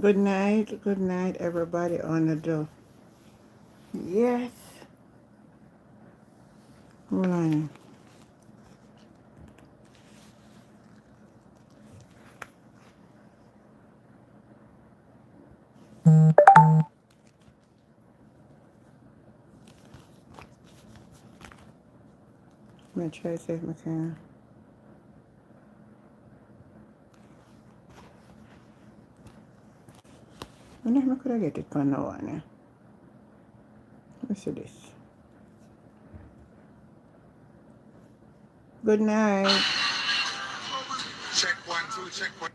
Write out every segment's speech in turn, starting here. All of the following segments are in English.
Good night, everybody on the door. Yes. Hold on. I'm gonna try to see if I can. I wonder if I could I get it for now on here. Let me see this. Good night. Check 1 2, check 1.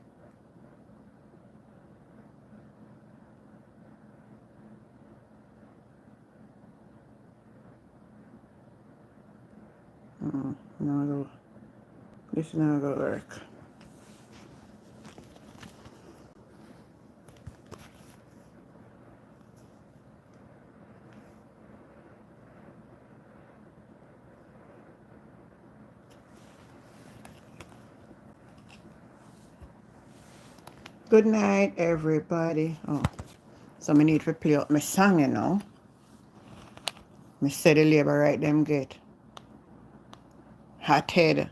No, this not gonna work. Good night, everybody. Oh, so I need to play up my song, you know. Me say the labor right them get. Hot head.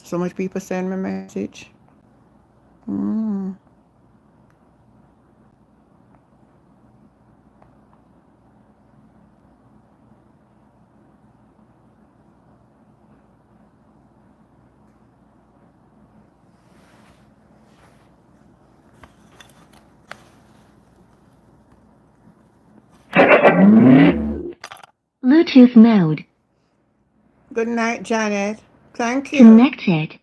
So much people send me message. Bluetooth mode. Good night, Janet. Thank you. Connected.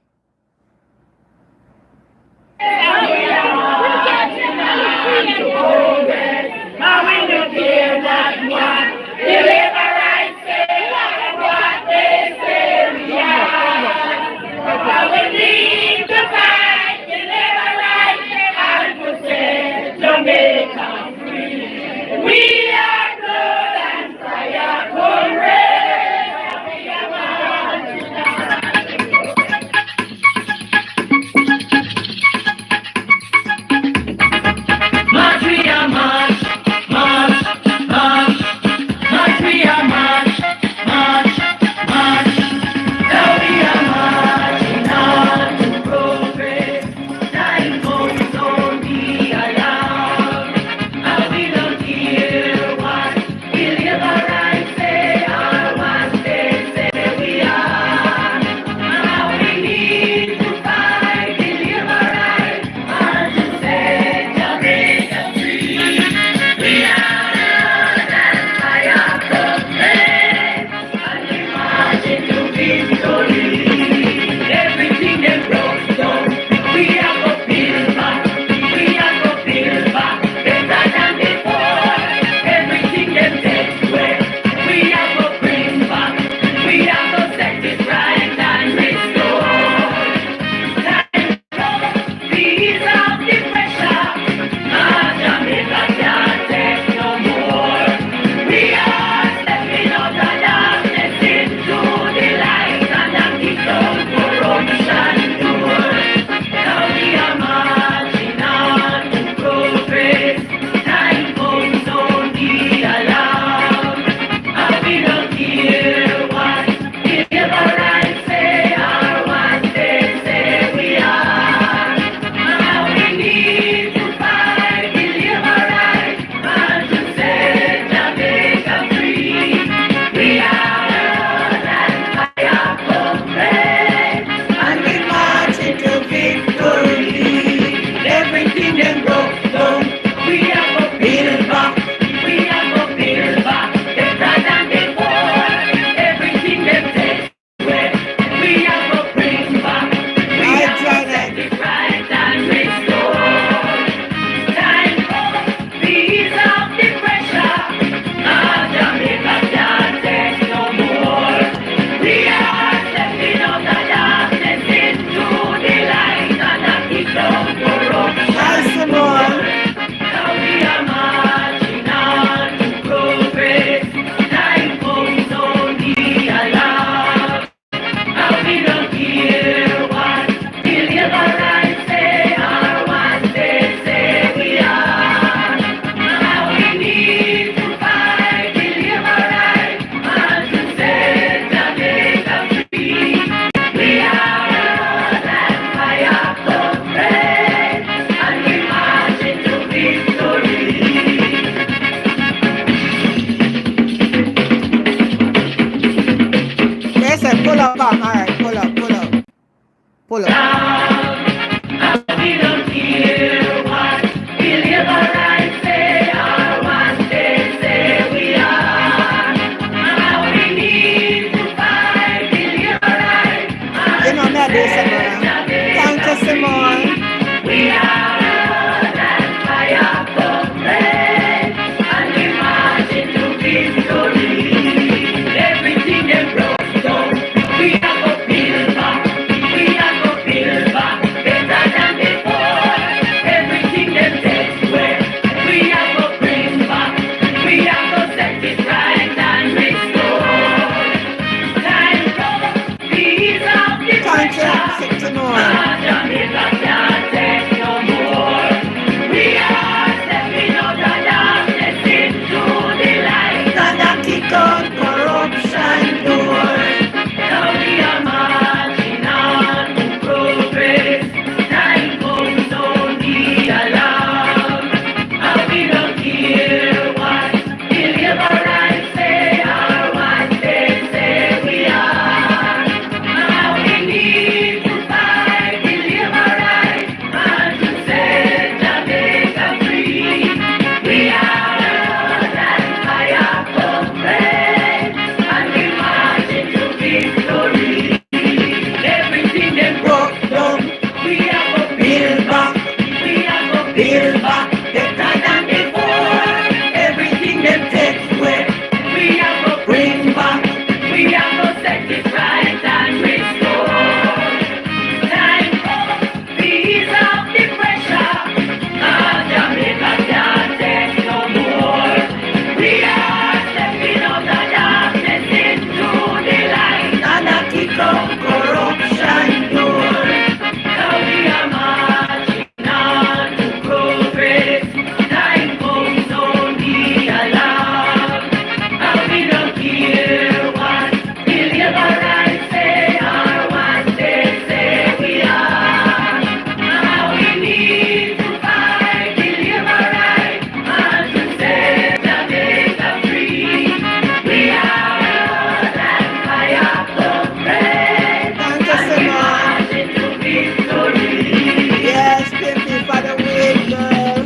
Pull up. We don't hear what Deliverance say or what they say we are. Now we need to fight Deliverance. You know me, I do Simone. Thank you, Simone. We are that fire for praise, and we march into victory. Everything they broke down, we are go build back. We are go build back better than before. Everything they take away, we are go bring back. We are go set it right and restore. Time comes, peace of the Thank you, pressure. Simone. Jamaica can't take no more. We are stepping out of darkness into the light. Gonna kick out corruption door. Now we are marching on to progress. Time comes only alarm. And we don't care what Deliverance say or what they say we are. Now we need to fight Deliverance and to set Jamaica free. We are that fire for praise, and we march into victory. Everything they broke down, we are go build back. We are go build back better than before. Everything they take away, we are go bring back. We are go set it right and restore. Time comes, peace of the pressure. Jamaica can't take no more. We are stepping out of darkness into the light, and I kick out corruption door. Now we are marching on to progress. Time comes only alarm. And we don't care what Deliverance say or what they say we are. Now we need to fight Deliverance and to set Jamaica free. We are that fire for praise, Thank you, and we Simone. march into victory. Yes, PNP for the win, girl.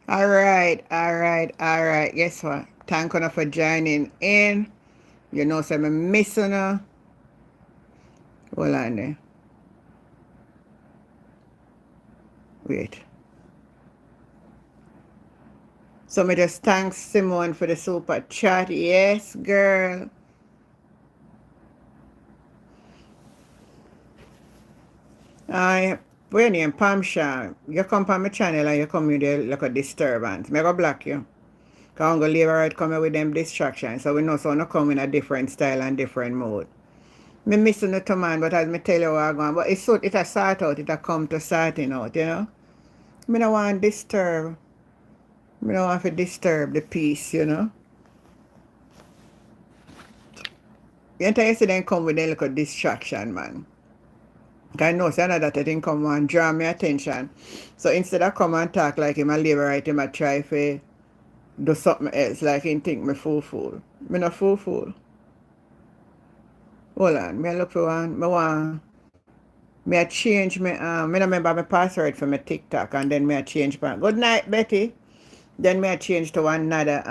All right, all right, all right. Guess what? Thank you for joining in. You know, so I'm missing her. Hold on there. Wait. So me just thank Simone for the super chat. Yes, girl. When you in Pamsha, you come on my channel and you come with the like a disturbance. Me go block you. Because I'm going to leave right come here with them distractions. So we know so no come in a different style and different mode. Me missing the man, but as me tell you what I'm going, but it's so it a sort out, it a come to sorting out, you know. Me don't want disturb. Me don't want to disturb the peace, you know. You enter yesterday come with a little distraction, man. I know so that thing come and draw me attention. So instead of come and talk like him and leave right, him and try to do something else, like him think me fool. Me not fool. Hold on, me look for one. Me I change me me not remember my password for my TikTok, and then me I change my good night, Betty. Then me I change to another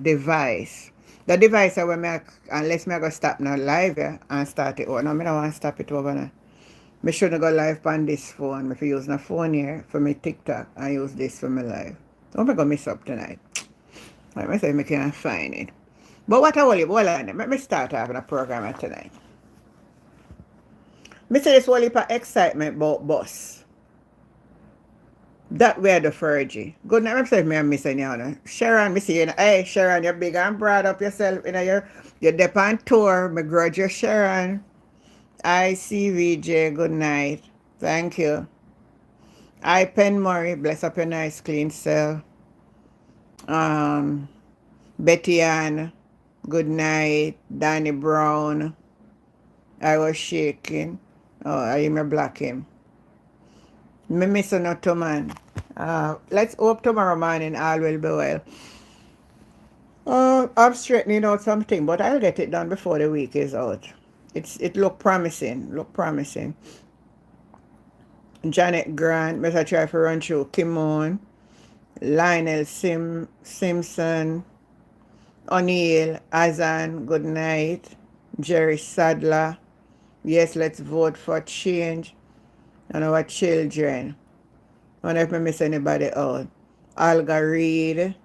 device. The device where me unless me I go stop now live and start it over. No, me don't want to stop it over now. Me shouldn't go live on this phone. Me use my phone here for my TikTok and use this for my live. So I'm gonna miss up tonight. Like I say, I can't find it. But what I will you, hold on, let me start having a program tonight. Me say this whole heap of excitement about bus. That way the Fergie. Good night, I'm saying I'm missing you now. Sharon, me see you. Hey, Sharon, you're big and broad up yourself. You know, you're dep on tour. Me grudge you, Sharon. ICVJ, good night. Thank you. I Pen Murray, bless up your nice clean self. Betty Ann, Good night. Danny Brown. I was shaking. Oh, I am a black him. Me miss not to man. Let's hope tomorrow morning all will be well. I'm straightening out something, but I'll get it done before the week is out. It look promising. Janet Grant, Mr. Try to run through Kimon, Lionel Simpson, O'Neill, Azan, good night. Jerry Sadler, yes, let's vote for change. And our children. I wonder if I miss anybody out. Olga Reed.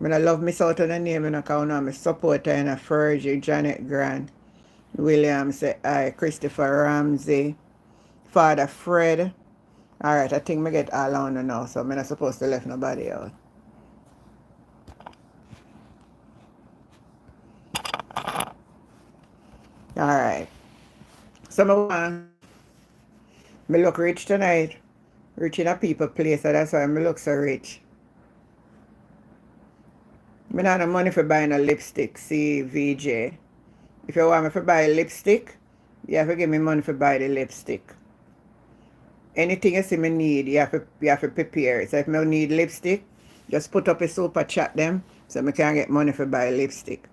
I love miss out on the name in account of my supporter in a Fergie, Janet Grant, William say I, Christopher Ramsey, Father Fred. Alright, I think I get all on now, so I'm not supposed to left nobody out. Alright. So I look rich tonight. Rich in a people place, so that's why I look so rich. I don't have no money for buying a lipstick, see VJ. If you want me to buy a lipstick, you have to give me money for buy the lipstick. Anything you see me need, you have to prepare it. So if I need lipstick, just put up a super chat them so I can get money for buy lipstick.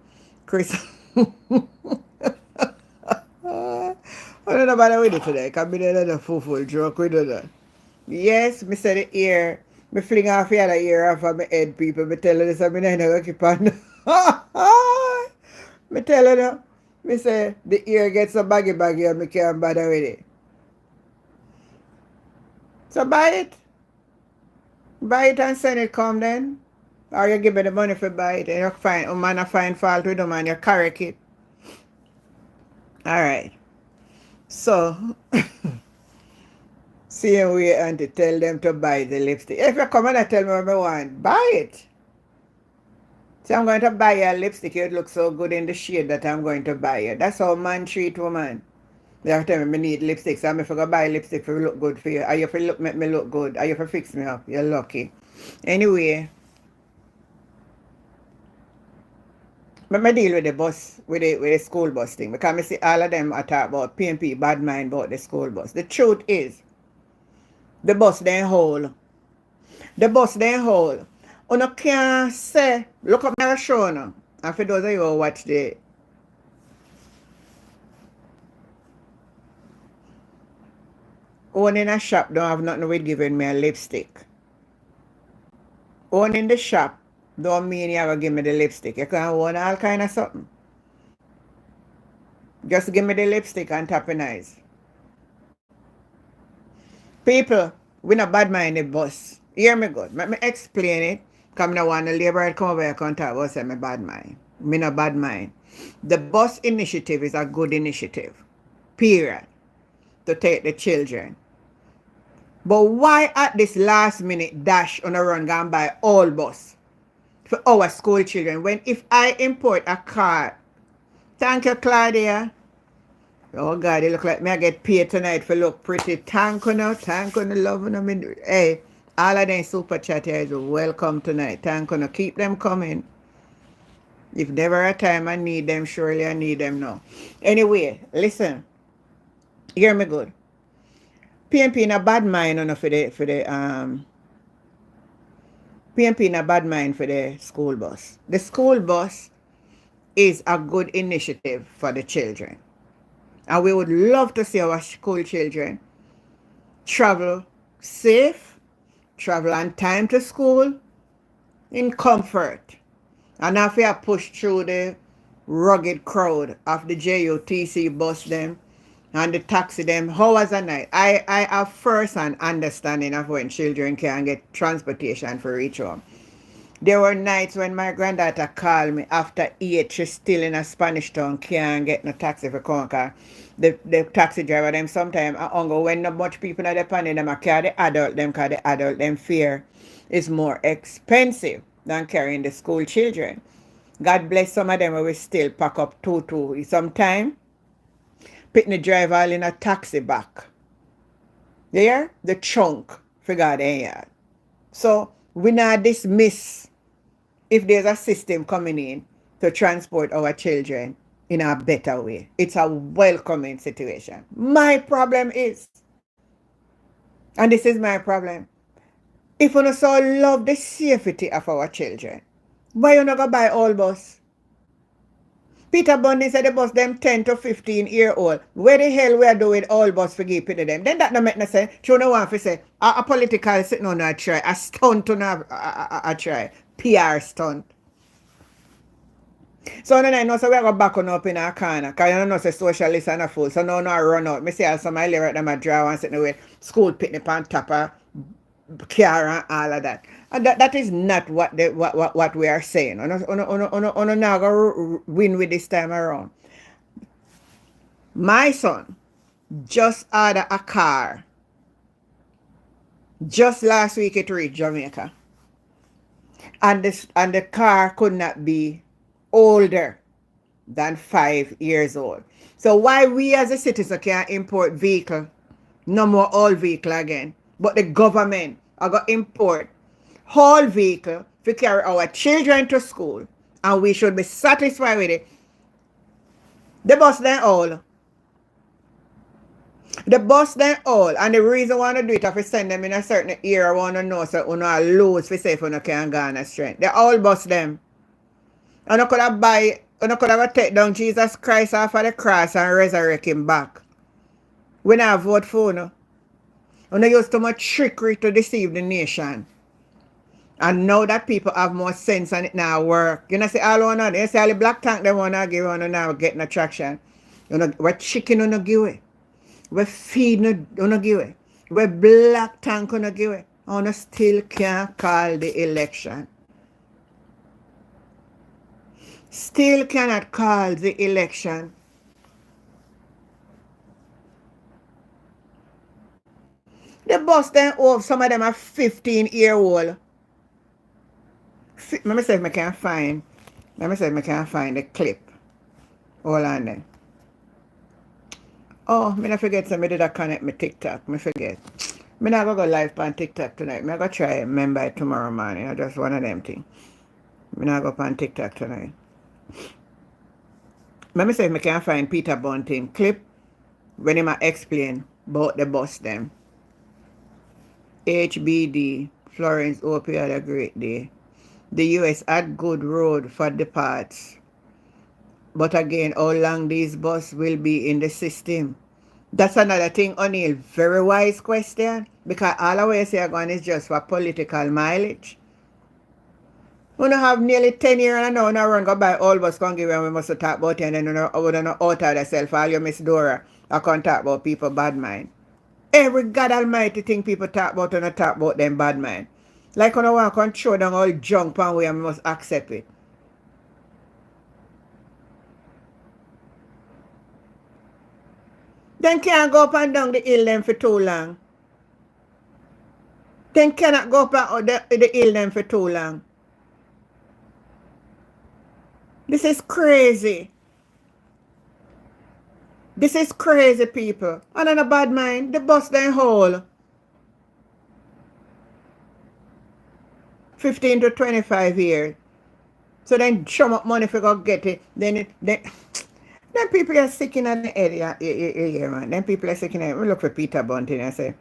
Chris, I don't know about with it today. Can be the full joke with that. Yes, me say the ear. Me fling off the other ear off of my head, people. Me tell you this, I'm not going to keep on. Me tell you now. Me say the ear gets a baggy and me can't bother with it. So buy it. Buy it and send it come then. Or you give me the money for buy it. And you find, man, I find fault with them and you correct it. Alright. So, see we and to tell them to buy the lipstick. If you come and tell me what I want, buy it. So I'm going to buy a lipstick. It looks so good in the shade that I'm going to buy it. That's how man treat woman. They have to tell me I need lipstick. So I'm going to buy lipstick for look good for you. Or you for look make me look good. Or you for fix me up. You're lucky. Anyway. But I deal with the bus, with the school bus thing. Because I see all of them are talk about PNP, bad mind about the school bus. The truth is, the bus they hold. The bus they hold. You can't say, look up my show now. And for those of you who watch the owning a shop don't have nothing with giving me a lipstick. Owning the shop don't mean you have to give me the lipstick. You can own all kind of something. Just give me the lipstick and tap your eyes. People, we not bad mind the bus. Hear me good. Let me explain it. Because I don't want the labor to come over and talk about say me bad mind. Me not bad mind. The bus initiative is a good initiative. Period. To take the children. But why at this last minute dash on a run go and buy all bus for our school children when if I import a car? Thank you, Claudia. Oh God, it look like me I get paid tonight for look pretty. Thank you now, love you. Hey, all of them super chatters welcome tonight. Thank you. Keep them coming. If never a time I need them, surely I need them now. Anyway, listen. Hear me good. PNP in a bad mind for the PNP in a bad mind for the school bus. The school bus is a good initiative for the children. And we would love to see our school children travel safe, travel on time to school, in comfort. And if you push through the rugged crowd of the JUTC bus them and the taxi them hours a night. I have first-hand understanding of when children can get transportation for reach home. There were nights when my granddaughter called me after 8, she's still in a Spanish town, can't get no taxi for Conquer. The taxi driver them sometimes when not much people are depending them, I carry the adult them because the adult them fear is more expensive than carrying the school children. God bless some of them who will still pack up two. Sometimes pick the driver in a taxi back. There? The trunk for God ain't yard. So we not dismiss if there's a system coming in to transport our children in a better way. It's a welcoming situation. My problem is, and this is my problem, if we so love the safety of our children, why you not go buy all bus? Peter Bundy said the bus them 10 to 15-year-old. Where the hell we are doing all bus for give to them? Then that no make no sense. You no want to say a political sitting on a try, a stunt on a try, PR stunt. So then I know so we go back on up in our corner. Because you know say socialists and a fool. So now I run out. I see some of my lyric them a draw and sitting away. School picnic on top of car and all of that. And that is not what we are saying. On now go win with this time around. My son just ordered a car. Just last week it reached Jamaica. And the car could not be older than 5 years old. So why we as a citizen can't import vehicle, no more all vehicle again, but the government are going to import whole vehicle to carry our children to school, and we should be satisfied with it. The bus then all. The bus then all, and the reason I want to do it is to send them in a certain area. I want to know so you know lose for say if you can go on a strength. They all bus them. And I could have take down Jesus Christ off of the cross and resurrect him back. When I vote for you, and they used too much trickery to deceive the nation. And now that people have more sense and it now work. You know, say all one of them, you say all the black tank they want to give on now getting attraction. You know, we're chicken on the give it. We're feeding on the give it. We're black tank on the give it. And still can't call the election. Still cannot call the election. The bus then off, some of them are 15-year-old. Let me see if I can find the clip. Hold on then. Oh, I forget somebody that connect me TikTok. I forget. I'm not going to go live on TikTok tonight. I'm going to try and remember it tomorrow morning. I just one of them things. I'm not going to go on TikTok tonight. Let me see if I can find Peter Bunting clip when he might explain about the bus them. HBD, Florence hope you had a great day. The US had good road for the parts. But again, how long these buses will be in the system? That's another thing, O'Neill. Very wise question. Because all the way say going is just for political mileage. We don't have nearly 10 years and now we run go by all bus can give and we must talk about it and then we don't know out of yourself. All you Miss Dora I can't talk about people bad mind. Every God Almighty thing people talk about and talk about them bad mind. Like when I want to throw down all junk and we must accept it. Then can't go up and down the hill them for too long. Then cannot go up and the hill them for too long. This is crazy. This is crazy, people. And on a bad mind, the bus then whole 15 to 25 years. So then show up money for go get it. Then people are sick in the area, man. Then people are sick in the area. We look for Peter Bunting and say,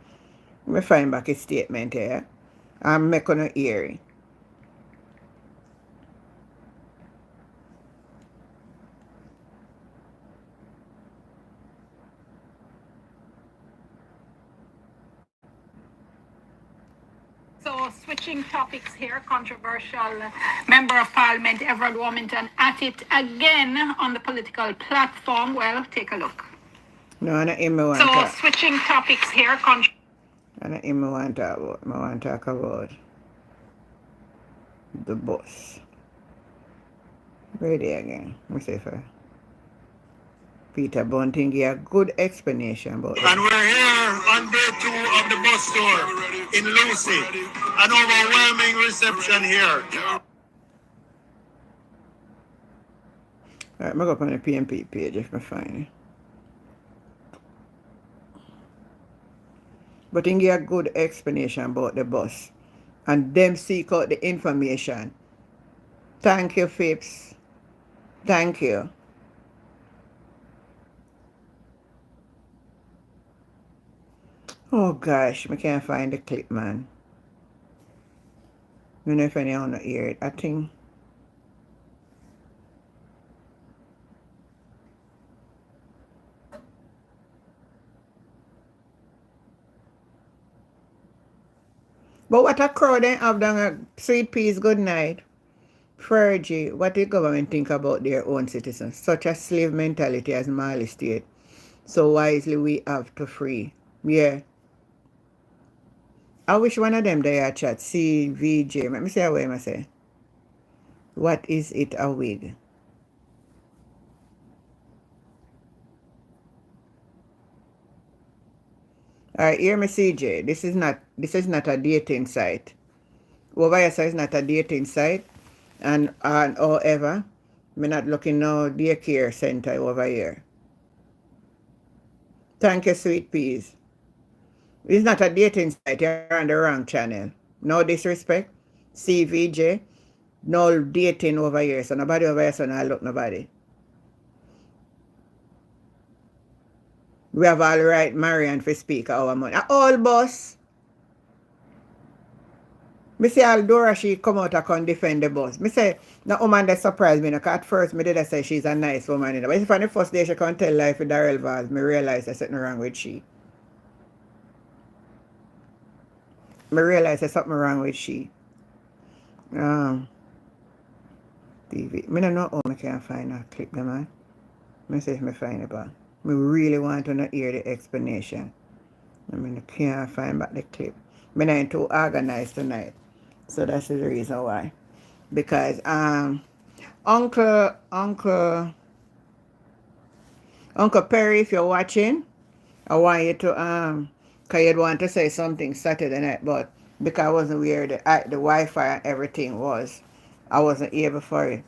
let me find back his statement here. I'm making an hearing. So switching topics here, controversial Member of Parliament Everard Wilmington at it again on the political platform. Well, take a look. No, I don't even want So switching topics here, I don't even want to talk about. I want to talk about the bus. Ready again. Let me say if Peter Bunting gave a good explanation about it. And we're here on day 2 of the bus tour in Lucy. An overwhelming reception here. Alright, I'm going to go up on the PNP page if I find it. But he gave a good explanation about the bus. And them seek out the information. Thank you, Phipps. Thank you. Oh gosh, I can't find the clip, man. I don't know if anyone will hear it. I think. But what a crowd they have done a sweet peas, good night. Fergie, what the government think about their own citizens? Such a slave mentality as Mali state. So wisely we have to free. Yeah. I wish one of them there chat. CVJ. Let me say what I say. What is it a wig? Alright, hear me CJ. This is not a dating site. Over here, so it's not a dating site. And however, I'm not looking no daycare center over here. Thank you, sweet peas. It's not a dating site. You're on the wrong channel. No disrespect. CVJ. No dating over here. So nobody over here, so I look nobody. We have all right Marian for speak our money. All boss. Me say Aldora she come out and come defend the boss. Me say the woman that surprised me. At first me did I say she's a nice woman. But if on the first day she come tell life with Darrell Valls, me realize there's something wrong with she. Me realize there's something wrong with she. TV. Me don't know how I can find a clip them man. Me say if me find it but me really want to not hear the explanation. I mean I can't find back the clip. Me not too organized tonight. So that's the reason why. Because Uncle Perry, if you're watching, I want you to cause you'd want to say something Saturday night, but because I wasn't where the Wi-Fi and everything was, I wasn't able for it.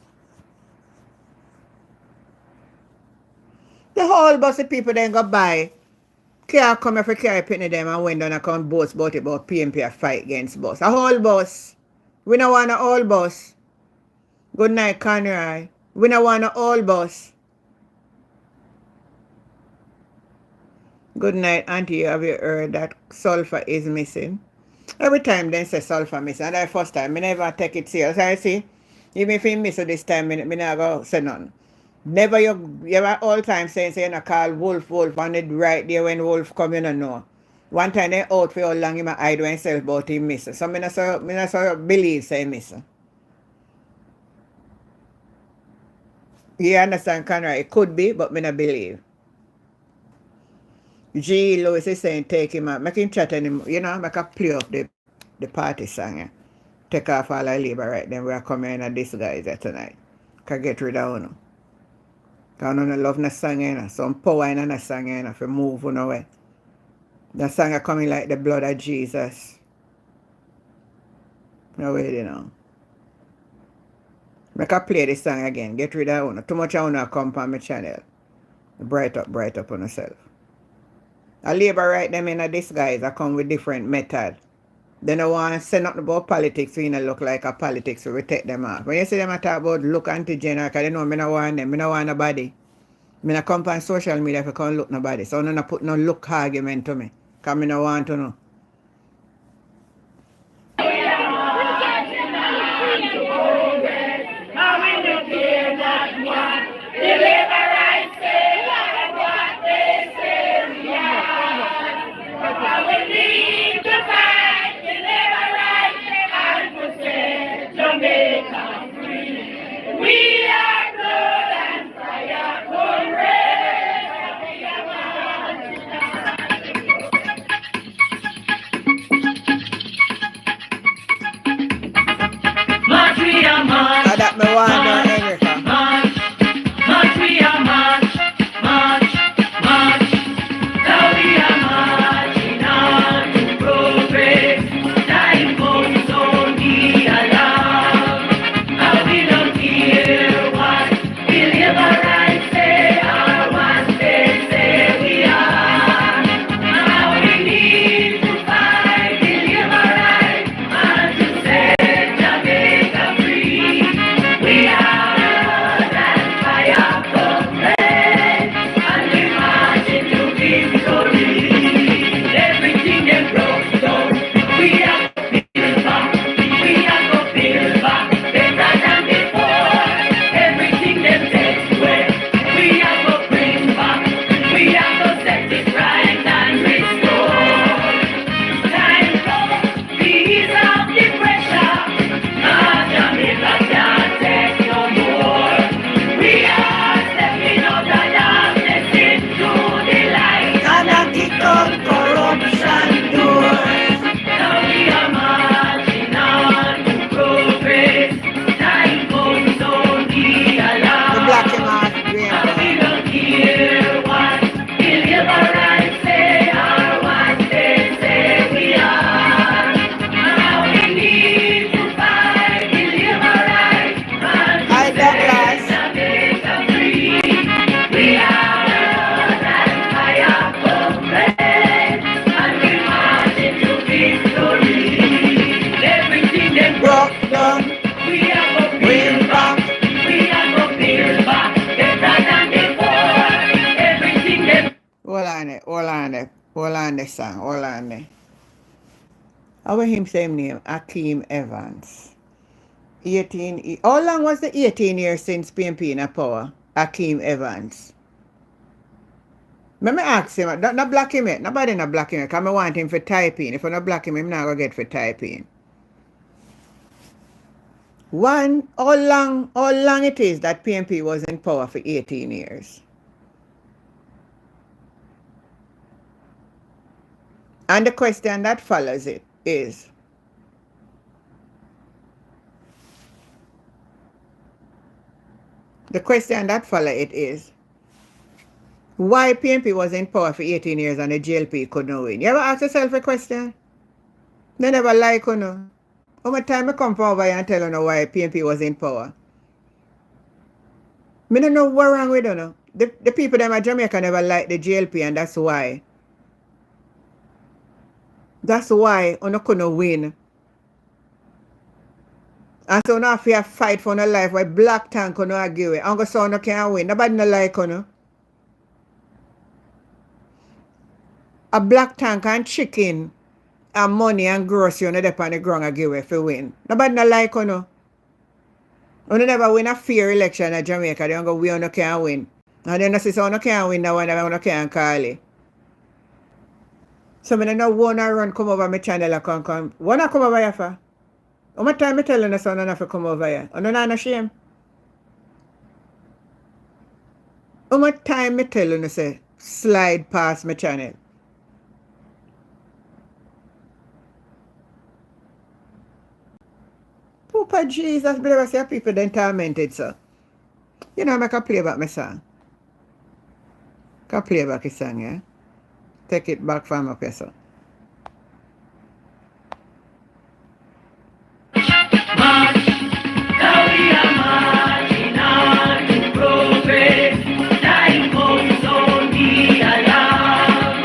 The whole bunch of people then go by. Can't come here for carry penny them and went down and come boast about PNP a fight against boss. A whole bus. We don't want a whole bus. Good night, Conroy. We don't want a whole bus. Good night, Auntie. Have you heard that sulfur is missing? Every time they say sulfur missing, and the first time, I never take it serious. I see, even if you miss it this time, I never say none. Never you ever all time saying say you call Wolf and it right there when Wolf come you know. One time they out for how long he might hide himself about him miss. So I not so believe say miss. You understand Conrad? It could be, but I not believe. G. Lewis is saying take him out. Make him chat anymore. You know, make a play up the party song. Yeah. Take off all our labor right then we are coming in this guys tonight. Can get rid of one. Because I don't love the song, you know. Some power in the song, you know, for move on away. The song are coming like the blood of Jesus. No way, you know. Make a play this song again. Get rid of one. Too much of one come on my channel. Bright up on yourself. I labor right them in a disguise. I come with different method. They don't want to say nothing about politics so you know look like a politics so we take them off. When you see them talk about look anti-general, because they know I don't want them. I don't want nobody. I don't come on social media if I can't look nobody. So I don't put no look argument to me. Because I don't want to know. That me want Erica. March, we are march, march. Now we are marching on to progress. Time comes, so be alarm. Now we don't care what we'll ever right say or what they say we are. Now we need to fight, deliver right, and to set Jamaica free. We are hold on the song, hold on there. How was him same name? Akeem Evans. 18, how long was the 18 years since PNP in power? Akeem Evans. Let me ask him, not block him yet. Nobody not block him yet, because I want him for typing. If I not block him, I'm not going to get for typing. One, how long it is that PNP was in power for 18 years? And the question that follows it is, why PNP was in power for 18 years and the GLP could not win? You ever ask yourself a question? They never like you know. How much time I come from over here and tell you why PNP was in power? I don't know what's wrong with you know. The people them at Jamaica never like the GLP, and that's why. That's why you couldn't win. And so now if you fight for your life where black tank you argue with, and go so you can't win. Nobody no like you know. A black tank and chicken and money and grocery on the on the ground and give away for win. Nobody no like you know. You never win a fair election in Jamaica, they don't go we you can't win. And then you see so you can't win that one you can't call it. So I don't want to run come over my channel and come. Wanna come over here for? How much time I tell you so you don't have to come over here? You don't have no shame? How much time I tell you say slide past my channel? Papa Jesus, but I see people then tormented, sir. You know, I can play back my song. Can play back his song, yeah? Take it back from up here, sir. March, now we are marching on to progress. Time comes on the alarm.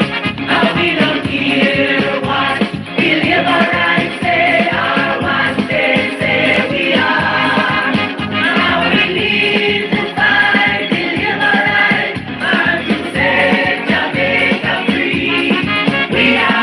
And we don't hear what deliverance say or what they say we are. Now we need to find deliverance and to set Jamaica free. We are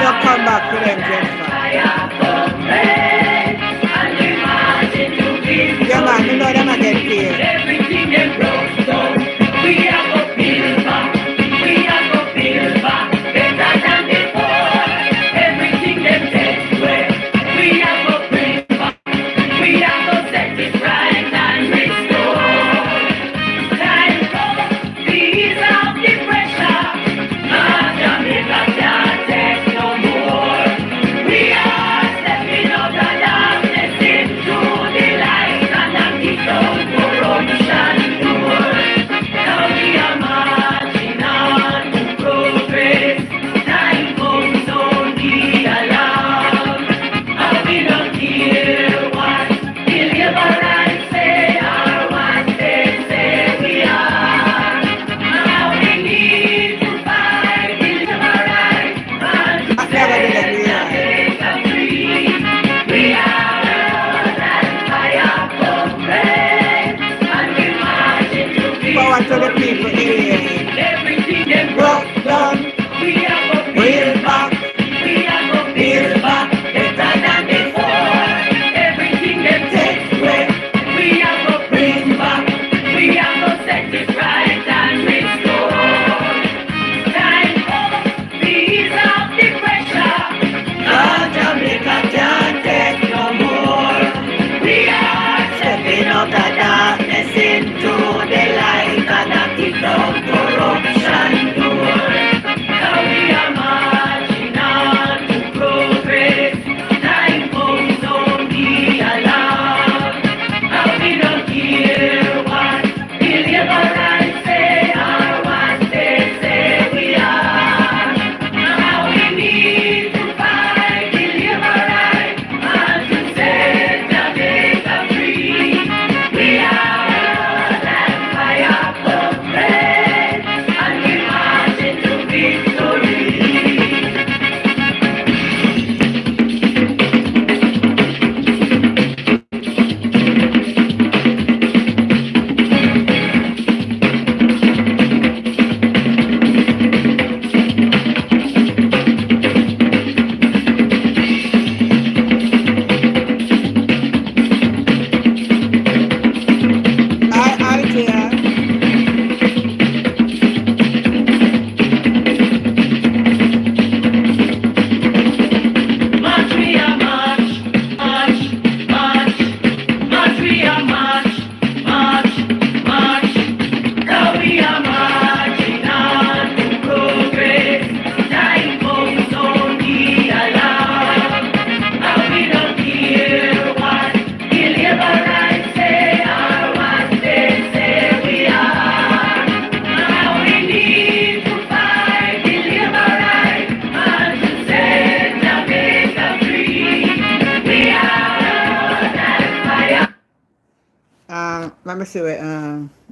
let me see what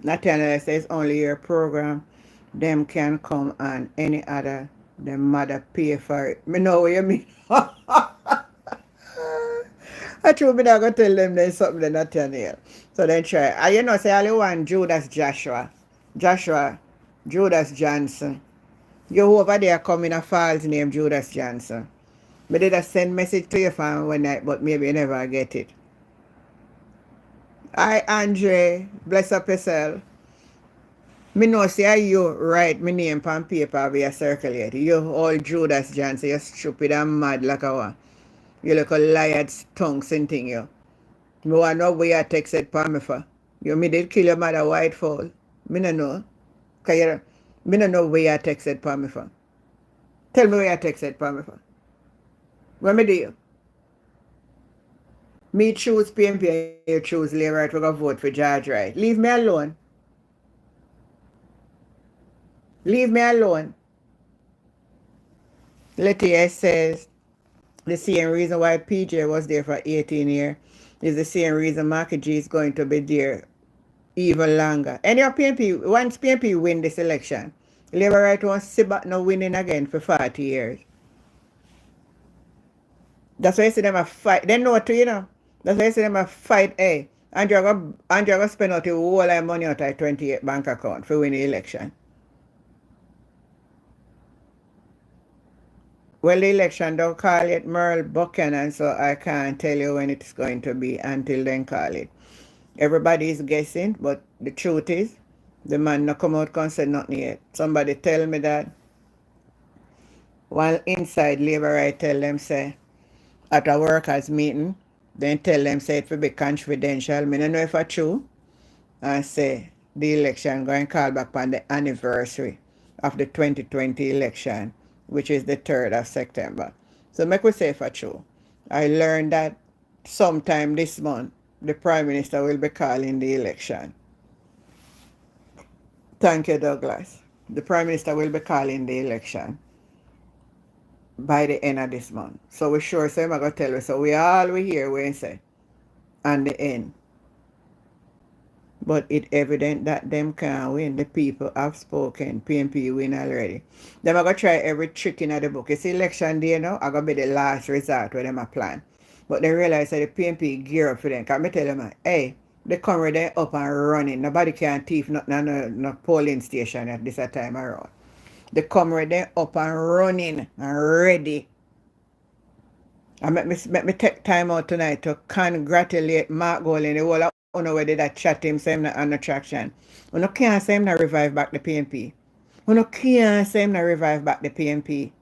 Nathaniel says only your program. Them can come and any other them mother pay for it. Me know what you mean. I true me not gonna tell them there's something they not Nathaniel. So then try. You know say only one Judas Joshua. Joshua Judas Johnson. You over there come in a false name Judas Johnson. But did I send message to your family one night, but maybe you never get it. I Andre, bless up yourself. Me know say you write my name on paper where you circulate. You all Judas Johnson, you stupid and mad like a one. You look a liar tongue thing you. Me want know where you text it for me for. You me did kill your mother white fall. Me no know. Cause you, me no know where you text it for me for. Tell me where you text it for me for. What me do you? Me choose PNP and you choose Labour right, we're going to vote for George Right. Leave me alone. Leave me alone. Letier says the same reason why PJ was there for 18 years is the same reason Marky G is going to be there even longer. And your PNP, once PNP win this election, Labour right won't sit back no winning again for 40 years. That's why you see them a fight. They know too, you know. That's why you see them a fight, hey. Andrew going to spend out the whole of money out of 28 bank account for win the election. Well, the election don't call it Merle Buchanan, so I can't tell you when it's going to be until then call it. Everybody is guessing, but the truth is, the man no come out and say nothing yet. Somebody tell me that while inside Labour I tell them say, at a workers meeting, then tell them say it will be confidential. Me don't know if it's true. And say the election going to call back on the anniversary of the 2020 election, which is the 3rd of September. So make we say for true. I learned that sometime this month, the Prime Minister will be calling the election. Thank you, Douglas. The Prime Minister will be calling the election by the end of this month. So we sure say I'm going to tell you. So we hear what you say. And the end. But it's evident that them can't win. The people have spoken. PNP win already. Them are going to try every trick in the book. It's election day now. I'm going to be the last resort where them a plan. But they realize that the PNP gear up for them. Because I tell them, hey, they come right there up and running. Nobody can thief no polling station at this time around. They come right there up and running and ready. And let me take time out tonight to congratulate Mark Golding, the whole of where did that chat him, say him not an attraction. We can't say him not revive back the PNP. We can't say him not revive back the PNP.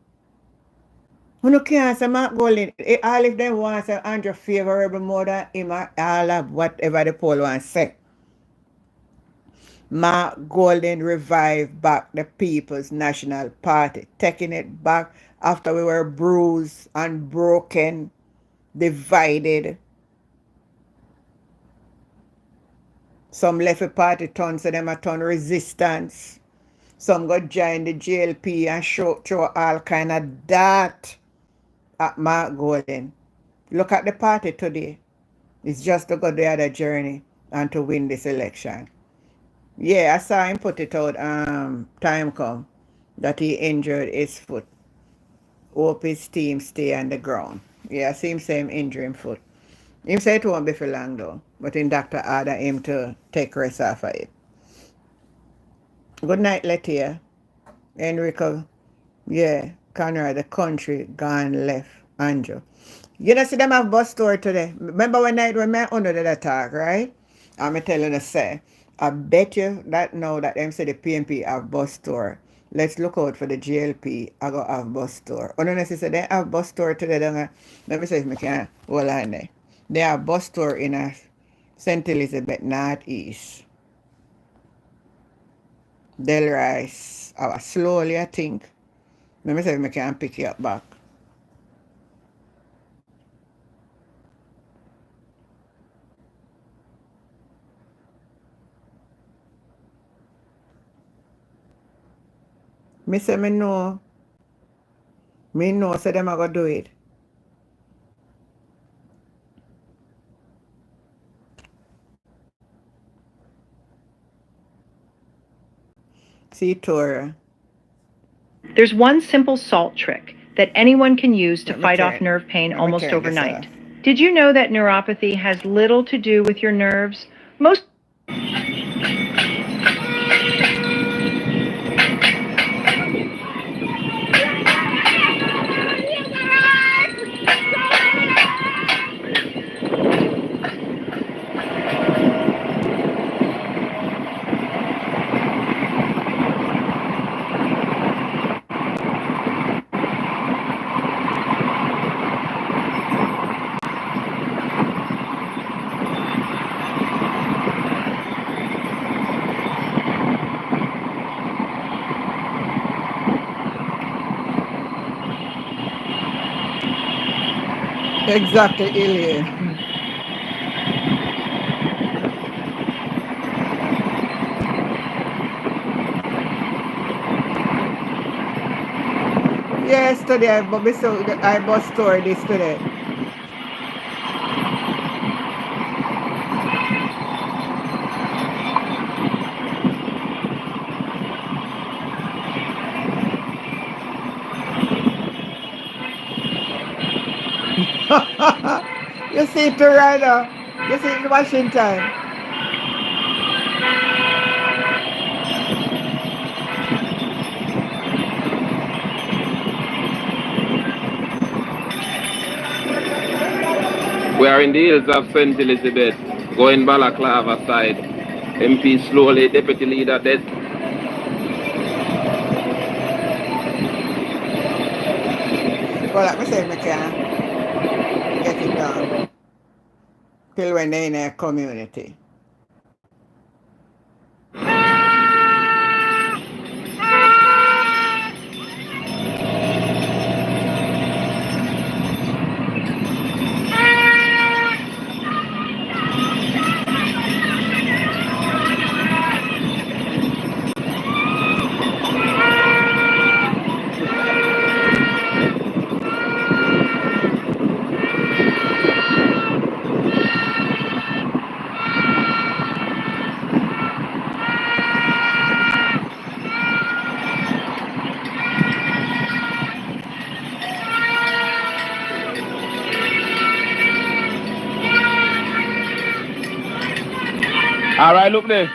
We can't say Mark Golding, all if them want to say Andrew favorable more than him, all of whatever the poll wants to say. Mark Golding revived back the People's National Party, taking it back after we were bruised and broken, divided. Some left the party turn, so them a turn resistance. Some got join the JLP and show all kind of that at Mark Golding. Look at the party today. It's just to go the other journey and to win this election. Yeah, I saw him put it out time come that he injured his foot. Hope his team stay on the ground. Yeah, I see him say him injured his foot. Him say it won't be for long though, but in doctor order him to take rest off of it. Good night, Letia. Enrico. Yeah, Conrad, the country gone left. Andrew. You know, see them have bus tour today. Remember one night when I under the talk, right? I'm telling you, say, I bet you that now that them say the PNP have bus tour. Let's look out for the GLP. I go have bus tour. Oh, no, say they have bus tour today. Let me see if I can hold on there. They have bus tour in St. Elizabeth Northeast. Del Rice. Slowly, I think. Let me see if I can pick you up back. Me say me know. Me know say them are going to do it. See Tora. There's one simple salt trick that anyone can use to Let me fight off turn- nerve pain let me almost turn this overnight. off. Did you know that neuropathy has little to do with your nerves? Most Exactly, Ilya. Yes, today I bought store this today. You see it right now. You see it in Washington. We are in the hills of St. Elizabeth, going Balaclava side. MP slowly, Deputy Leader dead. Well, let me say I can get it done till when they're in a community. All right, look there.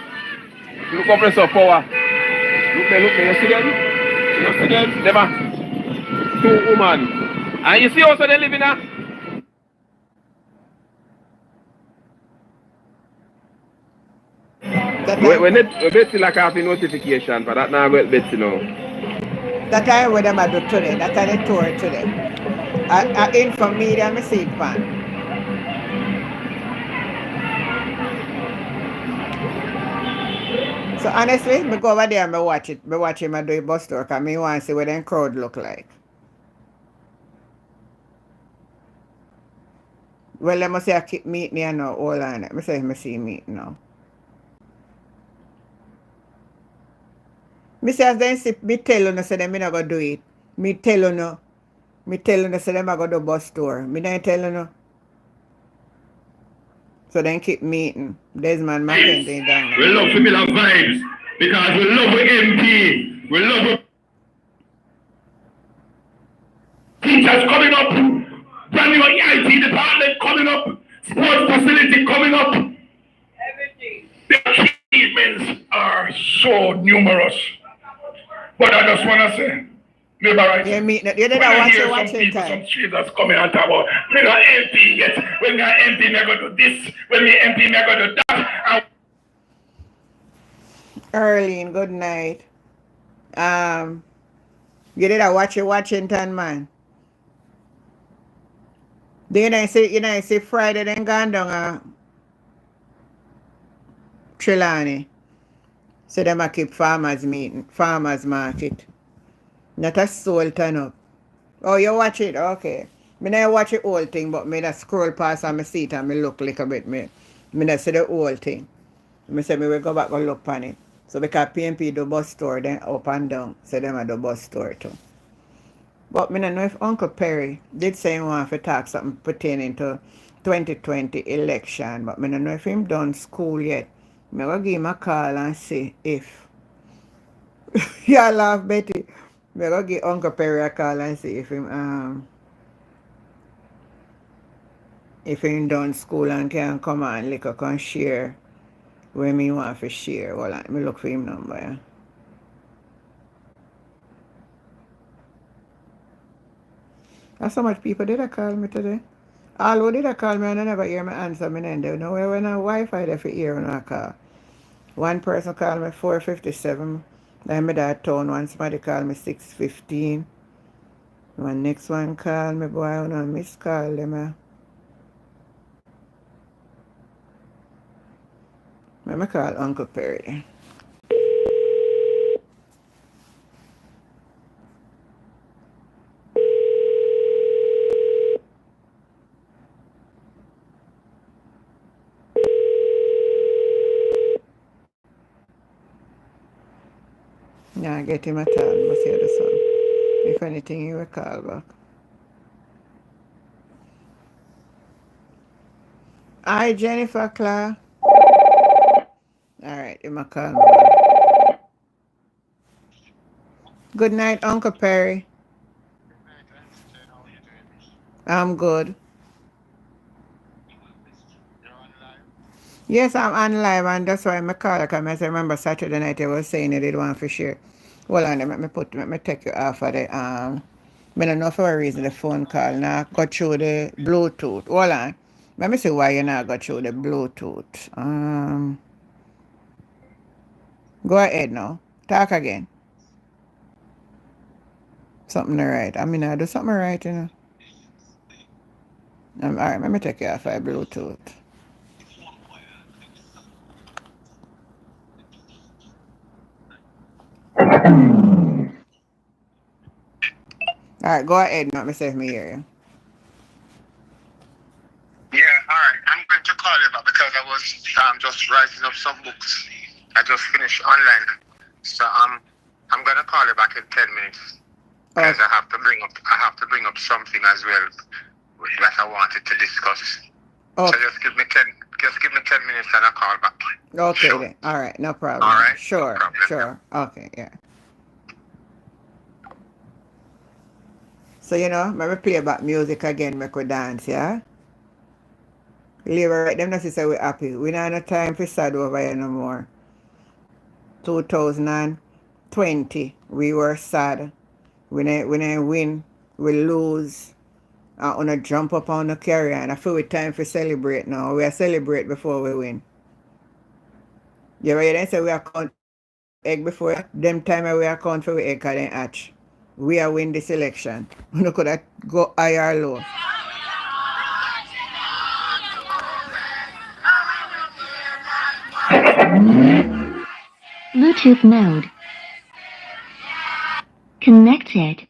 Look up press of power. Look there. You see them? You see them? Them are two women. And you see also they living there? When Betsy like have a notification, but that now get Betsy now. That time what them I do today. That I the tour today. I inform media me see it pan. So honestly, me go over there and me watch it. Me watch him do a bus tour because me want to see what them crowd look like. Well, let me say I keep meeting here now. Hold on. Let me say me see meet now. Me say as them see, me tell you say them me not go do it. Me tell you say them I go do bus tour. Me don't tell you. So then keep meeting. Desmond McKenzie down there. We love similar vibes because we love the MP. We love the teachers coming up. Brand new IT department coming up. Sports facility coming up. Everything. The achievements are so numerous. But I just want to say, neighbor, right? You did not watch some people, some cheaters coming and talk about, we got MP, yes. When we got MP, we go do this. When we MP, we go do that. Arlene, good night. You did a watch Washington, man. Then I say Friday then gone down Trelawney. So them a keep farmers market. Not a soul turn up. Oh, you watch it? Okay. Me not watch the whole thing, but me just scroll past and me see it and me look like a bit. Me not see the whole thing. Me say me will go back and look on it. So because PNP do bus tour then up and down. So them a do bus tour too. But me don't know if Uncle Perry did say he want to talk something pertaining to 2020 election. But me don't know if him done school yet. Me will give him a call and see if Yeah, laugh, Betty. We're gonna give Uncle Perry a call and see if him done school and can come on like can share when me want to share. Hold on, let me look for him number. Yeah. That's how much people did I call me today. All who did I call me and I never hear my answer. Me then they know when I Wi-Fi there for hear when I call. One person called me 4:57. Then me that town one somebody called me 6:15. One next one called me boy on a miss call them. Let me call Uncle Perry. Yeah, get him a call. Must hear the son. If anything, he will call back. Hi, Jennifer Clark. All right, him a call me. Good night, Uncle Perry. I'm good. Yes, I'm on live, and that's why I call. Because I remember Saturday night I was saying you did want for share. Hold on, let me take you off of the I don't know for a reason the phone call now go through the Bluetooth. Hold on. Let me see why you not go through the Bluetooth. Go ahead now. Talk again. Something right. I mean I do something right, you know. Alright, let me take you off of Bluetooth. Alright, go ahead now. Let me see if me hear you. Yeah, all right. I'm going to call you back because I was just writing up some books. I just finished online, so I'm gonna call you back in 10 minutes because I have to bring up something as well that I wanted to discuss. So just give me 10 minutes and I'll call back. Okay sure. Then. All right, no problem. All right. Sure. No problem. Sure. Okay, yeah. So let me play back music again, make we dance, yeah? Leave it right, them not say we're happy. We not have no time for sad over here no more. 2020, we were sad. We didn't win, we lose. I wanna jump up on the carrier and I feel it's time for celebrate now. We are celebrate before we win. You ever hear them say we account egg before them time we account for we egg because they hatch. We are win this election. We could have go high or low. Bluetooth mode. Connected.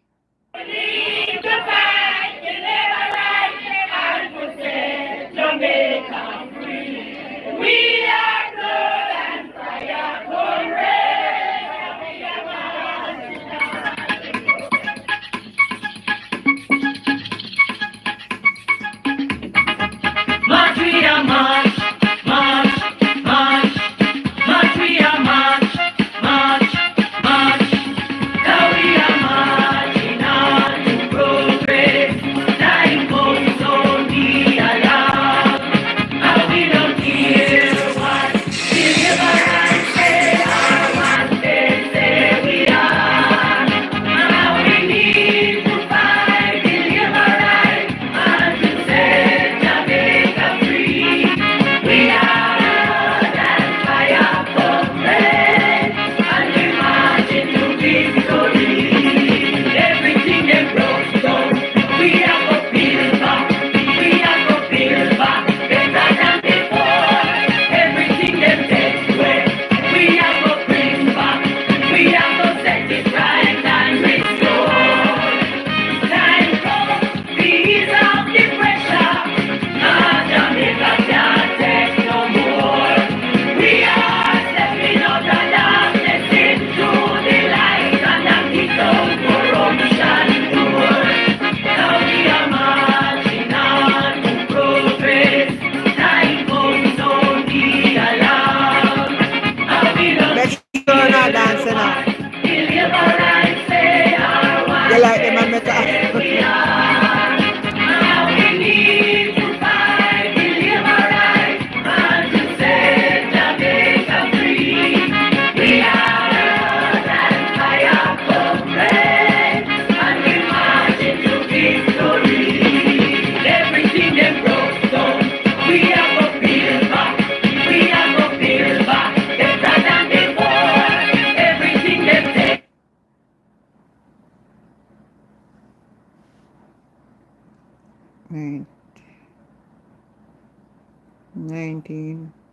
March, we are march, march, march, march, we are march, march, march. Now we are march. 1978.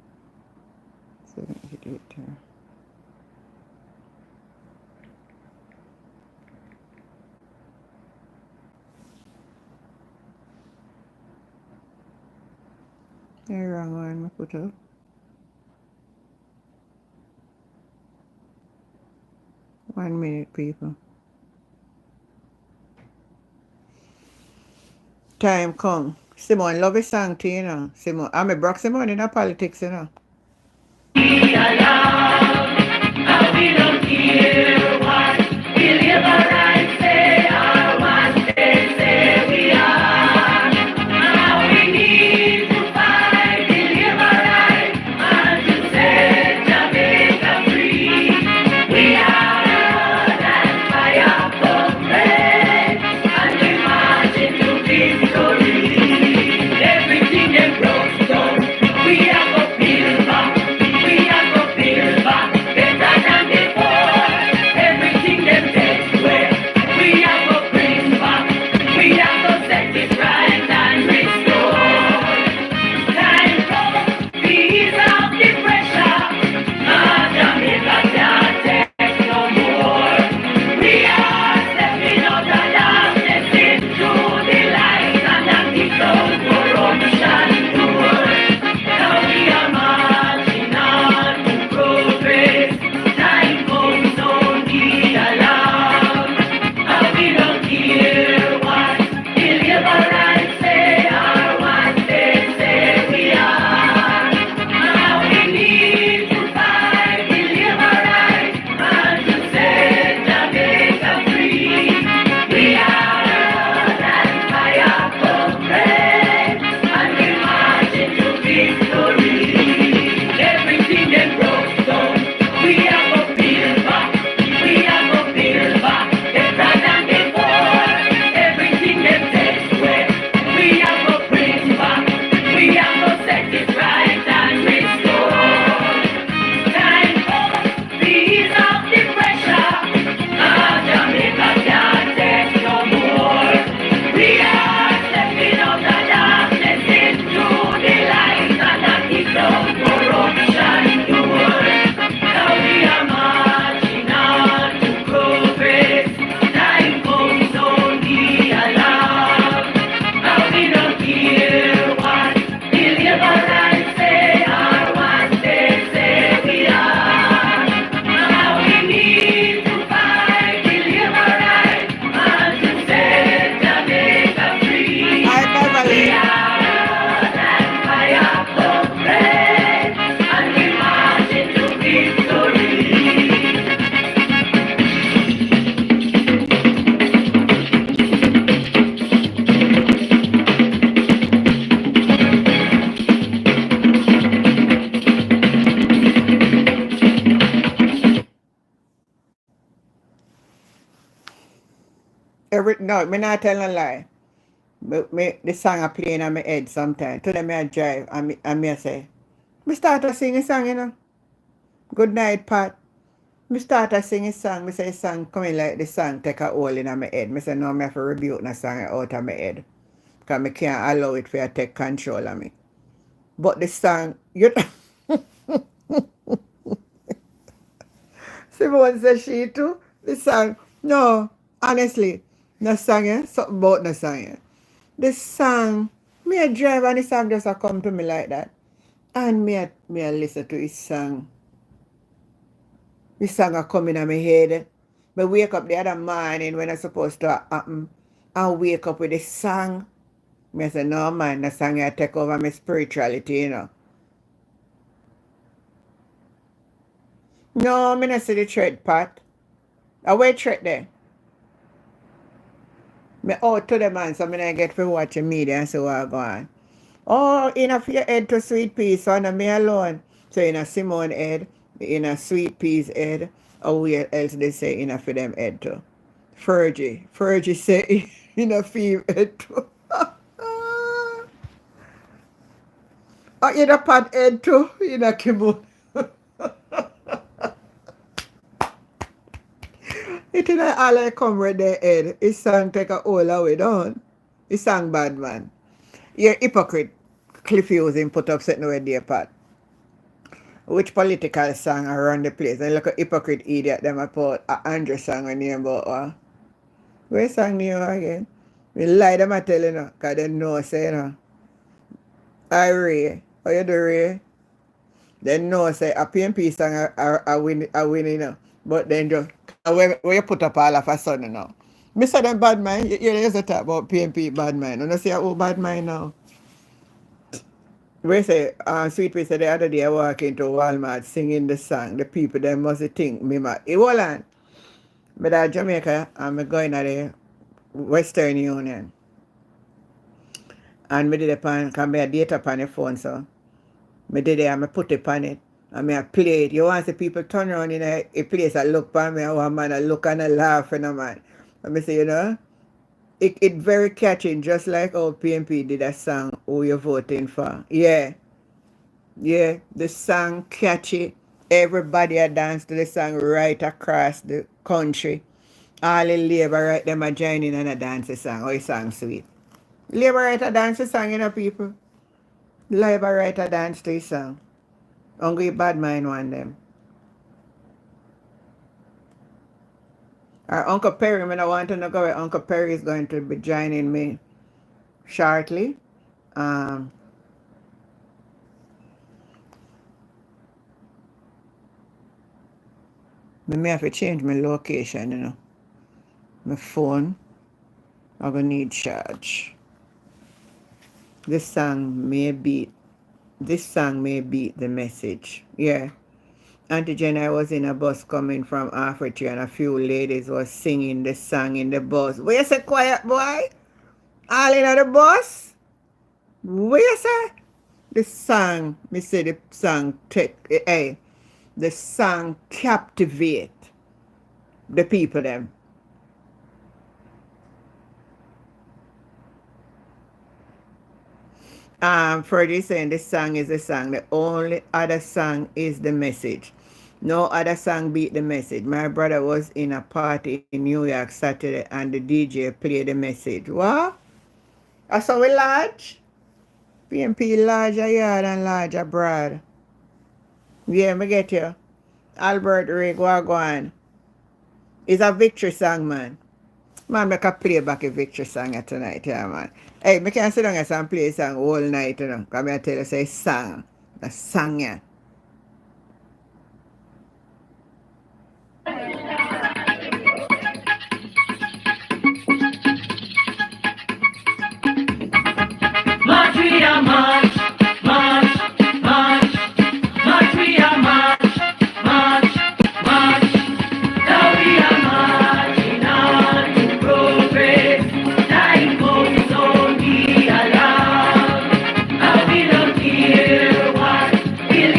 You're wrong one, I put up. One minute, people. Time come. Simone love his song too, you know. Simone, I'm a Brock Simone in politics, you know. We don't care what deliverance say or what they say we are. Now we need to fight deliverance and to set Jamaica free. We are that fire complex and we march into victory. Everything they broke down, we are go build back. We are go build back better than before. Everything they take away, we are go bring back. We are go set it right and restore. Time for peace of the pressure. Jamaica can't take no more. We are stepping out of darkness into the light and that is our corruption door. Now we are marching on to progress. Time comes only alarm. And we don't care what deliverance say or what they say we are. Now we need to fight deliverance and to set Jamaica free. We are that fire complex and we march into victory. Everything they broke down, we are go build back. We are go build back better than before. Everything they take away, we are go bring back. We are go set it right and restore. Time for peace of the pressure. Jamaica can't take no more. We are stepping out of darkness into the light and that is our corruption door. Now we are marching on to progress. Time comes only alarm. Now we don't care what deliverance say or what they say we are. Now we need to fight deliverance and to set Jamaica free. Hi, Beverly. We are that fire complex and we march into victory. No, me not tell a lie. The song I play in my head sometimes. Today me I drive and me I say, me start to sing a song, you know. Good night, Pat. Me start to sing a song. Me say the song coming like the song take a hole in my head. Me say no, me have to rebuke the song out of my head. Because me can't allow it for take control of me. But the song, you Simone says she too. The song, no, honestly, the song, something about the song, The song, me a drive and the song just a come to me like that. And me a listen to his song. The song a come in my head. Me wake up the other morning when it's supposed to happen. I wake up with the song. Me say, no man, the song I take over my spirituality, you know. No, me not see the thread, Pat. I wait thread there. Me out to the man, so me not get to watch the media and see what go on. Oh, enough your head to sweet peas, so not me alone. So in a Simone head, in a sweet peas head, or where else they say enough for them head too. Fergie say enough for him head too. Oh, in a Pat head too, in a Kibu. It in all I come with their head. His song take a whole away down. His song bad man. You're hypocrite. Cliff Hughes put up something with their part. Which political song around the place? And look at hypocrite idiot them put a Andrew song on name about what? Where song name again? We lie them I tell you know, cause they know say you know. I Ray. How you do Ray? They know say a PNP song are winning you know. But then just where you put up all of a sudden you know. Me say them bad mind, you used to talk about PNP bad mind. And I say oh bad mind now. We say, Sweet Pea said the other day I walk into Walmart singing the song. The people they must think me mad. Hold on. But at Jamaica, I'm going to the Western Union. And I did it on, because I have data upon the phone, so I did it and I put it on it. And I play it. You want to see people turn around in a place and look at me, and one man and look and laugh and a man. And I say, you know, it very catchy, just like how PNP did a song, Who You Voting For. Yeah. Yeah, the song catchy. Everybody a dance to the song right across the country. All the labor right them a join in and a dance the song. Oh, the song sweet. Labor right a dance the song, you know, people. Labor right a dance to the song. Hungry bad mind one them. Our Uncle Perry, when I want to know where Uncle Perry is going to be joining me shortly. I may have to change my location, you know. My phone, I'm going to need charge. This song may beat the message. Yeah. Auntie Jen, I was in a bus coming from Africa and a few ladies was singing the song in the bus. Where you say quiet boy? All in the bus? Where you say? The song, me say the song the song captivate the people them. Freddie saying this song is the song. The only other song is the message. No other song beat the message. My brother was in a party in New York Saturday and the DJ played the message. What? I saw we large. PNP larger yard and larger broad. Yeah, me get you. Albert Ray, go on. It's a victory song, man. Man, make a play back a victory song tonight, yeah, man. Hey, me can sit down and play a song all night, you know. Because I tell you, say song. A song, yeah. March, we are march, march, march, march, we are march, march, march. Now we are marching on to progress. Time comes on the alarm. And we don't care what will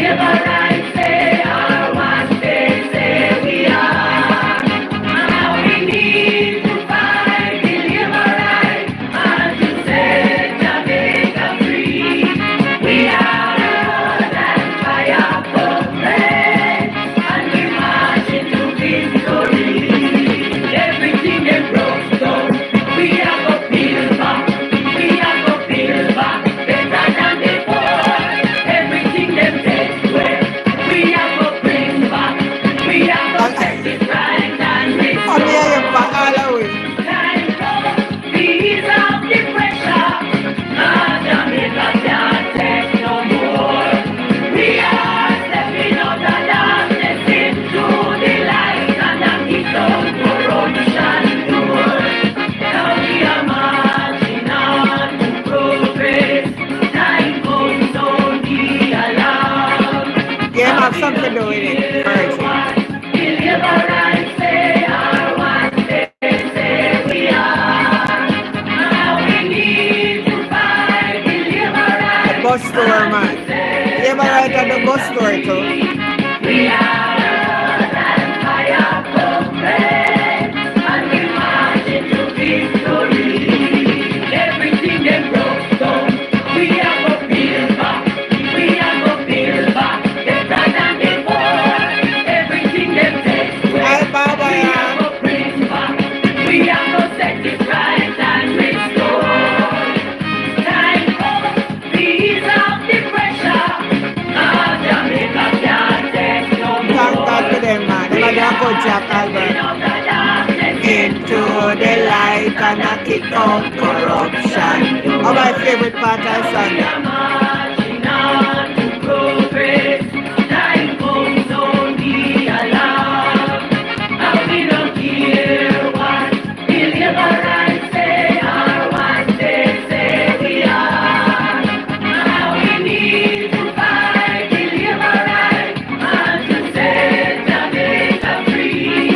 out corruption. Oh, my favorite part I sang. We are marching on to progress. Time comes, don't be alarmed. And we don't care what the liberals say or what they say we are. Now we need to fight the liberals and to set Jamaica free.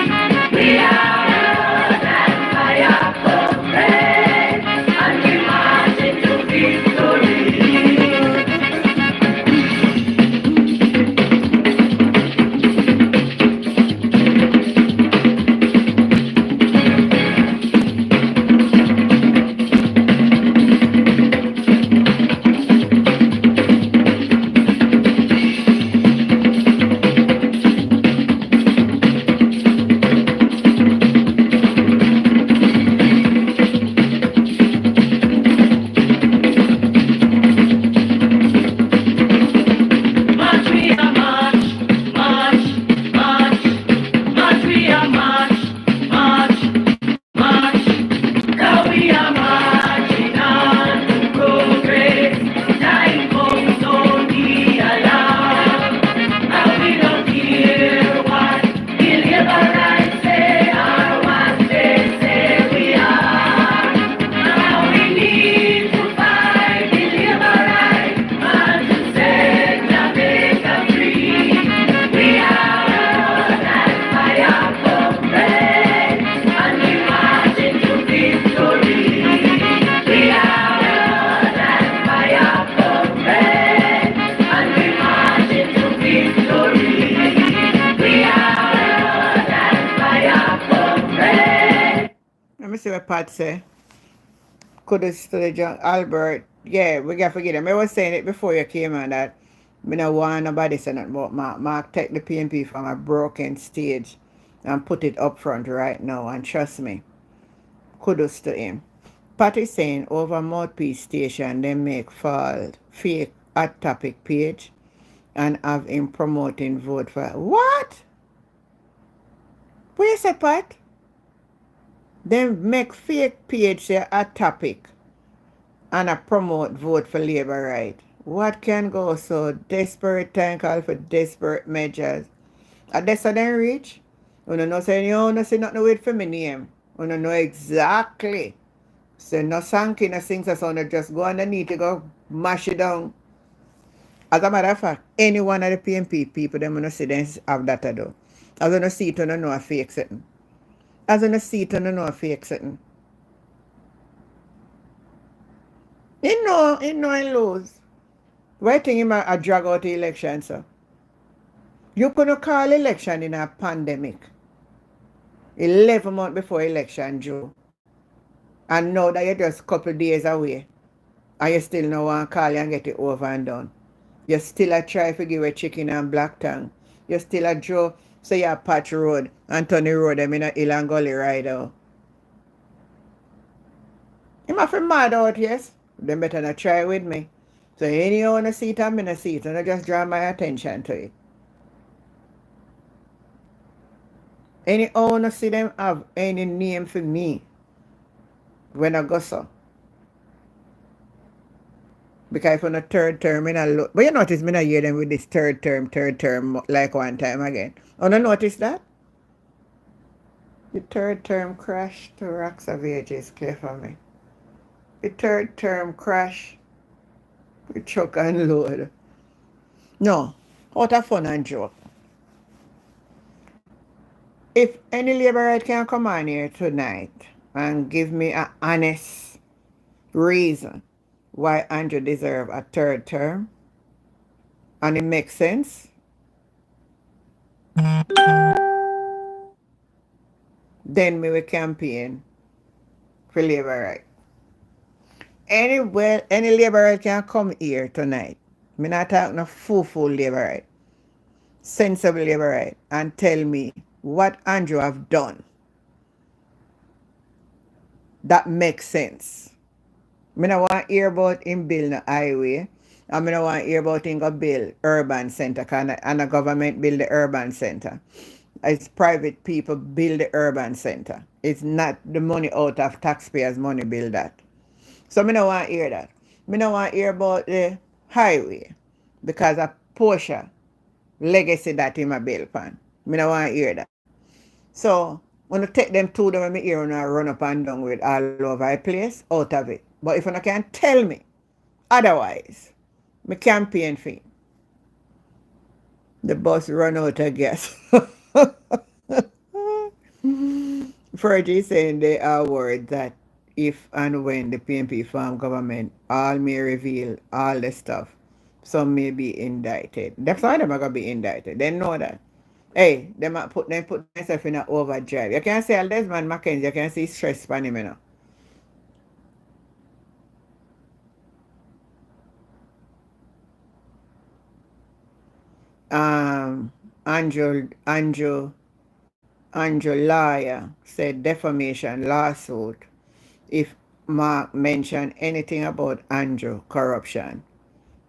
We are that fire comrade, and we march into victory. March, we are march, march, march, march, we are march, march, march. Now we are marching on to progress. Time comes, don't be alarmed. And we don't care what the liberals say or what they say we are. Now we need to fight the liberals and to set Jamaica free. We are that fire comrade, and we march into victory. We are that fire comrade, and we march into victory. We are that fire comrade. Let me see what Pat say. Kudos to the John Albert. Yeah, we got to forget him. I was saying it before you came on that I don't want nobody say nothing about Mark take the PNP from a broken stage and put it up front right now, and trust me, kudos to him. Pat is saying over Mouthpiece Station they make fake hot topic page and have him promoting vote for what? What you say, Pat? They make fake page say hot topic and a promote vote for Labour right. What can go so desperate time call for desperate measures? That's how they reach. You know say you don't see nothing wait for me name. You know exactly. So no sanky, no things so sound just go underneath to go mash it down. As a matter of fact, any one of the PNP people them gonna see them have that to do. As you see it, you know a fake setting. As you see it, you know a fake setting. He know he lose. Why think him a drag out the election, sir? You couldn't call election in a pandemic. 11 months before election, Joe. And now that you're just a couple days away, and you still no want to call you and get it over and done. You still a try to give a chicken and black tongue. You still a Joe, say you patch road and turn the road them in a hill and gully ride out. You might feel mad out, yes? Then better not try with me. So any on a seat, I'm in a seat, and I just draw my attention to it. Any owner see them have any name for me when I go so. Because for the third term, but you notice me not hear them with this third term, like one time again. Oh, no notice that? The third term crash to rocks of ages, clear for me. The third term crash with truck and load. No, out of fun and joke. If any Labourite can come on here tonight and give me an honest reason why Andrew deserves a third term, and it makes sense, then we will campaign for Labourite. Any Labourite can come here tonight. I'm not talking no fool Labourite. Sensible Labourite, and tell me what Andrew have done that makes sense. I don't want to hear about him build a highway. And I don't want to hear about him go build urban center, and the government build the urban center. It's private people build the urban center. It's not the money out of taxpayers' money build that. So me no want to hear that. Me no want to hear about the highway because of Porsche legacy that him a build pan. Me no want to hear that. So when you take them two them me hear and run up and down with all over the place out of it. But if you can tell me otherwise, me campaign for him. The bus run out of gas. Fergie saying they are worried that if and when the PNP form government, all may reveal all the stuff. Some may be indicted. That's why them are gonna be indicted. They know that. Hey, they might put themselves in an overdrive. You can see Desmond Mackenzie, you can see stress on him, you know. Andrew Lawyer said defamation lawsuit if Mark mentioned anything about Andrew corruption.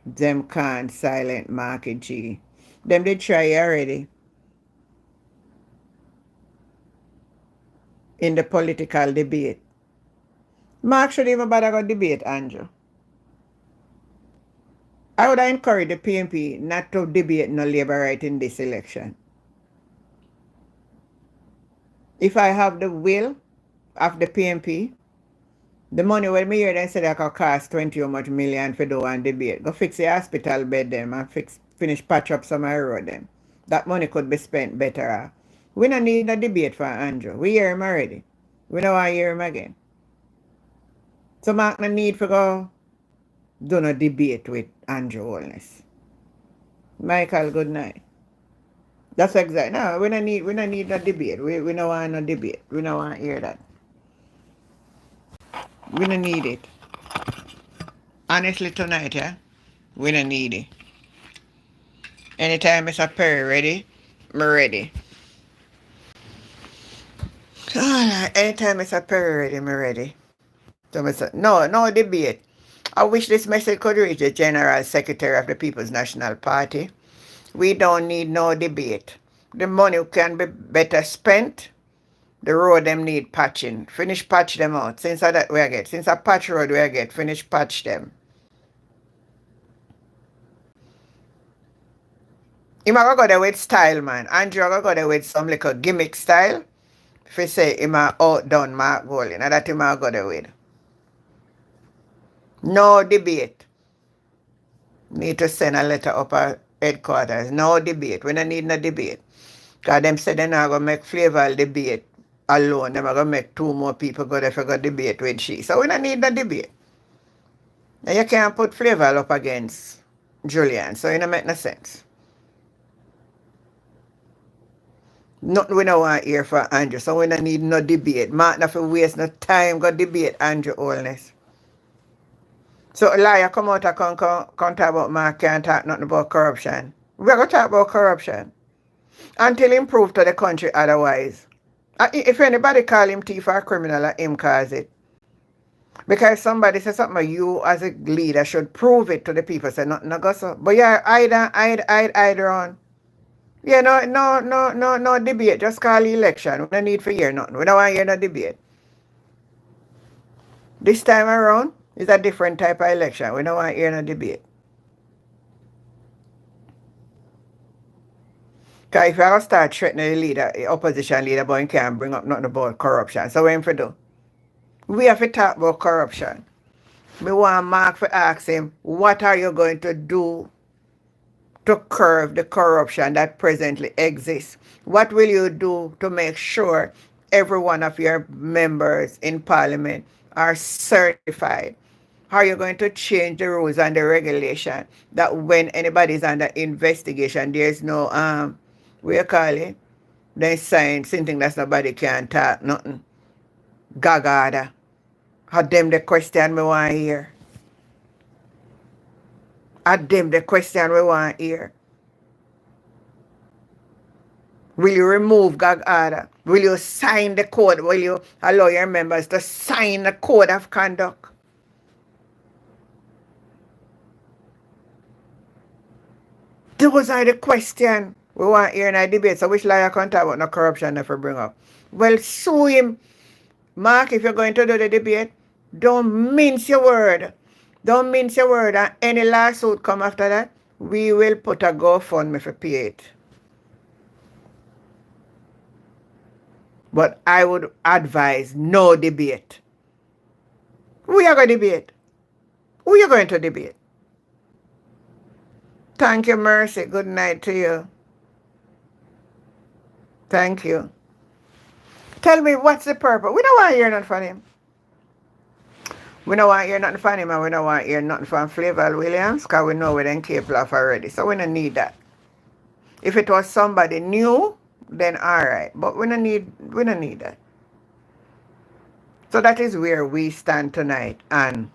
Them can't silent Marky G. Them did try already in the political debate. Mark should even bother go debate Andrew. I would encourage the PNP not to debate no labor right in this election. If I have the will of the PNP, the money when me hear them say that could cost 20 or much million for do one debate. Go fix the hospital bed them and finish patch up some of the road them. That money could be spent better. We don't need a debate for Andrew. We hear him already. We don't want to hear him again. So Mark no need for go do no debate with Andrew Holness. Michael, good night. That's exactly. No, we don't need no debate. We don't want no debate. We don't want to hear that. We don't need it. Honestly tonight, yeah? We don't need it. Anytime Mr. Perry ready, me ready. Anytime Mr. Perry ready, me ready. So Mr. No debate. I wish this message could reach the General Secretary of the People's National Party. We don't need no debate. The money can be better spent. The road them need patching. Finish patch them out. Since that we get. Since a patch road we get. Finish patch them. Him go there with style, man. Andrew go there with some little gimmick style. If you say him outdone Mark Golding, and that him go there with. No debate. Need to send a letter up at headquarters. No debate. We don't need no debate. Because them say they're not going to make Flavor debate alone. They're going to make two more people go there for go debate with she. So we don't need no debate. And you can't put Flavor up against Julian. So it don't make no sense. Nothing we don't want to hear for Andrew. So we don't need no debate. Mark not for waste no time go debate Andrew Holness. So liar come out and come talk about Mark can't talk nothing about corruption. We're going to talk about corruption. Until him prove to the country otherwise. If anybody call him thief or criminal, him cause it. Because somebody says something, you as a leader should prove it to the people. Say nothing no go so. But yeah, hide on. Yeah, no debate. Just call the election. We don't need to hear nothing. We don't want to hear no debate. This time around, it's a different type of election. We don't want to hear no debate. Because if I start threatening the leader, the opposition leader, but he can't bring up nothing about corruption. So what him for do? We have to talk about corruption. We want Mark to ask him, what are you going to do to curb the corruption that presently exists? What will you do to make sure every one of your members in Parliament are certified? How are you going to change the rules and the regulation that when anybody is under investigation, there's no, what you call it? They sign something that nobody can talk, nothing. Gagada. How them the question we want to hear. How them the question we want to hear. Will you remove gag order? Will you sign the code? Will you allow your members to sign the code of conduct? Those are the questions. We want hearing a debate. So which liar can't talk about no corruption never bring up? Well, sue him. Mark, if you're going to do the debate, don't mince your word. Don't mince your word. And any lawsuit come after that, we will put a GoFundMe for pay it. But I would advise no debate. Who are going to debate? Who are you going to debate? Thank you, Mercy. Good night to you. Thank you. Tell me, what's the purpose? We don't want to hear nothing from him. We don't want to hear nothing from him, and we don't want to hear nothing from Flavor Williams, because we know we're then capable of already. So we don't need that. If it was somebody new, then all right. But we don't need that. So that is where we stand tonight on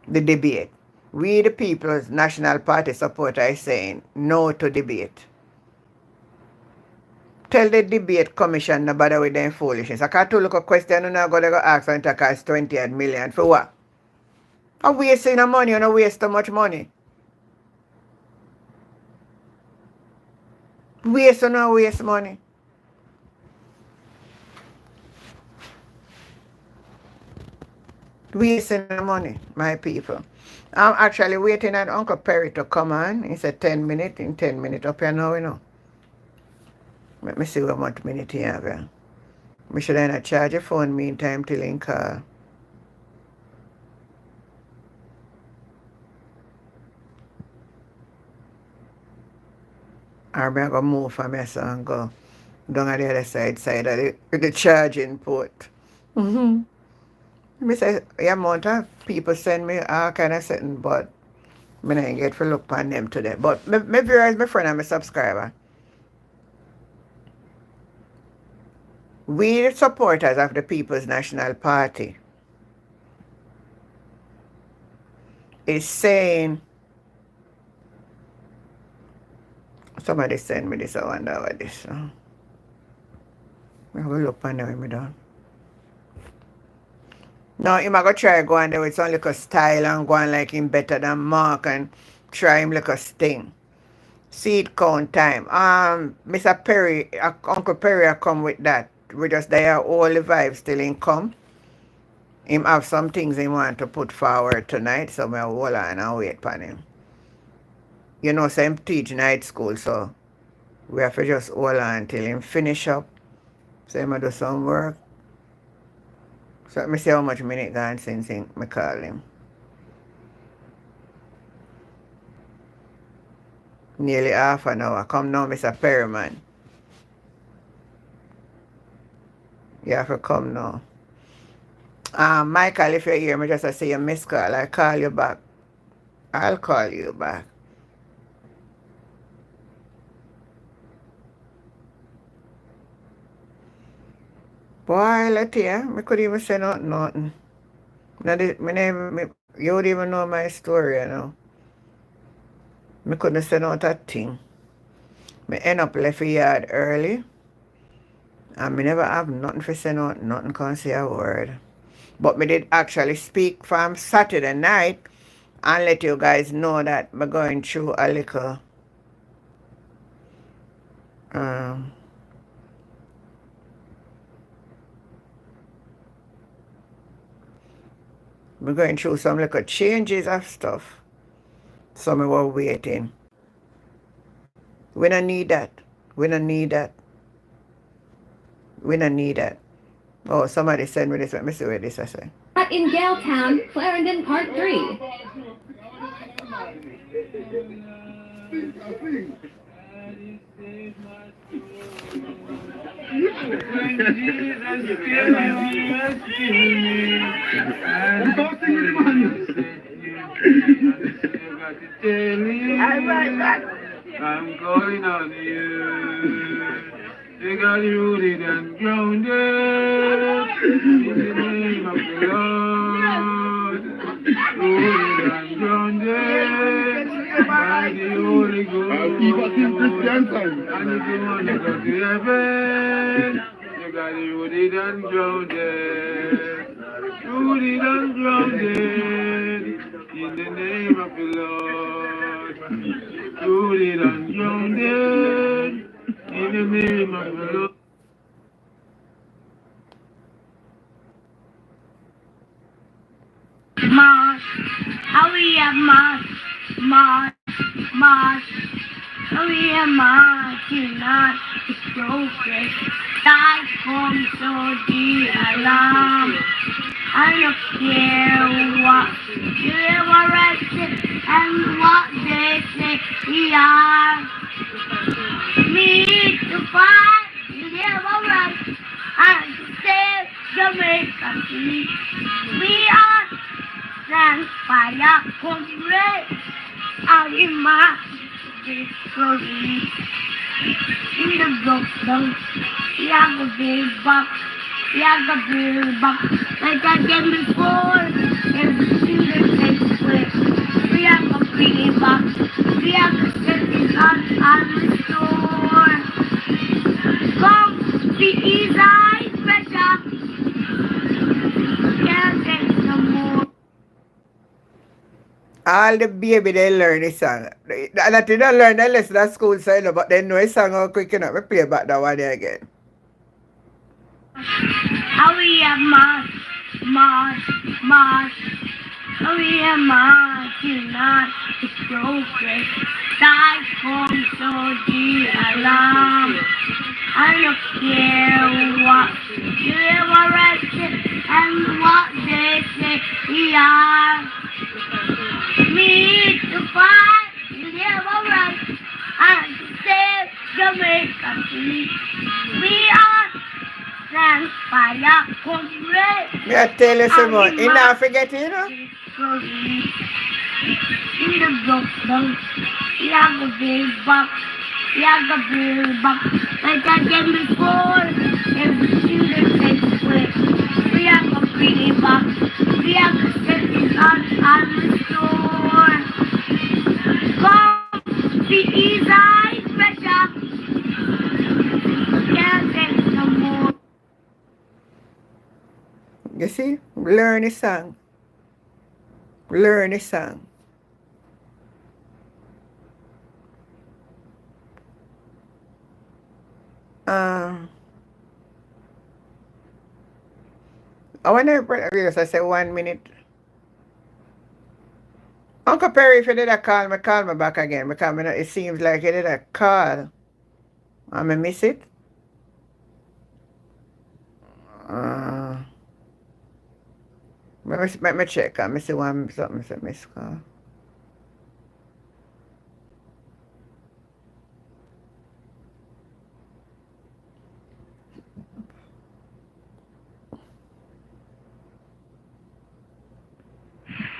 the debate. We, the People's National Party supporters, are saying no to debate. Tell the debate commission no bother with them foolishness. I can't look a question and I'm going to go ask and take us 20 million. For what? I'm wasting the money and I waste too much money. Waste or not waste money. Wasting the money, my people. I'm actually waiting on Uncle Perry to come on. He said 10 minutes. In 10 minutes up here now, you know. Let me see how much minute he have here. I should not charge your phone meantime till he call. Or I'm going to move from here so and go down on the other side of the charging port. I say, the amount of people send me all kind of something, but I didn't get to look on them today. But my viewers, my friend, and my subscriber. We, the supporters of the People's National Party, is saying, somebody send me this, I wonder what this. I will look on them when I'm done. No, him I go try go on there with some little style and go on like him better than Mark and try him like a sting. Seed count time. Mr. Perry, Uncle Perry come with that. We just there all the vibes still in come. Him have some things he want to put forward tonight, so I hold on and wait for him. You know, so him teach night school, so we have to just hold on till him finish up. So him do some work. So let me see how much minute gone since I call him. Nearly half an hour. Come now, Mr. Perryman. You have to come now. Michael, if you're here, I just say you missed call. I'll call you back. I'll call you back. Boy, let you, I couldn't even say nothing. You would even know my story, you know. I couldn't say not a thing. I end up left the yard early. And I never have nothing to say nothing can't say a word. But I did actually speak from Saturday night and let you guys know that I'm going through a little we're going through some little changes of stuff. So we were waiting. We don't need that. We don't need that. We don't need that. Oh, somebody send me this. Let me see what this I say. In Galetown, Clarendon Part 3. I'm calling on you. You got rooted and grounded in the name of the Lord. Rooted and grounded by the Holy Ghost. And if you want to go to heaven, you got rooted and grounded. Rooted and grounded in the name of the Lord. Rooted and grounded in the name of the Lord. March, we are march, march, march. We are marching on to progress. Time comes so the alarm. I don't care what you ever say and what they say. We are need to fight. You never right and to save Jamaica. We are fire comrade. And we march victory. In the lockdown, we are the big back. We are the big back. Like I did before, everything that takes place. We are the big back. We are the setting and restore. Come, the easy pressure. Can't take no more. All the baby they learn this song. And I did not learn the lesson at school, so you know, but they know a song how quick enough. We play back that one there again. We are march, march, march. We are marching on to progress. Time comes so the alarm. I don't care what you ever say and what they say. We are need to fight. You never right and to save Jamaica. We are fire comrade. Me I tell you some more. You not forget it, you know? In the lockdown, we are the big back. We are the big back. Like I did before, everything that takes place. We are the big back. We are the setting and restore. Come, the easy pressure. Can't take no more. You see? Learn the song. Learn the song. I wonder if I say 1 minute. Uncle Perry, if you did a call me back again because it seems like you did a call. I miss it. Let me check. I see one something miss call.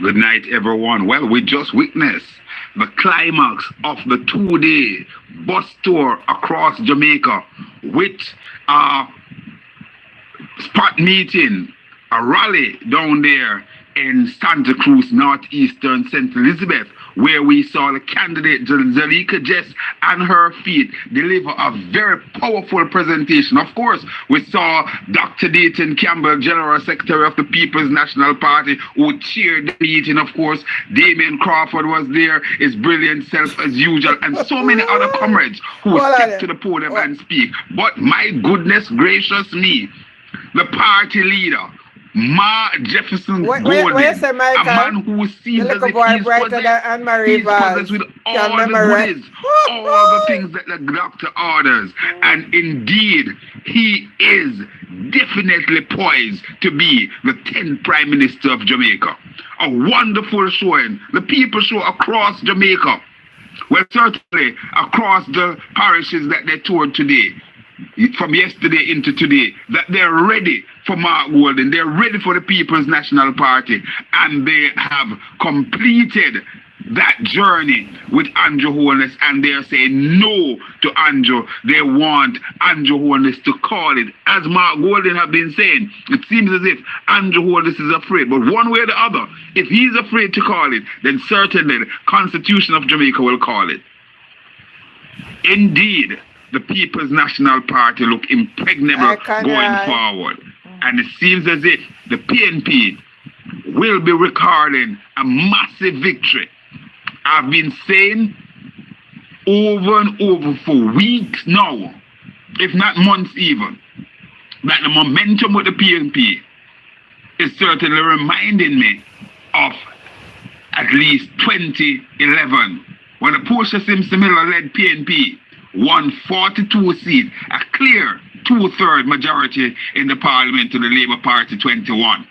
Good night, everyone. Well, we just witnessed the climax of the 2-day bus tour across Jamaica with a spot meeting, a rally down there in Santa Cruz, northeastern St. Elizabeth, where we saw the candidate Zalika Jess and her feet deliver a very powerful presentation. Of course, we saw Dr. Dayton Campbell, General Secretary of the People's National Party, who cheered the meeting. Of course, Damien Crawford was there, his brilliant self as usual, and so many other comrades who stepped to the podium and speak. But my goodness gracious me, the party leader, Ma Jefferson Golden, a man who seems as if he's possessed with all the goodies, all the things that the doctor orders. And indeed, he is definitely poised to be the 10th Prime Minister of Jamaica. A wonderful showing. The people show across Jamaica, well, certainly across the parishes that they toured today, from yesterday into today, that they're ready for Mark Golden, they're ready for the People's National Party, and they have completed that journey with Andrew Holness, and they're saying no to Andrew. They want Andrew Holness to call it. As Mark Golden have been saying, it seems as if Andrew Holness is afraid, but one way or the other, if he's afraid to call it, then certainly the Constitution of Jamaica will call it. Indeed, the People's National Party look impregnable going forward. And it seems as if the PNP will be recording a massive victory. I've been saying over and over for weeks now, if not months even, that the momentum with the PNP is certainly reminding me of at least 2011, when the Portia Simpson Miller-led PNP won 42 seats, a clear two-third majority in the parliament to the Labour Party 21.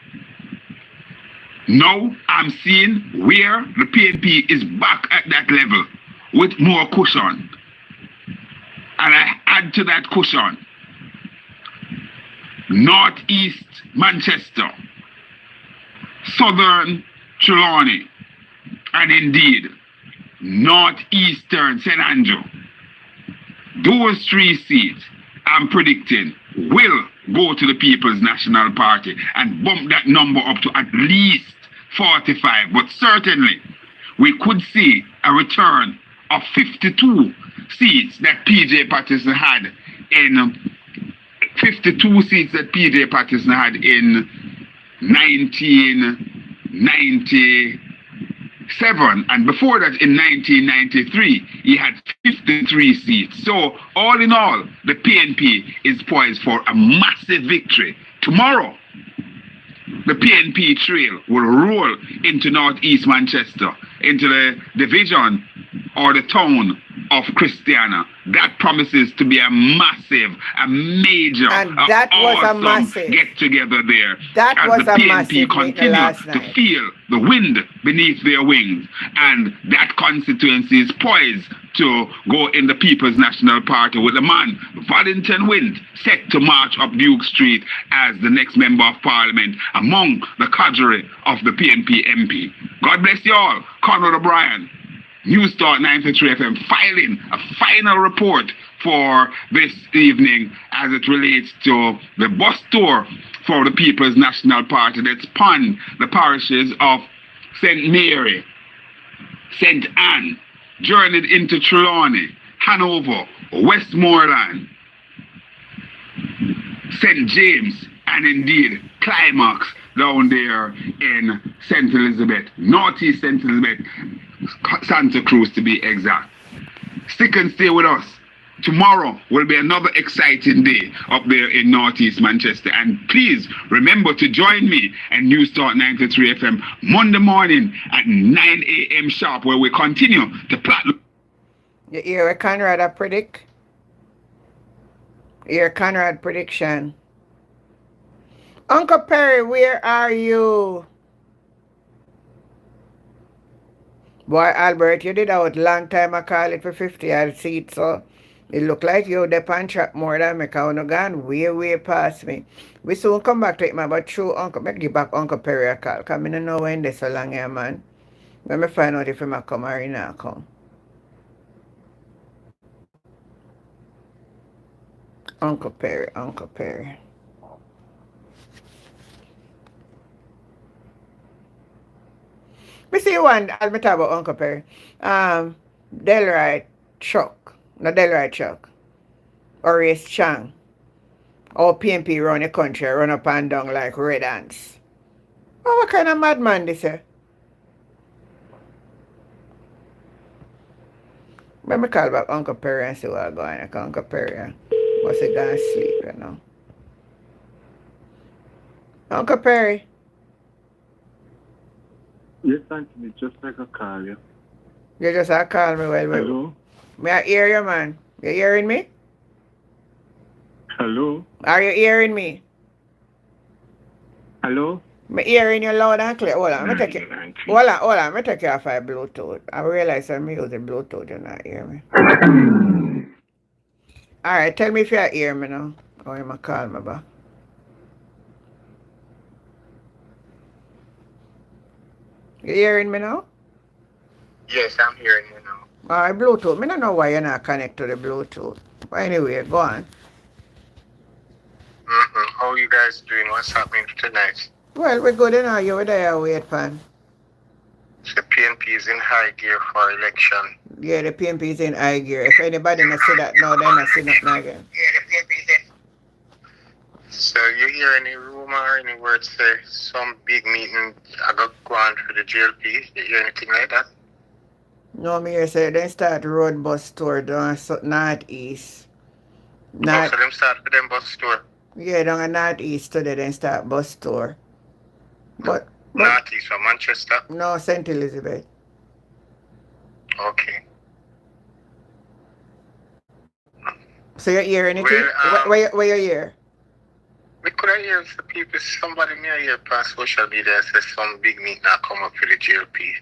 Now I'm seeing where the PNP is back at that level with more cushion. And I add to that cushion Northeast Manchester, Southern Trelawney, and indeed Northeastern St. Andrew. Those 3 seats I'm predicting will go to the People's National Party and bump that number up to at least 45. But certainly we could see a return of 52 seats that PJ Patterson had in 1997, and before that in 1993 he had 53 seats. So all in all, the PNP is poised for a massive victory. Tomorrow the PNP trail will roll into Northeast Manchester, into the division or the town of Christiana. That promises to be a massive, a major, and that was a massive get together there. That as was the a PNP massive continue to feel the wind beneath their wings, and that constituency is poised to go in the People's National Party with the man Valentin Wind set to march up Duke Street as the next member of Parliament among the cadre of the PNP MP. God bless you all. Conrad O'Brien, News Talk 93 FM, filing a final report for this evening as it relates to the bus tour for the People's National Party that spanned the parishes of St. Mary, St. Anne, journeyed into Trelawney, Hanover, Westmoreland, St. James, and indeed Climax down there in St. Elizabeth, Northeast St. Elizabeth, Santa Cruz to be exact. Stick and stay with us. Tomorrow will be another exciting day up there in Northeast Manchester. And please remember to join me and News Talk 93 FM Monday morning at 9 a.m. sharp, where we continue to plot. You hear what Conrad predict? You hear Conrad prediction? Uncle Perry, where are you? Boy, Albert, you did out long time. I call it for 50 odd seats, so it look like you the pan track more than me, because you gone way past me. We soon come back to it, man, but true Uncle, make give back Uncle Perry a call, because I don't know when they so long here, man. Let me find out if he might come or he not come. Uncle Perry, Uncle Perry. Me see one, I'll me talk about Uncle Perry. Delroy Chuck. No Delroy Chuck. Horace Chang. Our PNP run the country, run up and down like red ants. Oh, what kind of madman this is? Let me call back Uncle Perry and see what's going on. Uncle Perry must have gone to sleep, you know. Uncle Perry. Yes, Anthony, just like a call you. You just a call me well. Hello? May I hear you, man? You hearing me? Hello? Are you hearing me? Hello? Me hearing you loud and clear. Hold on, let me take you. Hold on, let me take you off my Bluetooth. I realize I'm using Bluetooth, you not hear me. Alright, tell me if you hear me now. Or you might call me back. You hearing me now? Yes, I'm hearing you now. Alright, Bluetooth. I don't know why you're not connected to the Bluetooth. But anyway, go on. How are you guys doing? What's happening tonight? Well, we're good enough. You were there, wait, pan. The PNP is in high gear for election. Yeah, the PNP is in high gear. If anybody not see that now, then I see nothing again. Yeah, the PNP is in. So you hear any rumor, any words say some big meeting I got going for the GLP? You hear anything like that? No, me say then start road bus tour down northeast. Oh, Not so them start with them bus tour. yeah, down a northeast today then start bus tour. But Northeast from Manchester. no, St. Elizabeth. Okay. So you're here anything? Well, Where you here? we could have heard some people, somebody near here on social media says some big meet now come up for the GLP.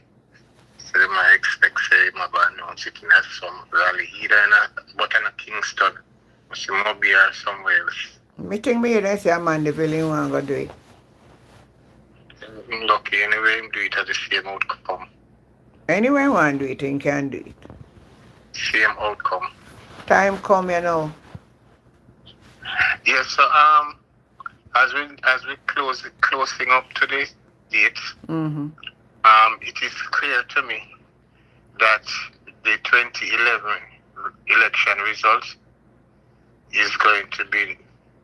So they might expect say my band announce it in some rally either in a Kingston or some Mobile or somewhere else. Me think me then say a man the feeling want go do it. Lucky anyway, him do it at the same outcome. Anyway want do it, he can do it. Same outcome. Time come, you know. Yeah, so as we closing up today's date, Mm-hmm. it is clear to me that the 2011 election results is going to be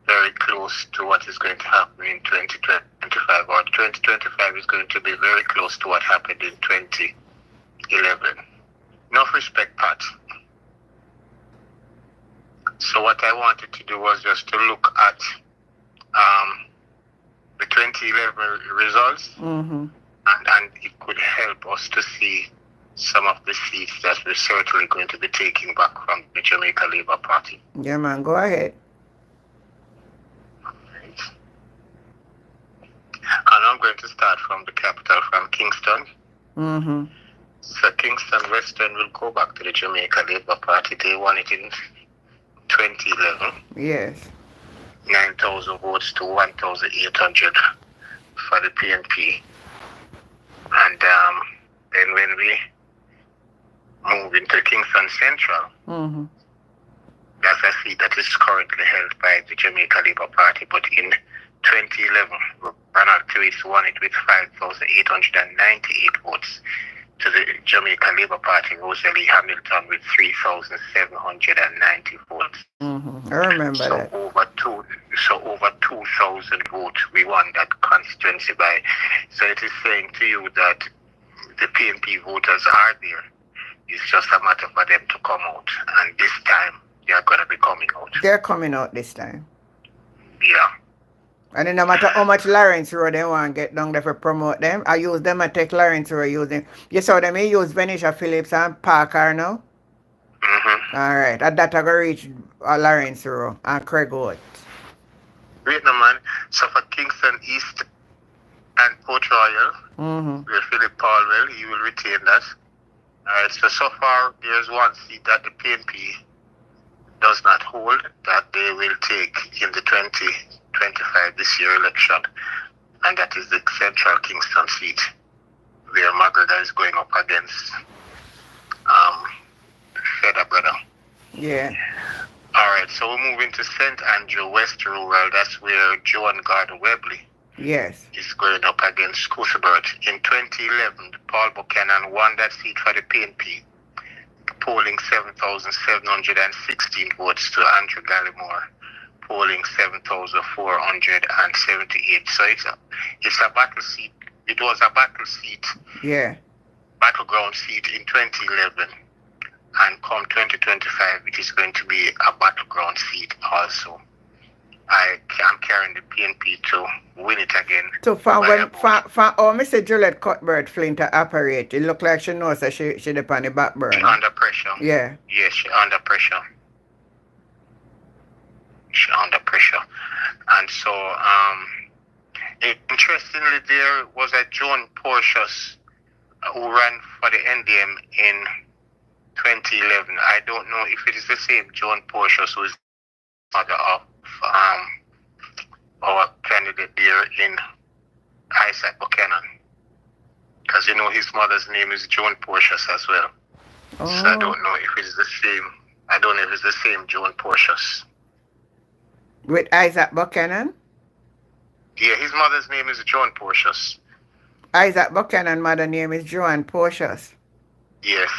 very close to what is going to happen in 2025, or 2025 is going to be very close to what happened in 2011. Enough respect, Pat. So what I wanted to do was just to look at the 2011 results, Mm-hmm. and it could help us to see some of the seats that we're certainly going to be taking back from the Jamaica Labour Party. Yeah, man, go ahead. Right. And I'm going to start from the capital, from Kingston. Mm-hmm. So Kingston Western will go back to the Jamaica Labour Party. They won it in 2011. Yes. 9,000 votes to 1,800 for the PNP. And then when we move into Kingston Central, Mm-hmm. that's a seat that is currently held by the Jamaica Labour Party. But in 2011, Ronald Lewis won it with 5,898 votes to the Jamaica Labour Party. Rosalie Hamilton with 3,790 votes. Mm-hmm. I remember So that. over 2,000 votes we won that constituency by. So it is saying to you that the PNP voters are there. It's just a matter for them to come out, and this time they are going to be coming out. They're coming out this time. Yeah. And then no matter how much Lawrence Road they want to get down there for promote them, I use them, I take Lawrence Road, use them. You saw them, I use Venetia Phillips and Parker now? Mm-hmm. Alright, at that I go reach Lawrence Road and Craig Wood. Wait no man. So for Kingston East and Port Royal, Mm-hmm. where Philip Paulwell, he will retain that. Alright, so far there's one seat that the PNP does not hold that they will take in the 2025 this year election, and that is the Central Kingston seat, where McGregor is going up against Feather Brother. Yeah. Alright, so we're moving to St. Andrew West Rural. That's where Joan Gardner Webley Yes. is going up against Cusabert. In 2011, Paul Buchanan won that seat for the PNP, polling 7,716 votes to Andrew Gallimore, polling 7,478. So it's a battle seat. It was a battle seat, Yeah. battleground seat in 2011. And come 2025, it is going to be a battleground seat also. I'm carrying the PNP to win it again. So for Mr. Juliet Cuthbert Flint to operate, it look like she knows that she depend on the back burner. Under pressure. Yeah. Yes, she under pressure. She under pressure. And so, interestingly, there was a Joan Porteous who ran for the NDM in 2011. I don't know if it is the same Joan Porteous who is mother of our candidate there in Isaac Buchanan. Because you know his mother's name is Joan Porteous as well. Oh. So I don't know if it's the same. I don't know if it's the same Joan Porteous. With Isaac Buchanan? Yeah, his mother's name is Joan Porteous. Isaac Buchanan mother name is Joan Porteous. Yes.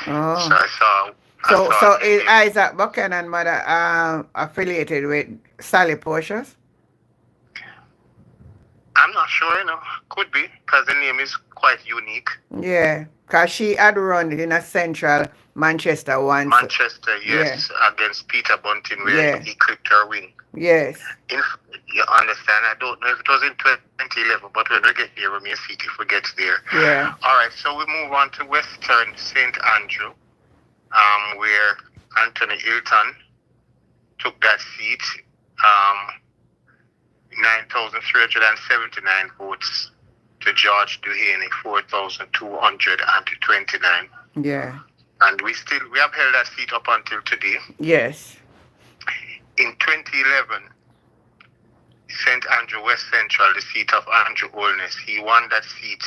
Oh. So I saw So is Isaac Buchanan mother affiliated with Sally Porteous? I'm not sure, you know. Could be, because the name is quite unique. Yeah, because she had run it in a central Manchester once. Manchester, yes, against Peter Bunting, where he clipped her wing. Yes. You understand? I don't know if it was in 2011, but when we get there, we may see it if we get there. Yeah. All right, so we move on to Western St. Andrew, where Anthony Hilton took that seat. 9,379 votes to George Duhaney, 4,229. Yeah. And we have held that seat up until today. Yes. In 2011, St. Andrew West Central, the seat of Andrew Holness, he won that seat,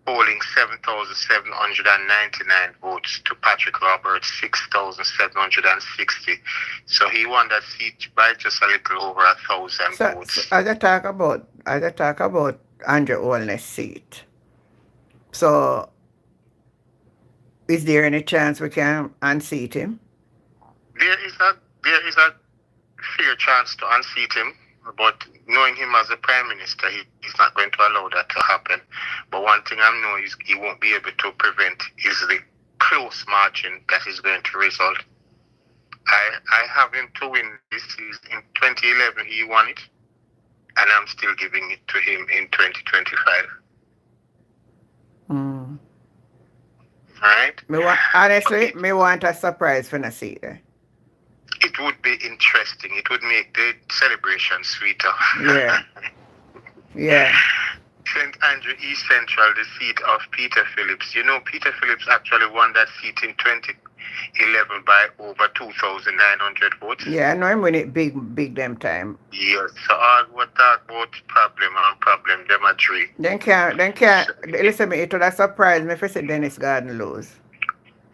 polling 7,799 votes to Patrick Roberts, 6,760. So he won that seat by just a little over 1,000 votes. So as I talk about Andrew Holness' seat, so is there any chance we can unseat him? There is a fair chance to unseat him, but knowing him as a prime minister, he's not going to allow that to happen. But one thing I know is he won't be able to prevent is the close margin that is going to result. I have him to win this. In 2011 he won it, and I'm still giving it to him in 2025. Right? Honestly, me want a surprise for the seat there. It would be interesting. It would make the celebration sweeter. Yeah. Yeah. St. Andrew East Central, the seat of Peter Phillips. You know, Peter Phillips actually won that seat in 2011 by over 2,900 votes. Yeah, I know him win it big them time. Yes, so all we talk about problem, them a three. Then can't, listen me, it would have surprised me if I said Dennis Garden lose.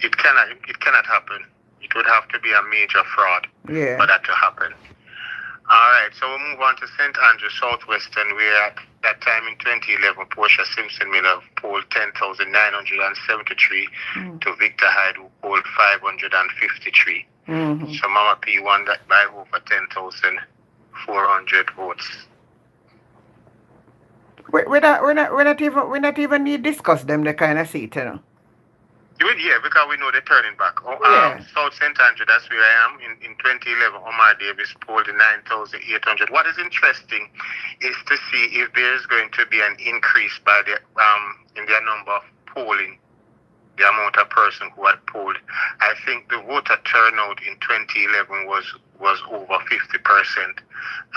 It cannot happen. It would have to be a major fraud for that to happen. All right, so we'll move on to St. Andrew Southwestern, where at that time in 2011, Portia Simpson Miller polled 10,973 to Victor Hyde, who polled 553. So Mama P won that by over 10,400 votes. We're not even need to discuss them, the kind of seat, you know. Yeah, because we know they're turning back. South St. Andrew, that's where I am. In 2011, Omar Davis polled 9,800. What is interesting is to see if there is going to be an increase by the in their number of polling, the amount of person who had polled. I think the voter turnout in 2011 was over 50%,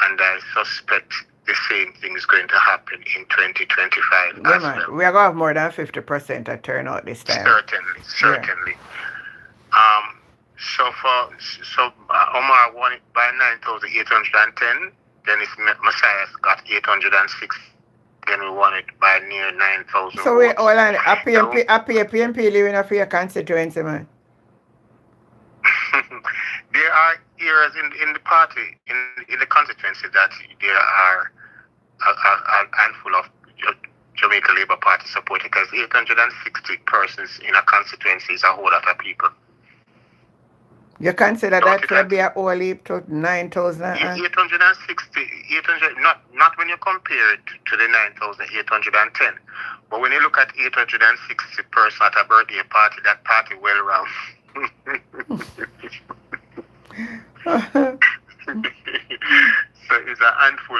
and I suspect the same thing is going to happen in 2025 as well. We are going to have more than 50% of turnout this time. Certainly. So Omar won it by 9,810. Then Messiah got 806. Then we won it by near 9,000. So we all on a PNP living a your constituency, man. There are areas in the party, in the constituency, that there are a handful of Jamaica Labour Party supporters, because 860 persons in a constituency is a whole lot of people. You consider that to be a whole heap to 9,000? 800, not when you compare it to the 9,810, but when you look at 860 persons at a birthday party, that party well round. So it's a handful.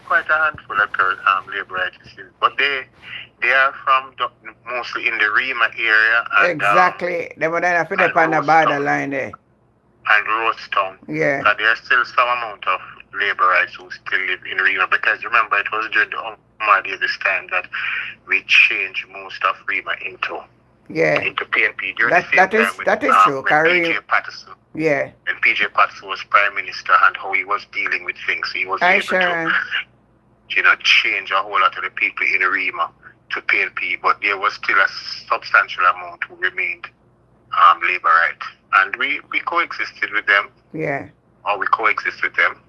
Quite a handful of Labourites, but they are from mostly in the Rima area. And, exactly. They were then up on the borderline there. And Rosetown. Yeah. But there are still some amount of Labourites who still live in Rima, because remember it was during the Omar Davis time that we changed most of Rima into PNP. That is true. PJ Patterson. Yeah. And PJ Patterson was Prime Minister, and how he was dealing with things. He was able to, change a whole lot of the people in Rima to PNP, but there was still a substantial amount who remained Labourite. And we coexisted with them. Yeah. Or we coexist with them.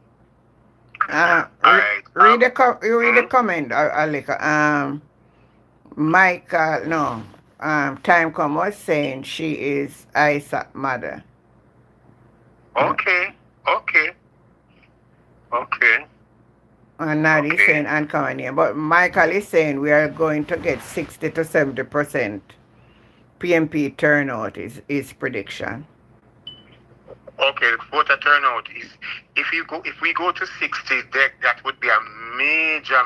Read the comment, Alika. Michael, Time Come was saying she is Isaac's mother. Okay. And Nadi is saying uncommon name. But Michael is saying we are going to get 60 to 70% PNP turnout is his prediction. Okay, voter turnout is if we go to 60, that would be a major.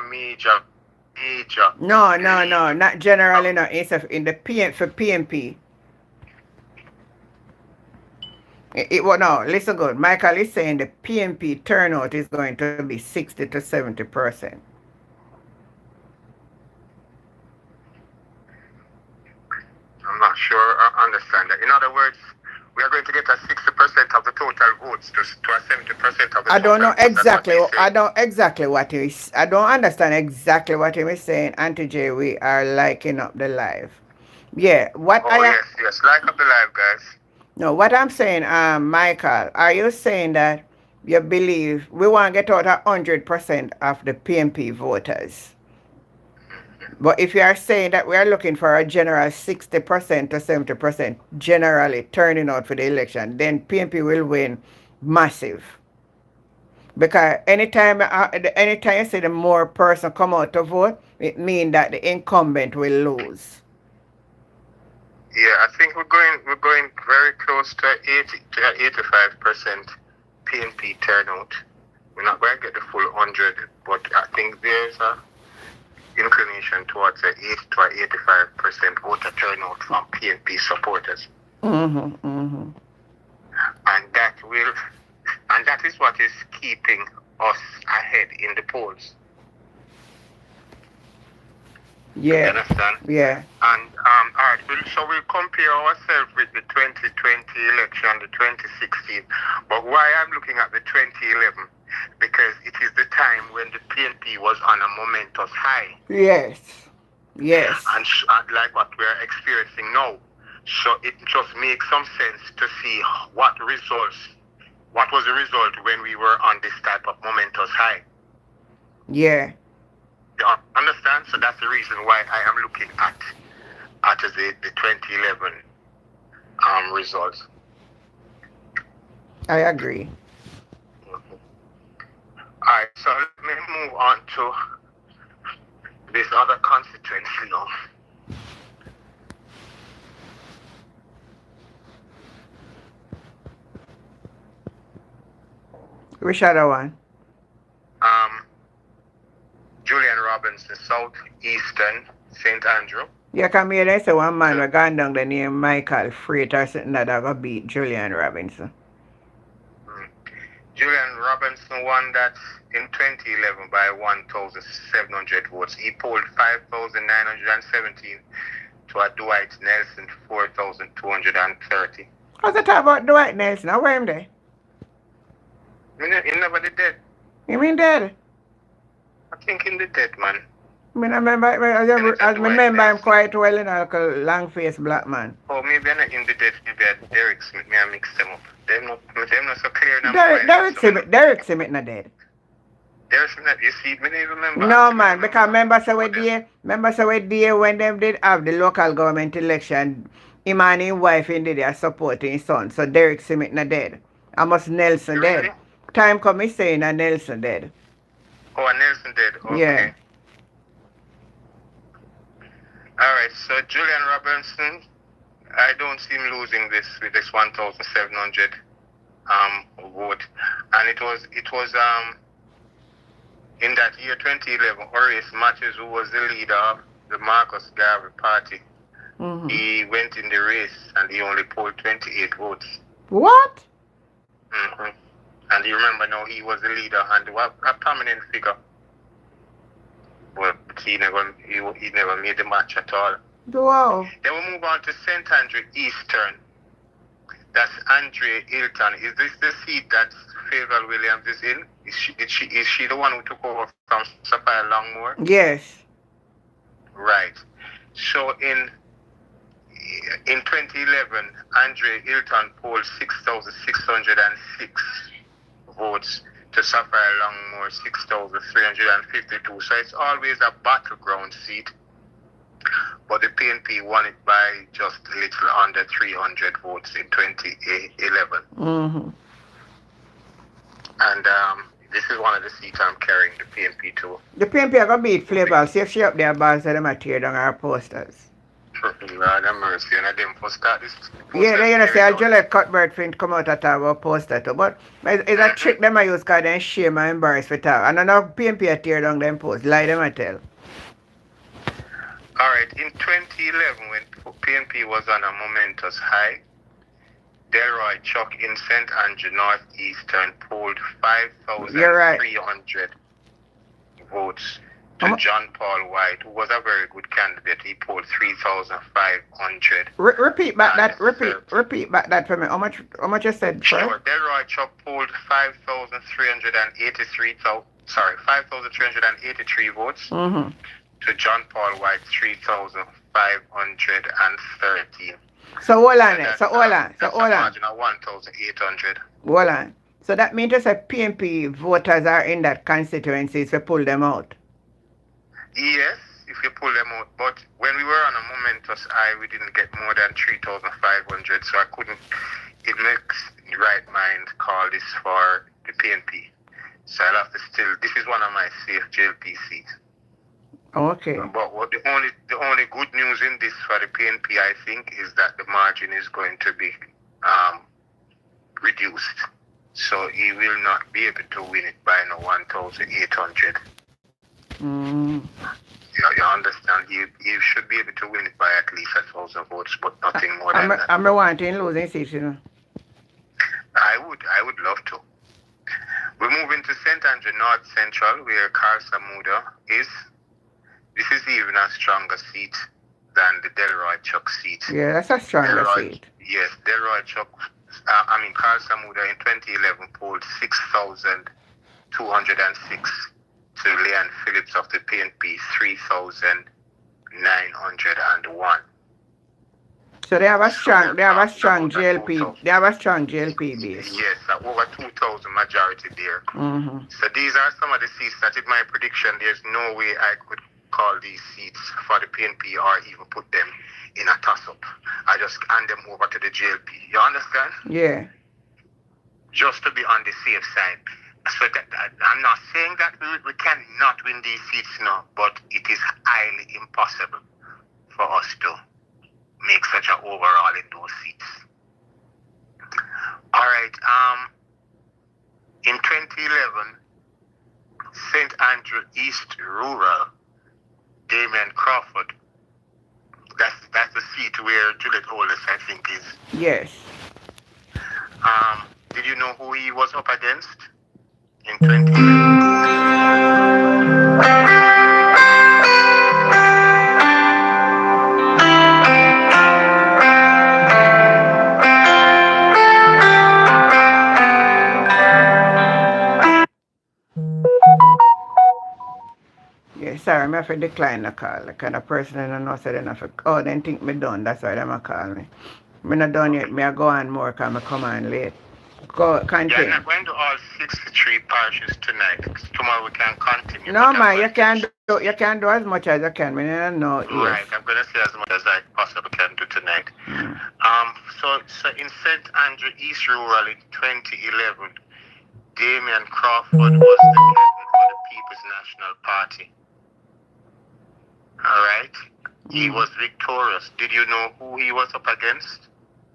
No, not generally. No, it's in the for PNP. Well, no, listen good. Michael is saying the PNP turnout is going to be 60 to 70%. I'm not sure I understand that. In other words, we are going to get a 60% of the total votes to a 70% of the I don't know total votes. exactly. I don't exactly what he is. I don't understand exactly what he is saying. Auntie J, we are liking up the live. Yeah, what yes, like up the live, guys. No, what I'm saying, Michael, are you saying that you believe we want to get out 100% of the PNP voters? But if you are saying that we are looking for a general 60% to 70% generally turning out for the election, then PNP will win massive. Because anytime you see the more person come out to vote, it means that the incumbent will lose. Yeah, I think we're going very close to 85% PNP turnout. We're not going to get the full 100, but I think there's a inclination towards a 80 to 85% voter turnout from PNP supporters. And that is what is keeping us ahead in the polls. Yeah. You understand? Yeah. And all right, so we'll compare ourselves with the 2020 election, the 2016. But why I'm looking at the 2011? Because it is the time when the PNP was on a momentous high. Yes. And like what we're experiencing now. So it just makes some sense to see what was the result when we were on this type of momentous high. Yeah. You understand? So that's the reason why I am looking at the 2011 results. I agree. Alright, so let me move on to this other constituency now. Which other one? Julian Robinson, South Eastern, St. Andrew. Yeah, come here, they say one man we're going down the name Michael Freight or something that are going to beat Julian Robinson. Julian Robinson won that in 2011 by 1,700 votes. He polled 5,917 to a Dwight Nelson 4,230. What's the talk about Dwight Nelson? How were him there? He never did dead. You mean dead? I think in the dead, man. I remember him quite well, you know, like a long-faced black man. Oh, maybe I'm not in the dead. Maybe I Derek Smith. May I mix them up? Them not so clear now. Derek Smith not dead. Derek Smith, you see, I don't remember. No, man, because remember we there when them did have the local government election, him and his wife did their supporting his son. So Derek Smith not dead. I must Nelson really? dead. Time come he's saying a Nelson dead. Oh, a Nelson dead. Okay. Yeah. Alright, so Julian Robinson, I don't see him losing this with this 1,700 vote. And it was in that year 2011, Horace Matthews, who was the leader of the Marcus Garvey party, he went in the race and he only polled 28 votes. What? And you remember now he was the leader and a prominent figure. But he never made the match at all. Wow. Then we move on to St. Andrew Eastern. That's Andre Hilton. Is this the seat that Favour Williams is in? Is she the one who took over from Sapphire Longmore? Yes. Right. So in 2011, Andre Hilton polled 6,606 votes to Sapphire Longmore 6,352. So it's always a battleground seat. But the PNP won it by just a little under 300 votes in 2011. Mm-hmm. And This is one of the seats I'm carrying the PNP to. The PNP are going to beat Flavor. See if she up there, boss, so them are tear down our posters. Lord have mercy, and I didn't post that. Yeah, they say I'll just let Cuthbert Flint come out at our poster too. But it's a trick them I use because they shame and embarrass for talk. And another PNP are tear down them post. Lie them I tell. Alright, in 2011 when PNP was on a momentous high, Delroy Chuck in St. Andrew Northeastern polled 5,300 votes to John Paul White, who was a very good candidate. He polled 3,500. Repeat back that. Repeat back that for me. How much you said? Sure. Delroy Chuck polled 5,383 votes to John Paul White 3,513. So hold on. So hold on. That's a margin of 1,800. Hold on. So that means to say PNP voters are in that constituency to pull them out. Yes, if you pull them out. But when we were on a momentous high, we didn't get more than 3,500. So I couldn't, it makes the right mind call this for the PNP. So I'll have to still, this is one of my safe JLP seats. Okay. But what the only good news in this for the PNP, I think, is that the margin is going to be reduced. So he will not be able to win it by no 1,800. You understand? You should be able to win it by at least 1,000 votes, but nothing more than that. I'm wanting losing seats, you know. I would love to. We move into St. Andrew North Central, where Carl Samuda is. This is even a stronger seat than the Delroy Chuck seat. Yeah, that's a stronger seat. Yes, Delroy Chuck, Carl Samuda in 2011 polled 6,206 to Leon Phillips of the PNP 3,901. So they have a strong JLP. They have a strong JLP base. Yes, over 2,000 majority there. So these are some of the seats that in my prediction, there's no way I could call these seats for the PNP or even put them in a toss-up. I just hand them over to the JLP. You understand? Yeah. Just to be on the safe side. So I'm not saying that we cannot win these seats now, but it is highly impossible for us to make such an overall in those seats. All right. In 2011, St. Andrew East Rural, Damien Crawford. That's the seat where Juliet Hollis, I think, is. Yes. Did you know who he was up against in 2011? Sorry, I have to decline the call. The kind of person I don't know said enough. Oh, they think me done. That's why they call me. I'm not done yet. I go on more because I come on late. Continue. Yeah, I'm not going to all 63 parishes tonight. Tomorrow we can continue. No, man, you can do as much as you can. I don't know. Right, I'm going to say as much as I possibly can do tonight. So in St. Andrew East Rural in 2011, Damien Crawford was the candidate for the People's National Party. All right. He was victorious. Did you know who he was up against?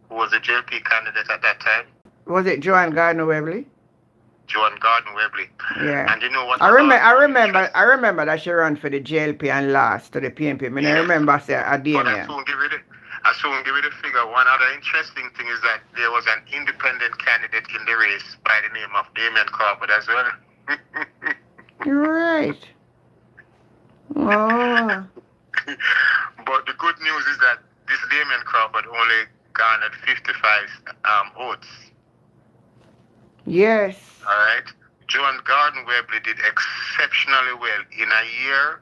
Who was the JLP candidate at that time? Was it Joan Gardner-Webley? Joan Gardner-Webley. Yeah. And you know what? I remember that she ran for the JLP and lost to the PNP. I remember saying I soon give you the figure. One other interesting thing is that there was an independent candidate in the race by the name of Damien Crawford as well. Right. Oh. But the good news is that this Damien Crawford only garnered 55 votes. Yes. All right. Joan Gardner-Webley did exceptionally well in a year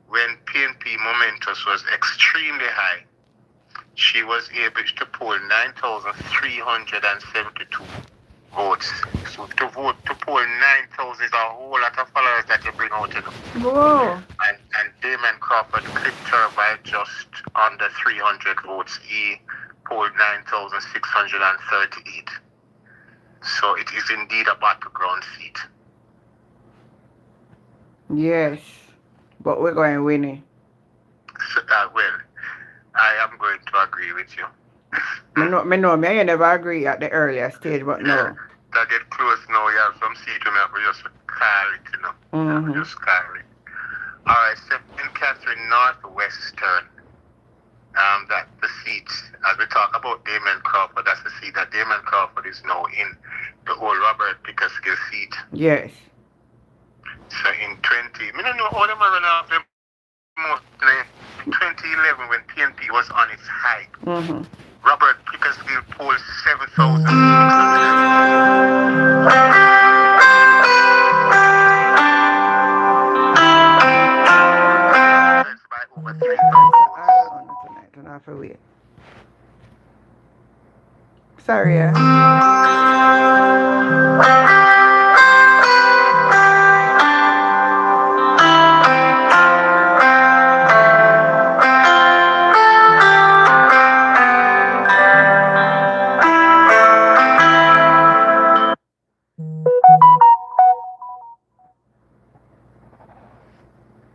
when PNP momentum was extremely high. She was able to poll 9,372 votes. So to poll 9,000 is a whole lot of followers that you bring out. Whoa. And Damien Crawford clipped her by just under 300 votes. He polled 9,638. So it is indeed a battleground seat. Yes. But we're going to win it. Well, I am going to agree with you. Me never agree at the earlier stage, but no. That get close now, you have some seat to me, we just call it, you know. Mm-hmm. Just call it. Alright, St. Catherine Northwestern. That the seat, as we talk about Damon Crawford, that's the seat that Damon Crawford is now in, the old Robert Pickersgill seat. Yes. So in 20, I don't know how them are running off them in 2011 when PNP was on its high. Mm-hmm. Robert Pickersgill polled 7,000. By over 3,000 votes. Don't have to wait. Sorry, yeah.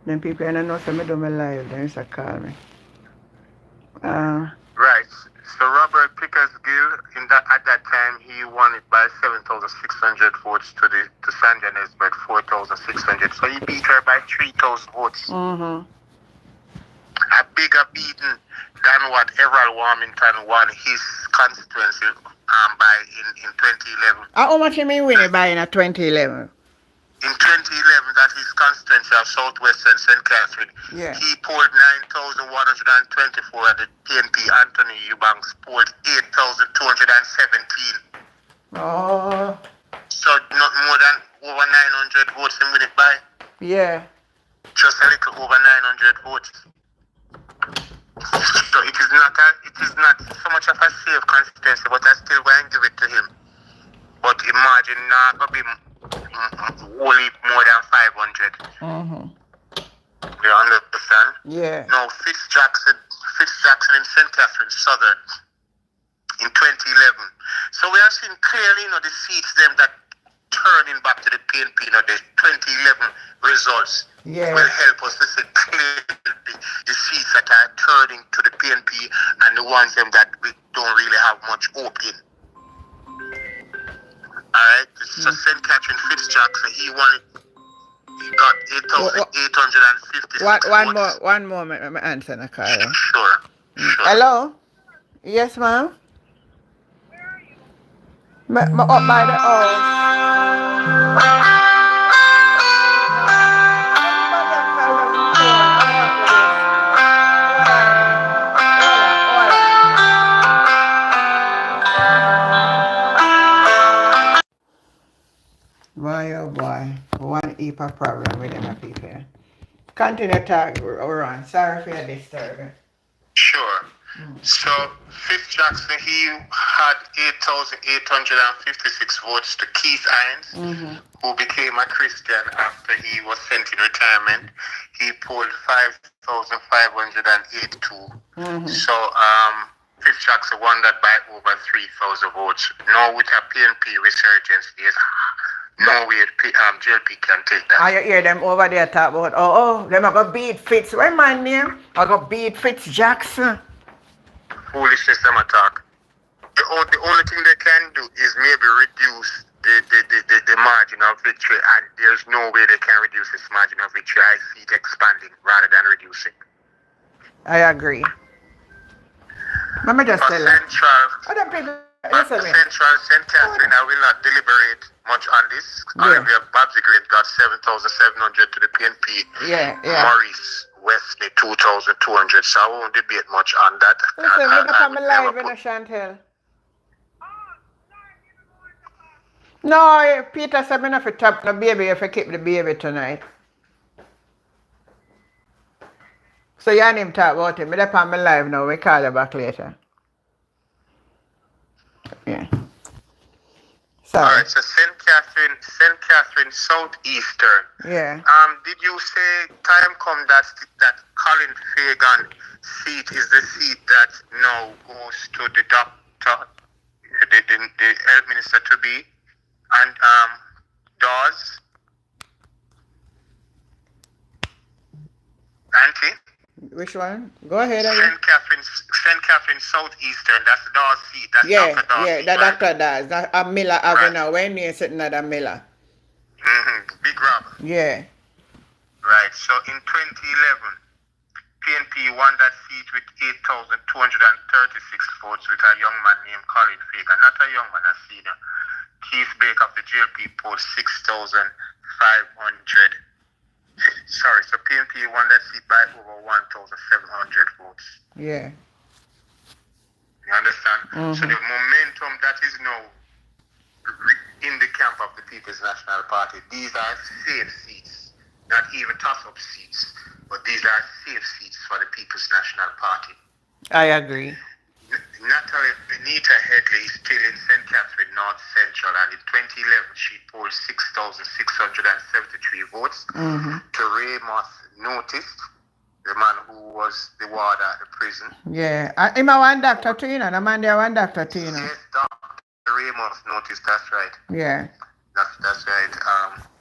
Then people don't know so me do my live, then it's a call me. Right. So Robert Pickersgill, at that time, he won it by 7,600 votes to Sandra Nesbitt 4,600. So he beat her by 3,000 votes. Mm-hmm. A bigger beating than what Everald Warmington won his constituency by in 2011. How much you mean win it by in a 2011? In 2011, that his constituency of Southwestern St. Catherine, yeah. He polled 9,124 and the PNP Anthony Eubanks polled 8,217. Oh. So not more than over 900 votes in win it by? Yeah. Just a little over 900 votes. So it is not so much of a safe constituency, but I still going to give it to him. But imagine not going to be only more than 500. Mm-hmm. You understand? Yeah. Now Fitz Jackson in St. Catherine Southern in 2011. So we are seeing clearly, the seats them that turning back to the PNP, the 2011 results will help us to see clearly the seats that are turning to the PNP and the ones them that we don't really have much hope in. Alright, so St. Catherine Fitz Jackson, he won it. He got 8,856 votes. One moment, let me answer the call. Sure. Hello? Yes, ma'am? Where are you? Up by the Boy, oh boy, one heap of problem with them people. Continue to talk, Ron. Sorry for your disturbance. Sure. So, Fitz Jackson, he had 8,856 votes to Keith Hines, who became a Christian after he was sent in retirement. He polled 5,582. So, Fitz Jackson won that by over 3,000 votes. Now with a PNP resurgence, there's no way JLP can take that. I hear them over there talk about, them are going to beat Fitz. What's my name? I'm going to beat Fitz Jackson. Foolishness them attack. The only thing they can do is maybe reduce the margin of victory, and there's no way they can reduce this margin of victory. I see it expanding rather than reducing. I agree. Let me just tell you. Central St. Catherine, I will not deliberate much on this. Olivia Babsy Green got 7,700 to the PNP. Yeah. Maurice Wesley 2,200. So I won't debate much on that. Listen, look at my live in a Chantel. No, Peter said me not to tap the baby if I keep the baby tonight. So you and him talk about it. Me up on my live now. We call you back later. Yeah. Sorry. Alright, so St. Catherine Southeastern. Yeah. Did you say time come that Colin Fagan seat is the seat that now goes to the doctor, the health minister to be, and Dawes? Which one? Go ahead again. St. Catherine Southeastern. That's the Dawes seat. That's Yeah, Dr. Dawes yeah, seat, that right? Dr. Dawes. That a Miller Avenue. When you sitting at a Miller. Big Rob. Yeah. Right. So in 2011, PNP won that seat with 8,236 votes with a young man named Colin Fagan. Not a young man, a senior. Keith Baker of the JLP polled 6,500. Sorry, so PNP won that seat by over 1,700 votes. Yeah. You understand? So the momentum that is now in the camp of the People's National Party, these are safe seats, not even toss-up seats, but these are safe seats for the People's National Party. I agree. Natalie Benita Headley is still in St. Catherine North Central, and in 2011 she polled 6,673 votes. To Ramos noticed, the man who was the warder at the prison. Yeah. I'm a one doctor too, you know. The man there one doctor too, you know. Yes, Dr. Ramos noticed, that's right. Yeah. That's right.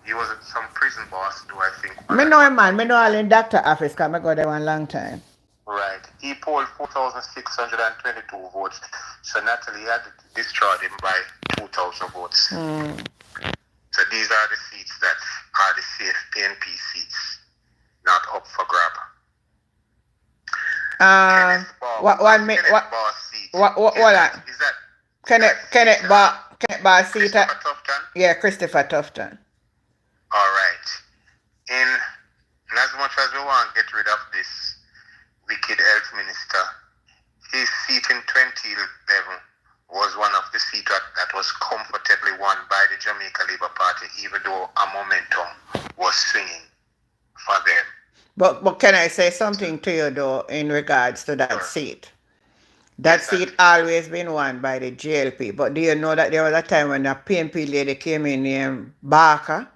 He was some prison boss, do I think. Me know him, man. Me know all in doctor office, because I go there one long time. Right. He polled 4,622 votes. So Natalie had destroyed him by 2,000 votes. So these are the seats that are the safe PNP seats, not up for grab. Kenneth Barr seat? Yeah, Christopher Tufton. All right. And as much as we want to get rid of this wicked health minister, his seat in 2011 was one of the seats that was comfortably won by the Jamaica Labour Party, even though a momentum was swinging for them. But can I say something to you, though, in regards to that seat? That seat always been won by the JLP. But do you know that there was a time when a PNP lady came in named Barker?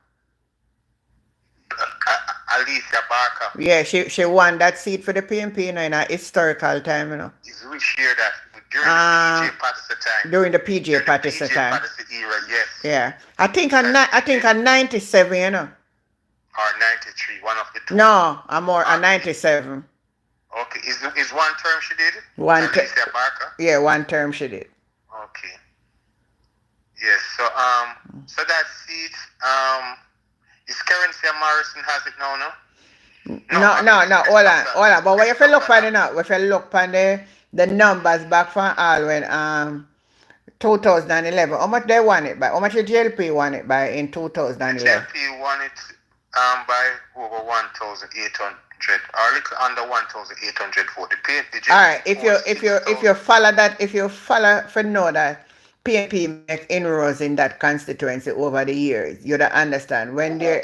Alicia Barker. Yeah, she won that seat for the PNP, you know, in a historical time, you know. Is which year that? During the PJ Patterson time. During the PJ Patterson time. Patterson era, yes. Yeah. I think I'm 97, you know. Or 93, one of the two. No, I'm more a 97. Okay. Is one term she did? Alicia Barker? Yeah, one term she did. Okay. Yes, so that seat, is Currency Morrison has it now, no? No, hold on. But if you look at it now, if you look at the numbers back from all when 2011, how much they won it by? How much the JLP won it by in 2011? The JLP won it by over 1,800, or a little under 1,800 for the JLP. All right, if you follow that, if you follow for know that PNP make inroads in that constituency over the years, you'd understand when they.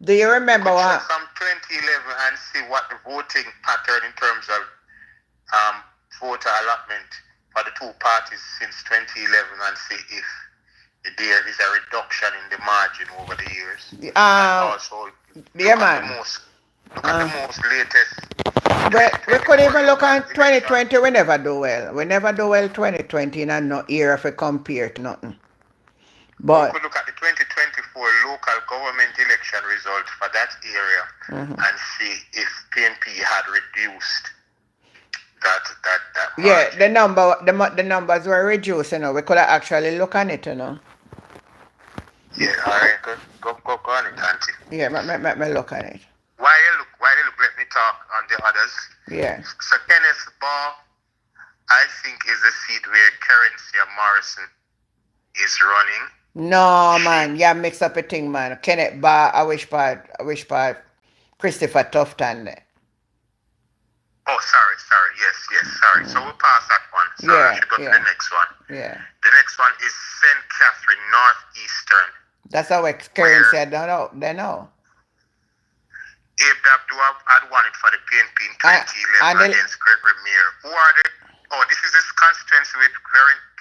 Do you remember what? From 2011 and see what the voting pattern in terms of voter allotment for the two parties since 2011 and see if there is a reduction in the margin over the years. Also, yeah, man. Look at the most latest. But we could even look at 2020. We never do well. We never do well 2020 and no year if we compare to nothing. But we could look at the 2024 local government election result for that area and see if PNP had reduced that margin. Yeah, the numbers were reduced, you know. We could have actually look on it, you know. Yeah, all right, good. Go on it, Auntie. Yeah, me look at it. While you look, let me talk on the others. Yeah. So Kenneth Barr, I think, is a seat where Currency Morrison is running. No, man, you mix up a thing, man. Kenneth Barr, I wish part Christopher Tufton there. Oh, sorry. Yes, sorry. So we'll pass that one. Sorry, I should go to the next one. Yeah. The next one is St. Catherine Northeastern. That's how Currency I don't know. They know. Abe Dabdu had won it for the PNP in 2011 against Gregory Mayer. Who are they? Oh, this is this constituency with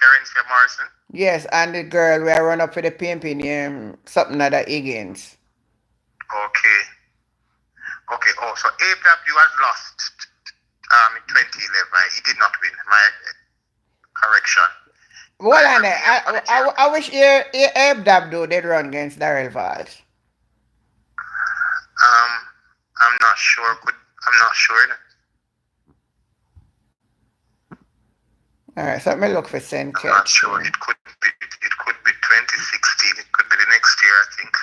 Currency Morrison? Yes, and the girl we run up for the PNP named something like that Higgins. Okay. Oh, so Abe Dabdu has lost in 2011. He did not win. My correction. Well, I wish Abe Dabdu did run against Darrell Valls. I'm not sure. I'm not sure. All right, so let me look for St. I'm not sure. It could be 2016. It could be the next year, I think.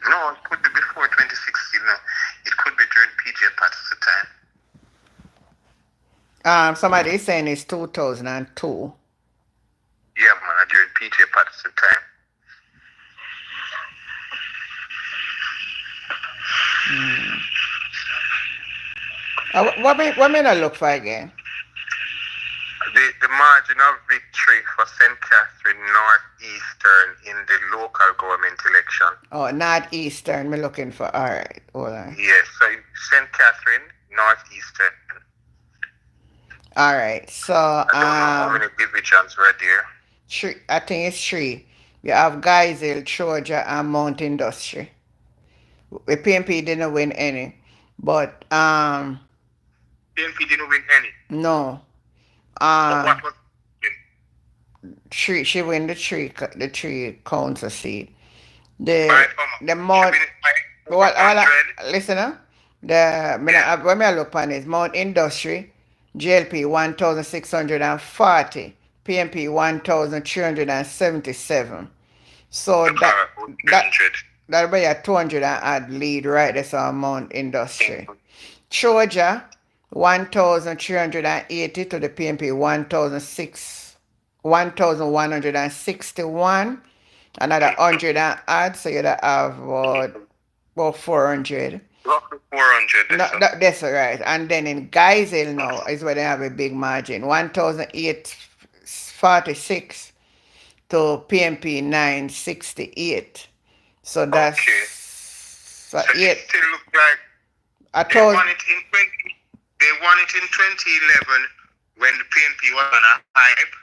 No, it could be before 2016. No, it could be during PJ Patterson time. Somebody is saying it's 2002. Yeah, man, during PJ Patterson time. What may I look for again? The margin of victory for St. Catherine Northeastern in the local government election. Oh, Northeastern, me looking for. All right, hold on. Yes, so St. Catherine Northeastern. All right, so I don't know how many divisions were there. I think it's 3. You have Geisel, Troja, and Mount Industry. The PNP didn't win any, but PNP didn't win any. No. But what was she win the 3 council seat. The Mount. Listen, when I look on is Mount Industry, JLP 1,640, PNP 1,377. So that'll be a 200 odd lead right there on Mount Industry. Troja 1,380 to the PNP 1,161. Another 100 odd, so you'd have about 400. Roughly 400. That's right. And then in Geisel now is where they have a big margin. 1,846 to PNP 968. So that's so it still look like they won it in 2011 when the PNP was on a hype,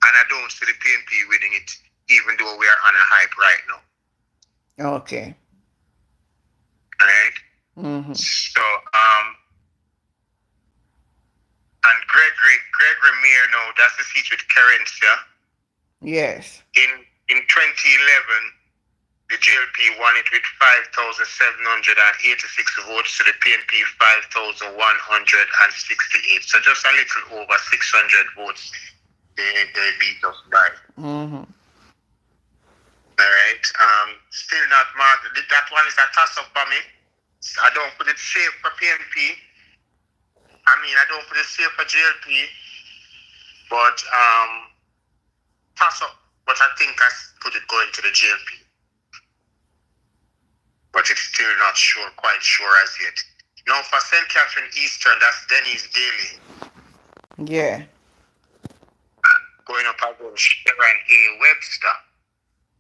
and I don't see the PNP winning it, even though we are on a hype right now. Okay. Right? Mm-hmm. So, and Gregory Mayor now, that's the seat with Carencia. Yes. In 2011, the GLP won it with 5,786 votes to the PNP 5,168. So just a little over 600 votes they beat us by. Mm-hmm. All right. Still not mad. That one is a toss-up for me. I don't put it safe for PNP. I don't put it safe for GLP. But toss-up. But I think I put it going to the GLP. But it's still not quite sure as yet. Now for St. Catherine Eastern, that's Denny's Daily. Yeah. Going up against Sharon A. Webster.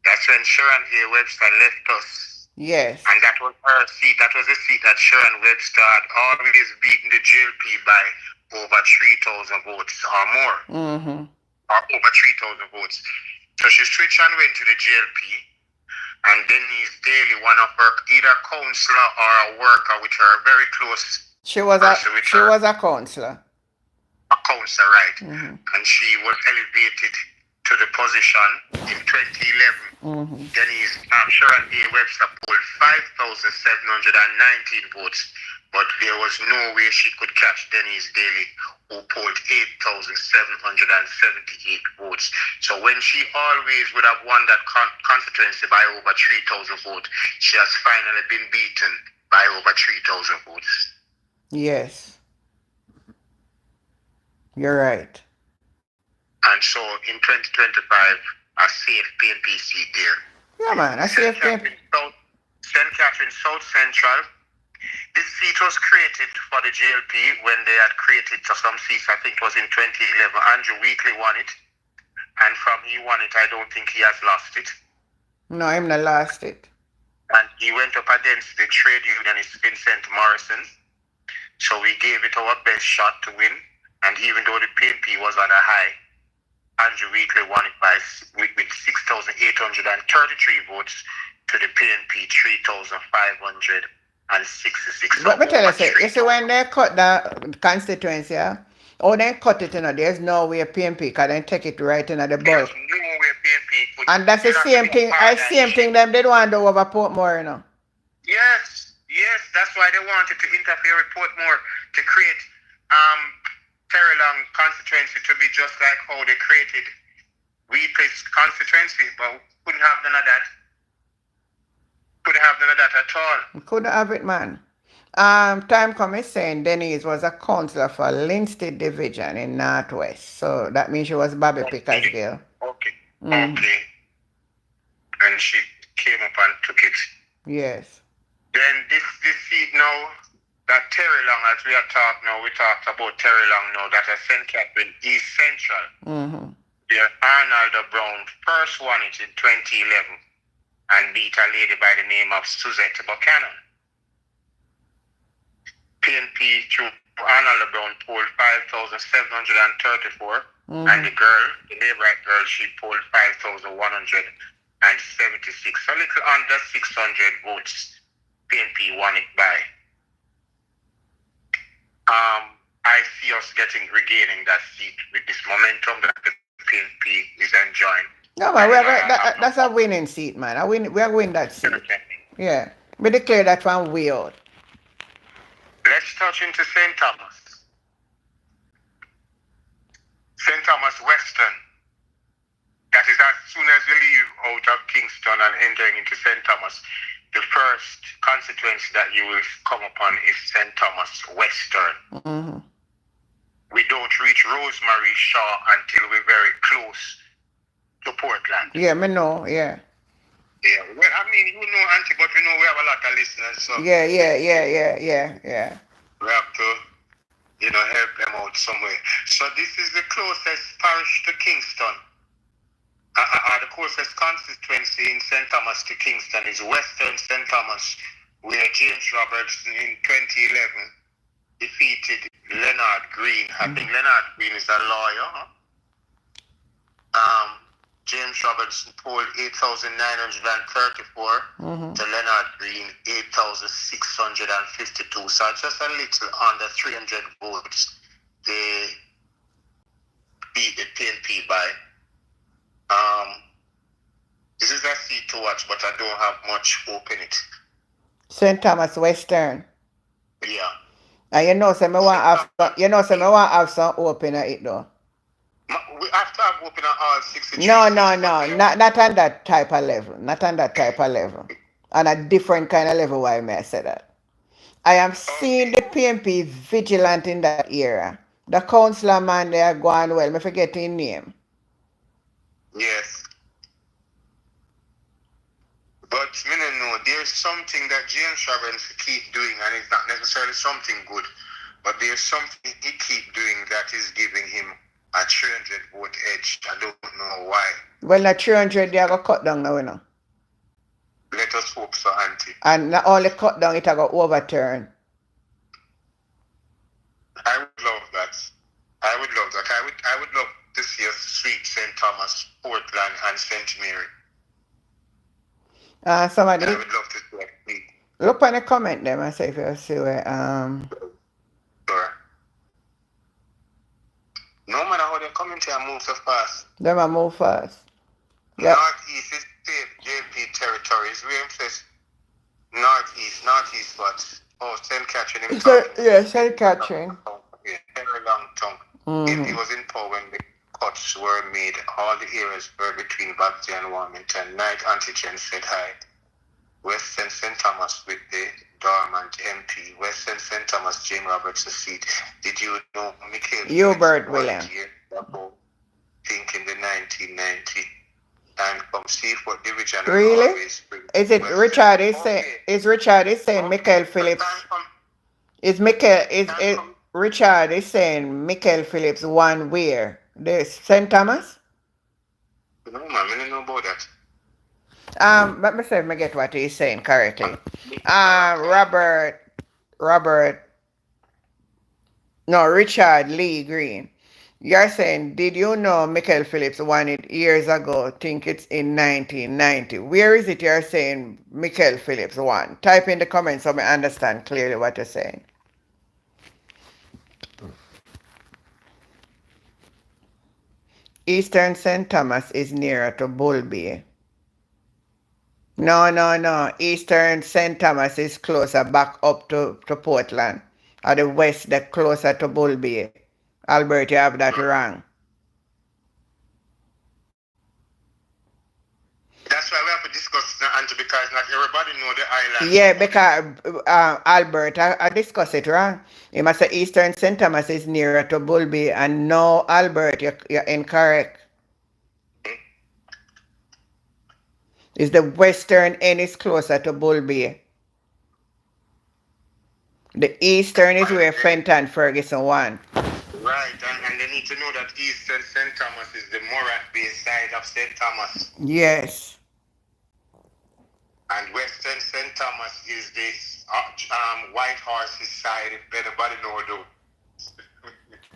That's when Sharon A. Webster left us. Yes. And that was her seat. That was the seat that Sharon Webster had always beaten the GLP by over 3,000 votes or more. Mm-hmm. Or over 3,000 votes. So she switched and went to the GLP. And Denny's Daily, one of her either counselor or a worker with her, very close. She was a counselor. A counselor, right? Mm-hmm. And she was elevated to the position in 2011. Mm-hmm. Denny's Sharon A. Webster polled 5,719 votes, but there was no way she could catch Denny's Daily, who polled 8,778 votes. So when she always would have won that constituency by over 3,000 votes, she has finally been beaten by over 3,000 votes. Yes. You're right. And so in 2025, a safe PNP seat there. Yeah, man, a safe PNP. St. Catherine South Central. This seat was created for the GLP when they had created some seats. I think it was in 2011. Andrew Weekly won it. And from he won it, I don't think he has lost it. No, I'm not lost it. And he went up against the trade unionist Vincent Morrison. So we gave it our best shot to win. And even though the PNP was on a high, Andrew Weekly won it with 6,833 votes to the PNP 3,566. But me tell you, you see when they cut the constituency, they cut it, there's no way PNP can take it right in the bulk. There's no way PNP could. And that's the same thing them they don't want to do over Portmore, Yes, that's why they wanted to interfere with Portmore to create Terry Long constituency to be just like how they created Wheatley's constituency, but couldn't have none of that. Couldn't have none of that at all. Couldn't have it, man. Time come saying Denise was a councillor for Linstead Division in Northwest. So that means she was Bobby Picker's girl. Okay. Okay. And she came up and took it. Yes. Then this seat now, that Terry Long, as we are talking now, we talked about Terry Long now, that a St. Catherine East Central. The Arnold Brown first won it in 2011 and beat a lady by the name of Suzette Buchanan. PNP through Arnold Brown polled 5,734, and the girl, the Labourite girl, she polled 5,176. So a little under 600 votes, PNP won it by. I see us regaining that seat with this momentum that the PNP is enjoying. No, man, that's a winning seat, man. We are winning that seat. Yeah. We declare that one way out. Let's touch into St. Thomas. St. Thomas Western. That is as soon as you leave out of Kingston and entering into St. Thomas, the first constituency that you will come upon is St. Thomas Western. We don't reach Rosemary Shaw until we're very close to Portland. Yeah, me know, yeah. Yeah, well, I mean, you know, Auntie, but we know we have a lot of listeners, so... Yeah. We have to, help them out somewhere. So this is the closest parish to Kingston. The closest constituency in St. Thomas to Kingston is Western St. Thomas, where James Robertson in 2011 defeated Leonard Green. I think Leonard Green is a lawyer. James Robertson polled 8,934 to Leonard Green 8,652. So just a little under 300 votes they beat the PNP by. This is a seat to watch, but I don't have much hope in it. St. Thomas Western. Yeah. And you know, me want have some hope in it though. We have to have hope in all 63. No, not on that type of level. Not on that type of level. On a different kind of level, why may I say that? I am seeing the PNP vigilant in that era. The councillor man, they are going well. I forget his name. Yes. But me don't know, there's something that James Robertson keep doing, and it's not necessarily something good, but there's something he keep doing that is giving him a 300 vote edge. I don't know why. Well, not 300, they are going to cut down now, you know. Let us hope so, Auntie. And not only cut down, it will go overturn. I would love that. I would love to see us sweep St. Thomas, Portland, and St. Mary. Somebody. I would love to see that. Look on the comment them and say if you see where Sure. No matter how they comment here move so fast. Them a move fast. Yep. Northeast is state JP territories. We emphasize northeast what? Oh, St. Catherine in St. Catherine. Yeah, very long tongue. If he was in power when the cuts were made, all the areas were between Baghdad and Wilmington. Night Antigen said hi. Western St. Thomas with the dormant MP. Western St. Thomas, Jane Roberts' seat. Did you know Michael Hubert William? Think in the 1990 and come see what division. Really? Is it Western? Richard is saying? Is Richard is saying Michael Phillips? Richard is saying Michael Phillips won where? The St. Thomas? No, man, I don't know about that. Let me see if I get what he's saying correctly. Richard Lee Green. You're saying, did you know Michael Phillips won it years ago? Think it's in 1990. Where is it you're saying Michael Phillips won? Type in the comments so I understand clearly what you're saying. Eastern St. Thomas is nearer to Bull Bay. No. Eastern St. Thomas is closer back up to Portland. Or the west, they're closer to Bull Bay. Albert, you have that wrong. That's why we have to discuss the answer because not everybody know the island. Yeah, because Albert, I discussed it wrong. You must say Eastern St. Thomas is nearer to Bull Bay, and no, Albert, you're incorrect. It's the western end is closer to Bull Bay. The eastern is where Fenton Ferguson won. Right, and they need to know that Eastern St. Thomas is the Morat Bay side of St. Thomas. Yes. And Western St. Thomas is this White Horse's side, if anybody know though.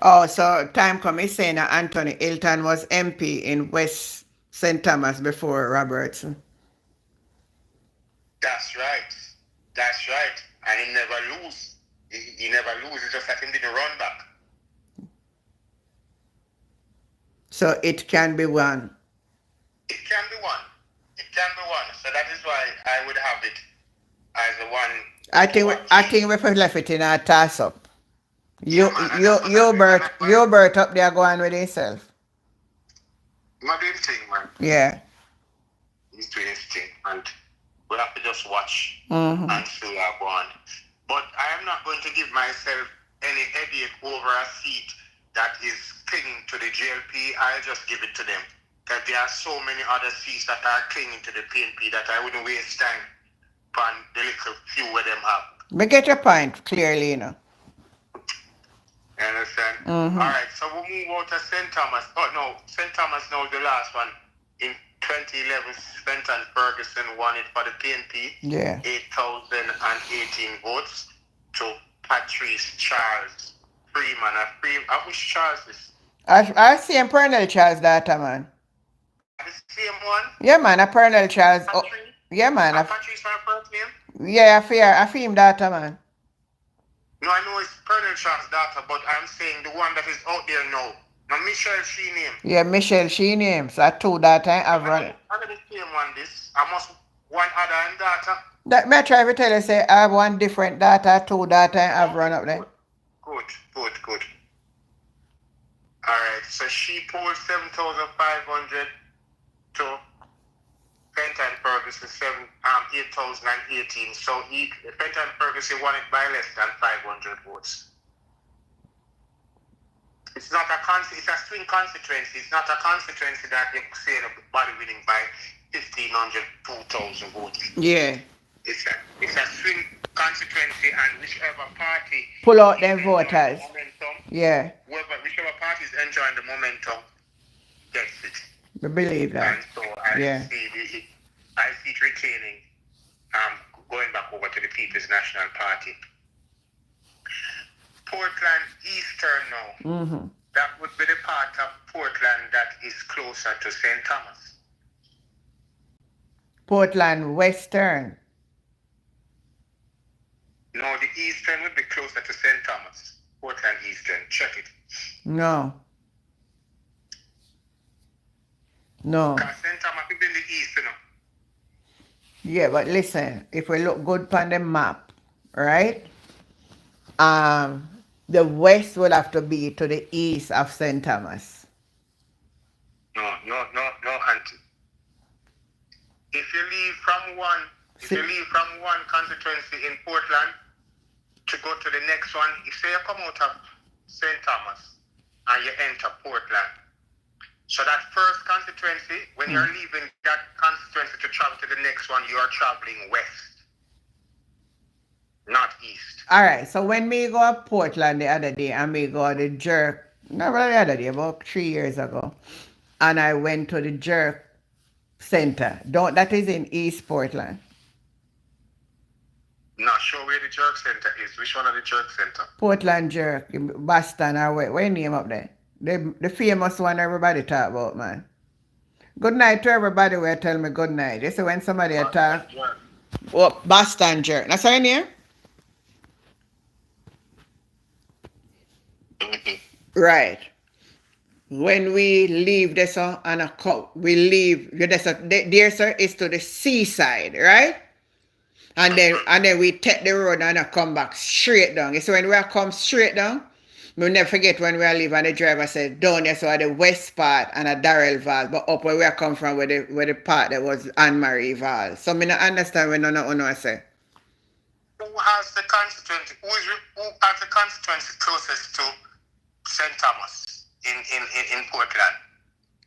Oh, so time come is saying that Anthony Hilton was MP in West St. Thomas before Robertson. That's right. And he never lose. He never lose. It's just that he didn't run back. So it can be won. It can be won. So that is why I would have it as a one. I think we have left it in a toss up. Bert up there going with himself. My doing thing, man. Yeah. He's doing his thing, and we'll have to just watch Mm-hmm. and see how go on. But I am not going to give myself any headache over a seat that is clinging to the GLP. I'll just give it to them. Because there are so many other seats that are clinging to the PNP that I wouldn't waste time on the little few where them have. We get your point clearly, you know. You understand? Mm-hmm. All right, so we'll move on to St. Thomas. Oh, no, St. Thomas now is the last one. In 2011, Fenton Ferguson won it for the PNP. Yeah. 8,018 votes to Patrice Charles Freeman. I wish Charles is. I see him Pernell Charles data, man. The same one? Yeah, man, a Pernell Charles. Oh, yeah, man. Patrice my first name? Yeah, I feel him data, man. No, I know it's Pernell Charles data, but I'm saying the one that is out there now. Now, Michelle she name. Yeah, Michelle she name. So I told that I've run. I got the same one this. I must one other in data. That may I try to tell you, say I have one different data, two data I've run up there. Good. Alright, so she pulled 7,500 to Fenton Ferguson 8,018. So Fenton Ferguson won it by less than 500 votes. It's not it's a swing constituency. It's not a constituency that you say body winning by 1,500, 2,000 votes. Yeah. It's a swing constituency, and whichever party pull out them voters. Yeah. Whichever party is enjoying the momentum gets it. I believe that. And so I see it retaining, going back over to the People's National Party. Portland Eastern now. Mm-hmm. That would be the part of Portland that is closer to St. Thomas. Portland Western. No, the Eastern would be closer to St. Thomas. Portland Eastern. Check it. No. Because St. Thomas is in the East, you know. Yeah, but listen, if we look good on the map, right? The west will have to be to the east of St. Thomas. No, Auntie. If you leave from one constituency in Portland to go to the next one, if say you come out of St. Thomas and you enter Portland, so that first constituency, when you're leaving that constituency to travel to the next one, you are traveling west, not east. All right, so when me go to Portland the other day and me go to the Jerk, not really the other day, about 3 years ago, and I went to the Jerk Center. That is in East Portland. Not sure where the Jerk Center is. Which one of the Jerk Center? Portland Jerk, in Boston, or where name up there? The famous one everybody talk about, man. Good night to everybody who tell me good night. You see when somebody talk. Oh, Boston Jerk. That's your name? Right. when we leave this on a cow, we leave there, sir, is to the seaside, right? And then we take the road and I come back straight down. So when we come straight down, we'll never forget when we leave and the driver said down there, so at the west part and a Darrell Val, but up where we come from where the part that was Anne Marie Val. So I don't understand when none of us say. Who has the constituency? Who has the constituency closest to St. Thomas in Portland?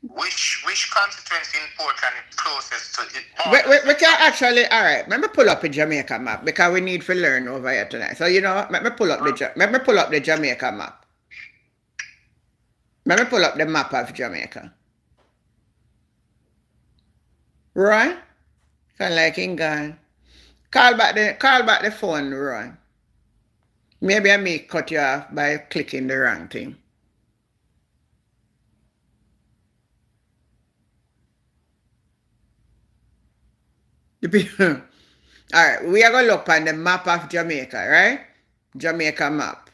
Which constituency in Portland is closest to it? We can actually, all right. Let me pull up a Jamaica map because we need to learn over here tonight. So you know what? Let me pull up the Jamaica map. Let me pull up the map of Jamaica. Right? Kind of like in Ghana. Call back the phone, Ron. Maybe I may cut you off by clicking the wrong thing. All right, we are going to look on the map of Jamaica, right? Jamaica map.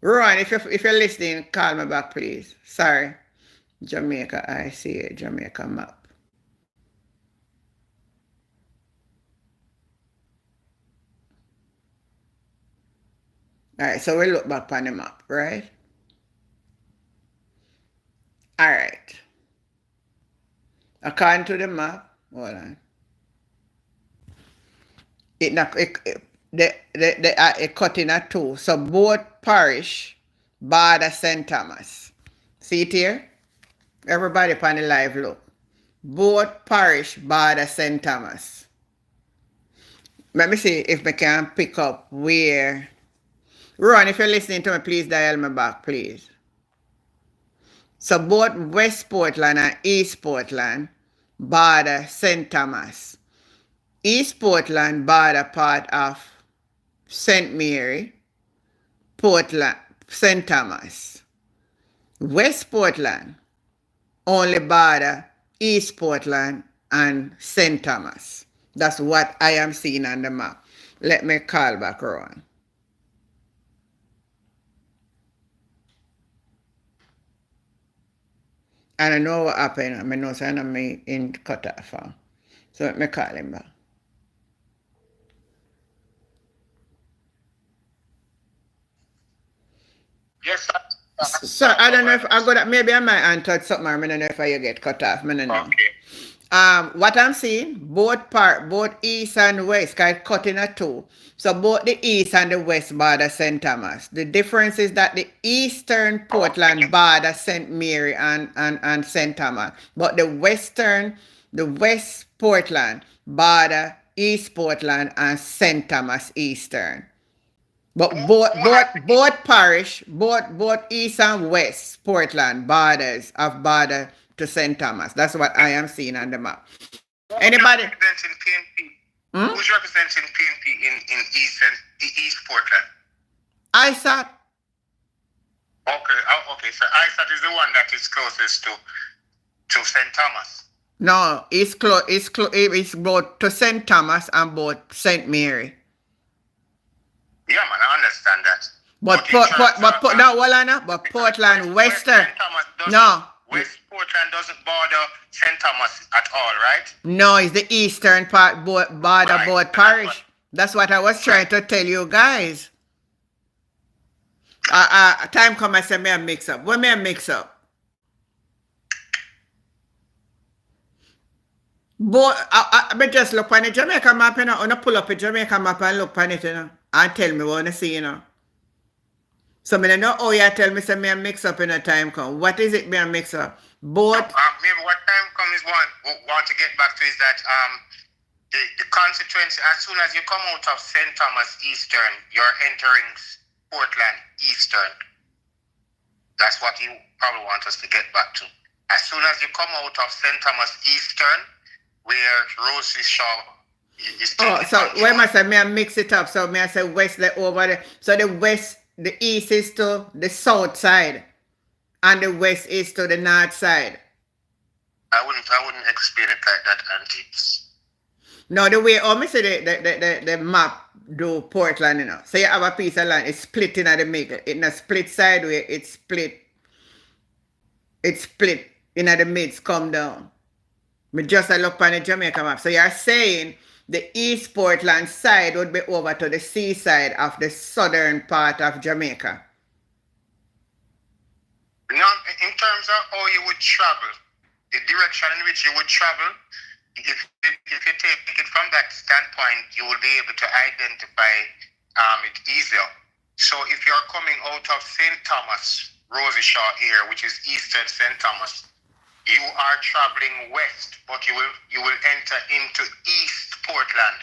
Ron, if you're listening, call me back, please. Sorry. Jamaica, I see it. Jamaica map. All right, so we look back on the map, right? All right. According to the map, hold on. It cut in at two. So both parish border St. Thomas. See it here? Everybody upon the live look. Both parish border St. Thomas. Let me see if we can pick up where. Ron, if you're listening to me, please dial me back, please. So both West Portland and East Portland border St. Thomas. East Portland border part of St. Mary, Portland, St. Thomas. West Portland only border East Portland and St. Thomas. That's what I am seeing on the map. Let me call back Ron. And I know what happened. I know so I'm in cut off. So let me call him back. Yes, sir. So I don't know if I got maybe I might untouch something or I don't know if I get cut off. I don't know. Okay. What I'm seeing, both east and west, kind of cut in at two. So both the east and the west border St. Thomas. The difference is that the eastern Portland border St. Mary and St. Thomas. But the west Portland border East Portland and St. Thomas Eastern. But both parish, both east and west Portland border to St. Thomas. That's what I am seeing on the map. Anybody? Representing PNP? Who's representing PNP in East Portland? ISAT. Okay. So ISAT is the one that is closest to St. Thomas. No, it's both to St. Thomas and both St. Mary. Yeah, man, I understand that. But Portland Western. West Portland doesn't border St. Thomas at all, right? No, it's the eastern part border both parish. That's what I was trying to tell you guys. Time come I say may I mix up. What may I mix up? But I just look on the Jamaica map, you know. I pull up a Jamaica map and look on it, you know. And tell me what I see, you know. So I don't know how you tell me say me mix up in a time come. What is it me mix up? Both maybe what time come is want to get back to is that the constituency, as soon as you come out of St. Thomas Eastern, you're entering Portland Eastern. That's what you probably want us to get back to. As soon as you come out of St. Thomas Eastern, where Rose is Shaw. So when I say me I mix it up, so me I say west like over there. So the east is to the south side, and the west is to the north side. I wouldn't explain it like that, Auntie. No, the way me say the map do Portland, you know. So you have a piece of land, it's split in the middle. It's not split sideways, it's split it split in the midst, come down. Me just a look on the Jamaica map. So you're saying the East Portland side would be over to the seaside of the southern part of Jamaica. No, in terms of how you would travel, the direction in which you would travel, if you take it from that standpoint, you will be able to identify it easier. So if you're coming out of St. Thomas, Rosyshaw area, which is eastern St. Thomas, you are traveling west, but you will enter into East Portland,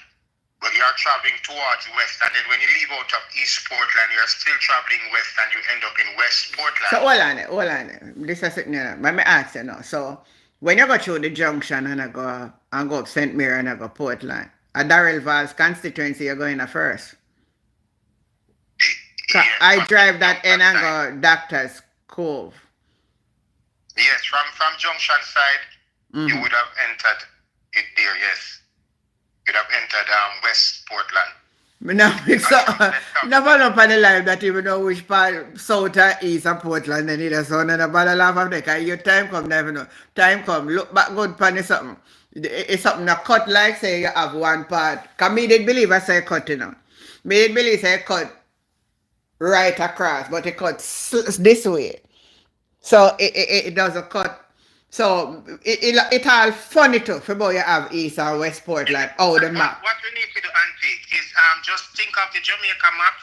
but you are traveling towards west. And then when you leave out of East Portland, you're still traveling west and you end up in West Portland. So hold on. This is something, let me ask you now. So when you go through the junction and I go up St. Mary and I go Portland, at Darrell Val's constituency, you're going first. Yes, I drive that end and go Doctor's Cove. Yes, from junction side, you would have entered it there, yes. You'd have entered West Portland. Never know on the live that you know which part, south or east of Portland, and either son and a bad laugh of that. Your time come, never know. Time come, look back good pan something. It's something that cut like say you have one part. Because me did believe I say cut, you know. Me did believe say cut right across, but it cuts this way. So it doesn't cut. So it all funny too for boy you have East or West Portland out the map. What we need to do, Auntie, is just think of the Jamaica map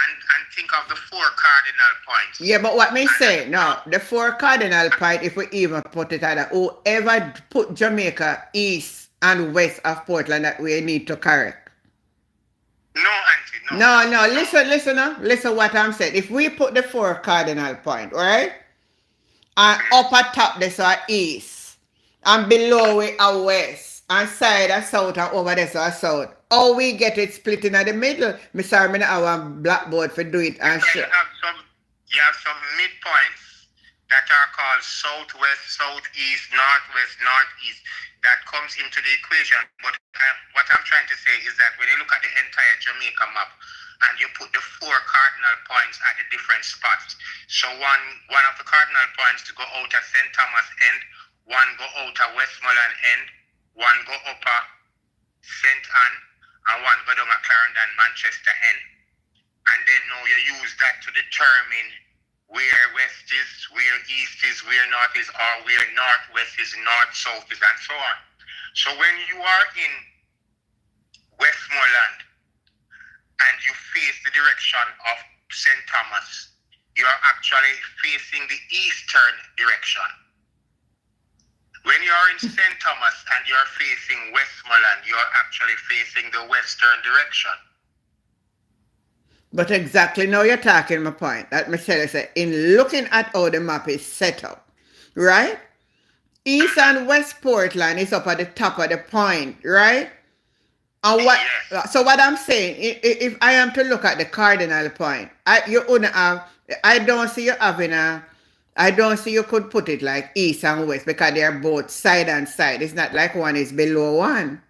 and think of the 4 cardinal points. Yeah, but what me say, no, the 4 cardinal point, if we even put it at whoever put Jamaica east and west of Portland that we need to correct. No, Auntie, no. Listen what I'm saying. If we put the 4 cardinal point, right? And upper top this are east. And below it are west. And side are south and over this are south. How we get it split in the middle? Me sorry, me not have a blackboard for do it and shit. You have some midpoints that are called southwest, southeast, northwest, northeast. That comes into the equation. But what I'm trying to say is that when you look at the entire Jamaica map, and you put the 4 cardinal points at the different spots. So one of the cardinal points to go out at St. Thomas end, one go out at Westmoreland end, one go up at St. Anne, and one go down at Clarendon, Manchester end. And then now you use that to determine where west is, where east is, where north is, or where northwest is, north, south is, and so on. So when you are in Westmoreland, and you face the direction of St. Thomas, you are actually facing the eastern direction. When you are in St. Thomas and you are facing Westmoreland, you are actually facing the western direction. But exactly now you're talking my point. That Michelle said, in looking at how the map is set up, right? East and West Portland is up at the top of the point, right? And what? Yes. So what I'm saying, if I am to look at the cardinal point, I don't see you having I don't see you could put it like east and west because they are both side and side. It's not like one is below one.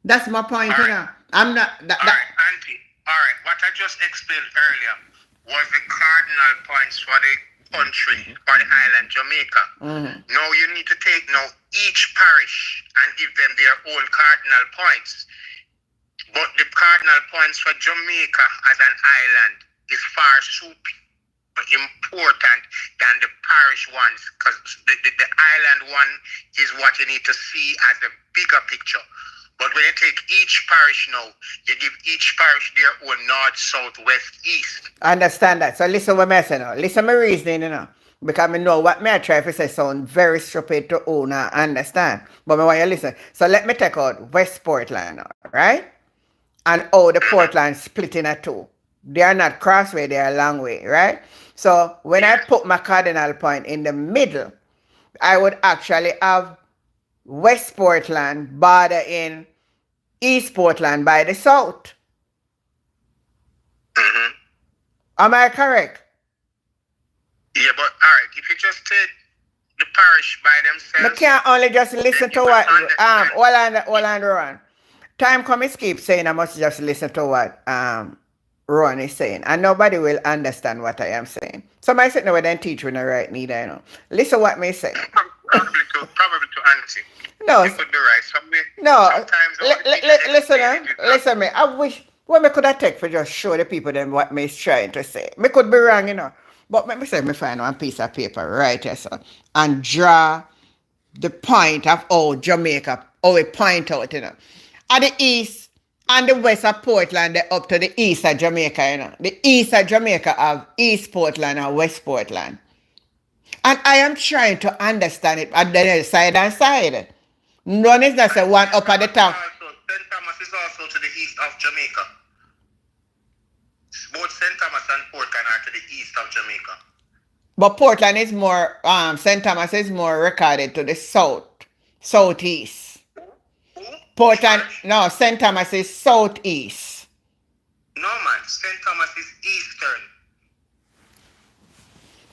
That's my point, you know. I'm not. All right, Auntie. All right, what I just explained earlier was the cardinal points for the country or the island Jamaica. Now you need to take each parish and give them their own cardinal points. But the cardinal points for Jamaica as an island is far important than the parish ones, because the island one is what you need to see as the bigger picture. But when you take each parish now, you give each parish their own north, south, west, east. I understand that. So listen what I say now. Listen my reasoning, you know. Because I know what I try to say sound very stupid to own and understand. But I want you to listen. So let me take out West Portland now, right? And the Portland split in 2. They are not crossway, they are long way, right? So when I put my cardinal point in the middle, I would actually have West Portland border in East Portland by the south. Am I correct? Yeah, but alright, if you just take the parish by themselves. I can't only just listen to what hold on, Ron. Time come keep saying I must just listen to what Ron is saying, and nobody will understand what I am saying. Somebody sitting over there and teach when I right neither, you know. Listen what me say. Probably to Auntie. No, You could be right. no. Sometimes Listen me. I wish what me could have take for just show the people them what me is trying to say. Me could be wrong, you know. But let me say me find one piece of paper right here, son, and draw the point of how Jamaica, how we point out, you know. At the east and the west of Portland, they up to the east of Jamaica, you know. The east of Jamaica have East Portland and West Portland. And I am trying to understand it at the side and side. None is not say one up at the top. St. Thomas is also to the east of Jamaica. Both St. Thomas and Portland are to the east of Jamaica. But Portland is more, St. Thomas is more recorded to the southeast. Who? Portland, no, St. Thomas is southeast. No, man, St. Thomas is eastern.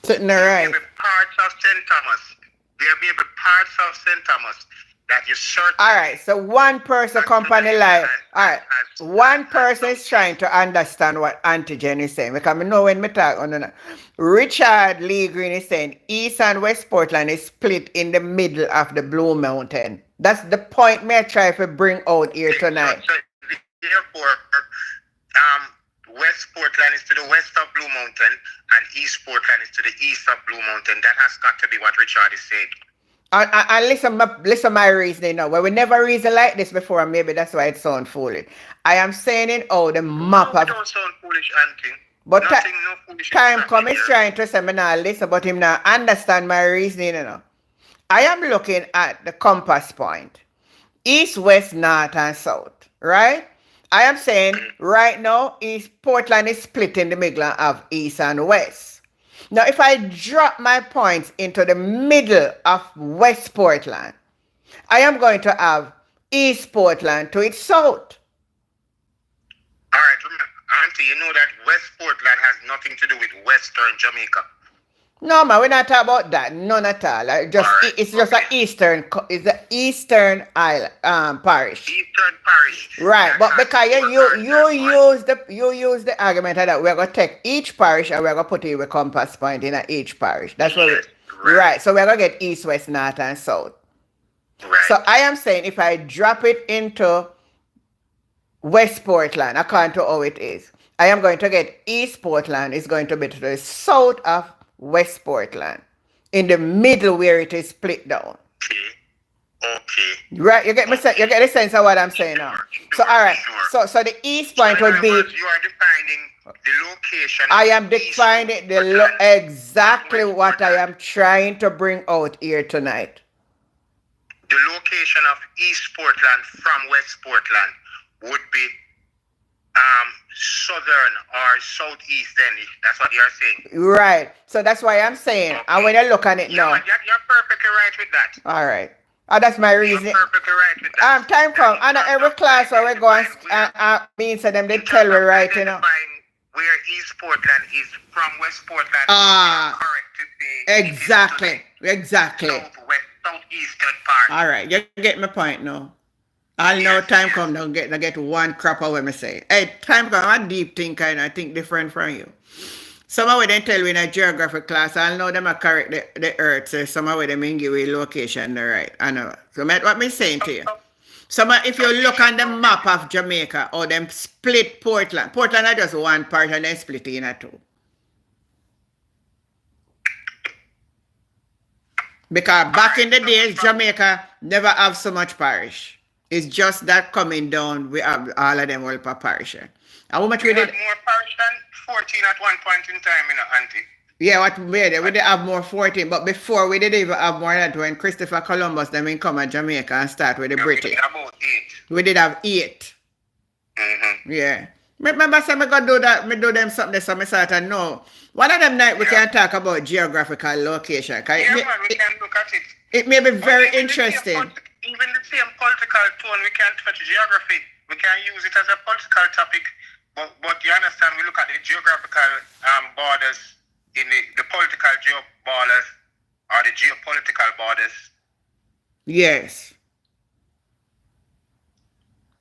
Sitting there, right? There may be parts of St. Thomas. There may be parts of St. Thomas that you certainly... All right, so one person company life. All right, one person is trying to understand what antigen is saying. Because I know when me talk on the Richard Lee Green is saying East and West Portland is split in the middle of the Blue Mountain. That's the point me I try to bring out here tonight. So, therefore, West Portland is to the west of Blue Mountain and East Portland is to the east of Blue Mountain. That has got to be what Richard is saying. And listen my reasoning now. Well, we never reasoned like this before, and maybe that's why it sounds foolish. I am saying it the map No, of... it don't sound foolish, Auntie. But no foolish time come is trying to say me now listen, but him now understand my reasoning, you know. I am looking at the compass point. East, west, north, and south, right? I am saying right now, East Portland is split in the middle of east and west. Now, if I drop my points into the middle of West Portland, I am going to have East Portland to its south. All right, remember, Auntie, you know that West Portland has nothing to do with Western Jamaica. No, man, we're not talking about that. None at all. Like, just All right, it's just an eastern island parish. Eastern parish. Right, That but has because you use the argument that we're gonna take each parish and we're gonna put it with compass point in each parish. That's what Yes, right. So we're gonna get east, west, north, and south. Right. So I am saying if I drop it into West Portland, according to how it is, I am going to get East Portland is going to be to the south of West Portland, in the middle where it is split down. Okay. Right, you get me? You get the sense of what I'm saying now. So all right, so the east point would be. You are defining the location. I am defining exactly what I am trying to bring out here tonight. The location of East Portland from West Portland would be southern or southeast. Then that's what you're saying. Right. So that's why I'm saying. Okay. And when I look at it now, you're perfectly right with that. All right. That's my reason. You're perfectly right with that. Time come. And every class where we go and means to them, they tell me right, you know. Where East Portland is from West Portland. Correct to say. Exactly. Southeastern part. All right. You get my point now. I'll know time come now get one crap of what me say. Hey, time come, I'm a deep thinker and I think different from you. Some of them tell me in a geography class, I'll know them are correct the earth, so some of them give you location the right. I know. So what me saying to you? If you look on the map of Jamaica or them split Portland are just one part and then split in two. Because back in the days, Jamaica never have so much parish. It's just that coming down, we have all of them all per parish. And how much we did? More parish than 14 at one point in time, you know, Auntie. Yeah, what we did have more 14, but before we didn't even have more than that when Christopher Columbus them come to Jamaica and start with the British. We did about 8. We did have 8. Mm-hmm. Yeah. Remember, so I go do that, me do them something, so I start to know. One of them night we can talk about geographical location. Yeah, man, we can look at it. It may be very interesting. Even the same political tone, we can touch geography. We can use it as a political topic. But you understand, we look at the geographical borders in the political borders or the geopolitical borders. Yes.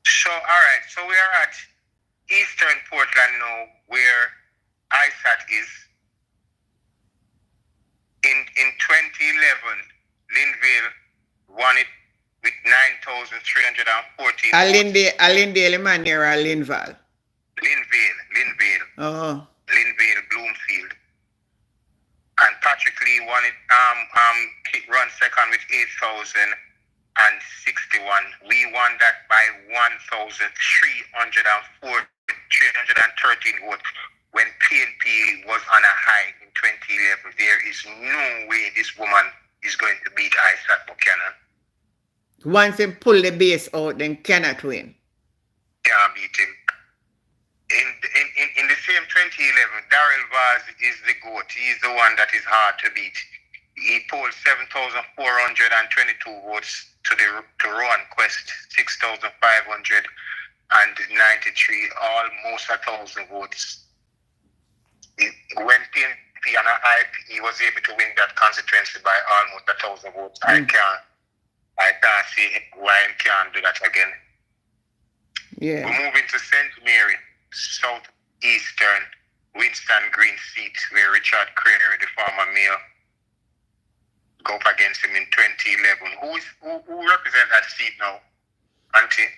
So, all right. So we are at Eastern Portland now, where ISAT is. In 2011, Linville won it with 9,314 votes. Alindale man near Linval. Linville. Oh. Linville, Bloomfield. And Patrick Lee won it, run second with 8,061. We won that by 313 votes. When PNP was on a high in 2011, there is no way this woman is going to beat Isaac Buchanan. Once he pull the base out, then cannot win. Can't beat him. In the same 2011, Darrell Vaz is the GOAT. He's the one that is hard to beat. He polled 7,422 votes to Rowan Quest, 6,593, almost 1,000 votes. When PNP on a hype, he was able to win that constituency by almost 1,000 votes. I can't see why he can't do that again. Yeah. We're moving to St. Mary, southeastern Winston Green seat, where Richard Craner, the former mayor, go up against him in 2011. Who represent that seat now, Auntie?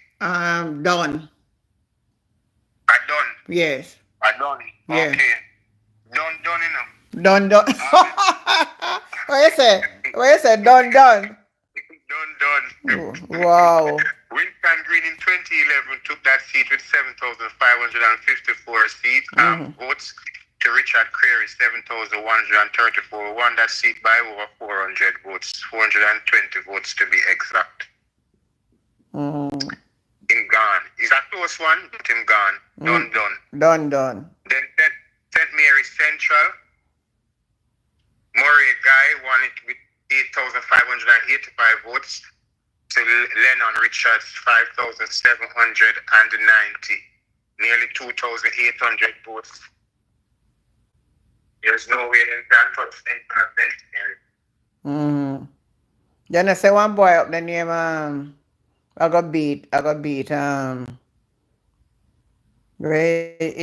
Don. Don. Yes. Don. Yeah. Okay. Don, you know. Don. What you say? Don. Don. Wow. Winston Green in 2011 took that seat with 7,554 votes to Richard Creary, 7,134. Won that seat by over 400 votes, 420 votes to be exact. Him gone. Is that close one? But him gone. Done. Then St. Mary Central, Murray Guy won it with 8,585 votes to Lennon Richards 5,790, nearly 2,800 votes. There's no way in that touch St. Mary. Then I say one boy up the name I got beat a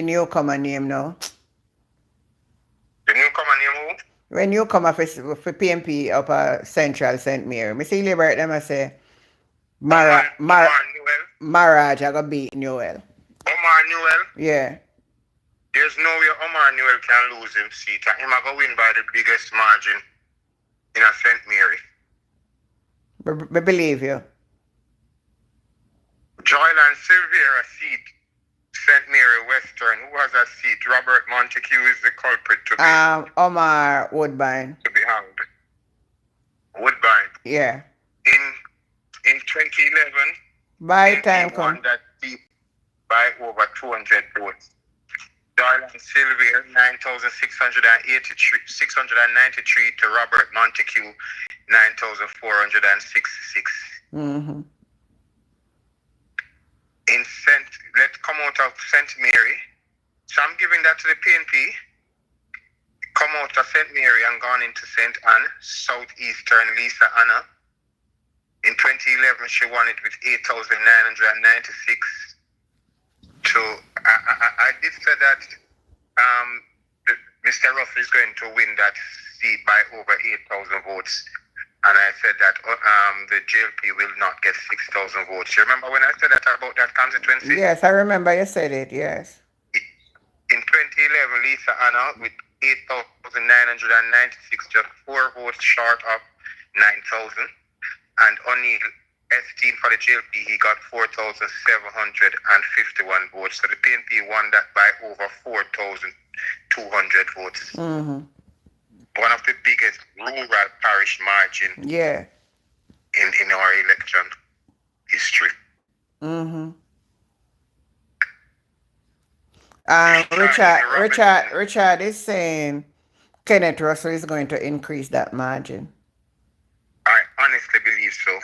newcomer name now. The newcomer name who? When you come for PNP up Central St. Mary, I see Liberate them I say Maraj, I got beat Newell. Omar Newell? Yeah. There's no way Omar Newell can lose him seat. He might go win by the biggest margin in a St. Mary. I believe you. Joyland Silvera seat, St. Mary Western. Who has that seat? Robert Montague is the culprit to be. Omar Woodbine. To be hanged. Woodbine. Yeah. In 2011, by time he won that seat by over 200 votes. Joyland Silvera 9,693 to Robert Montague 9,466. Let's come out of St. Mary. So I'm giving that to the PNP. Come out of St. Mary and gone into St. Anne, southeastern Lisa Anna. In 2011, she won it with 8,996. I did say that Mr. Ruff is going to win that seat by over 8,000 votes. And I said that the JLP will not get 6,000 votes. You remember when I said that about that constituency? Yes, I remember you said it, yes. In 2011, Lisa Anna with 8,996, just 4 votes short of 9,000. And O'Neill, S-team for the JLP, he got 4,751 votes. So the PNP won that by over 4,200 votes. One of the biggest rural parish margin in our election history. Richard is saying Kenneth Russell is going to increase that margin. I honestly believe so.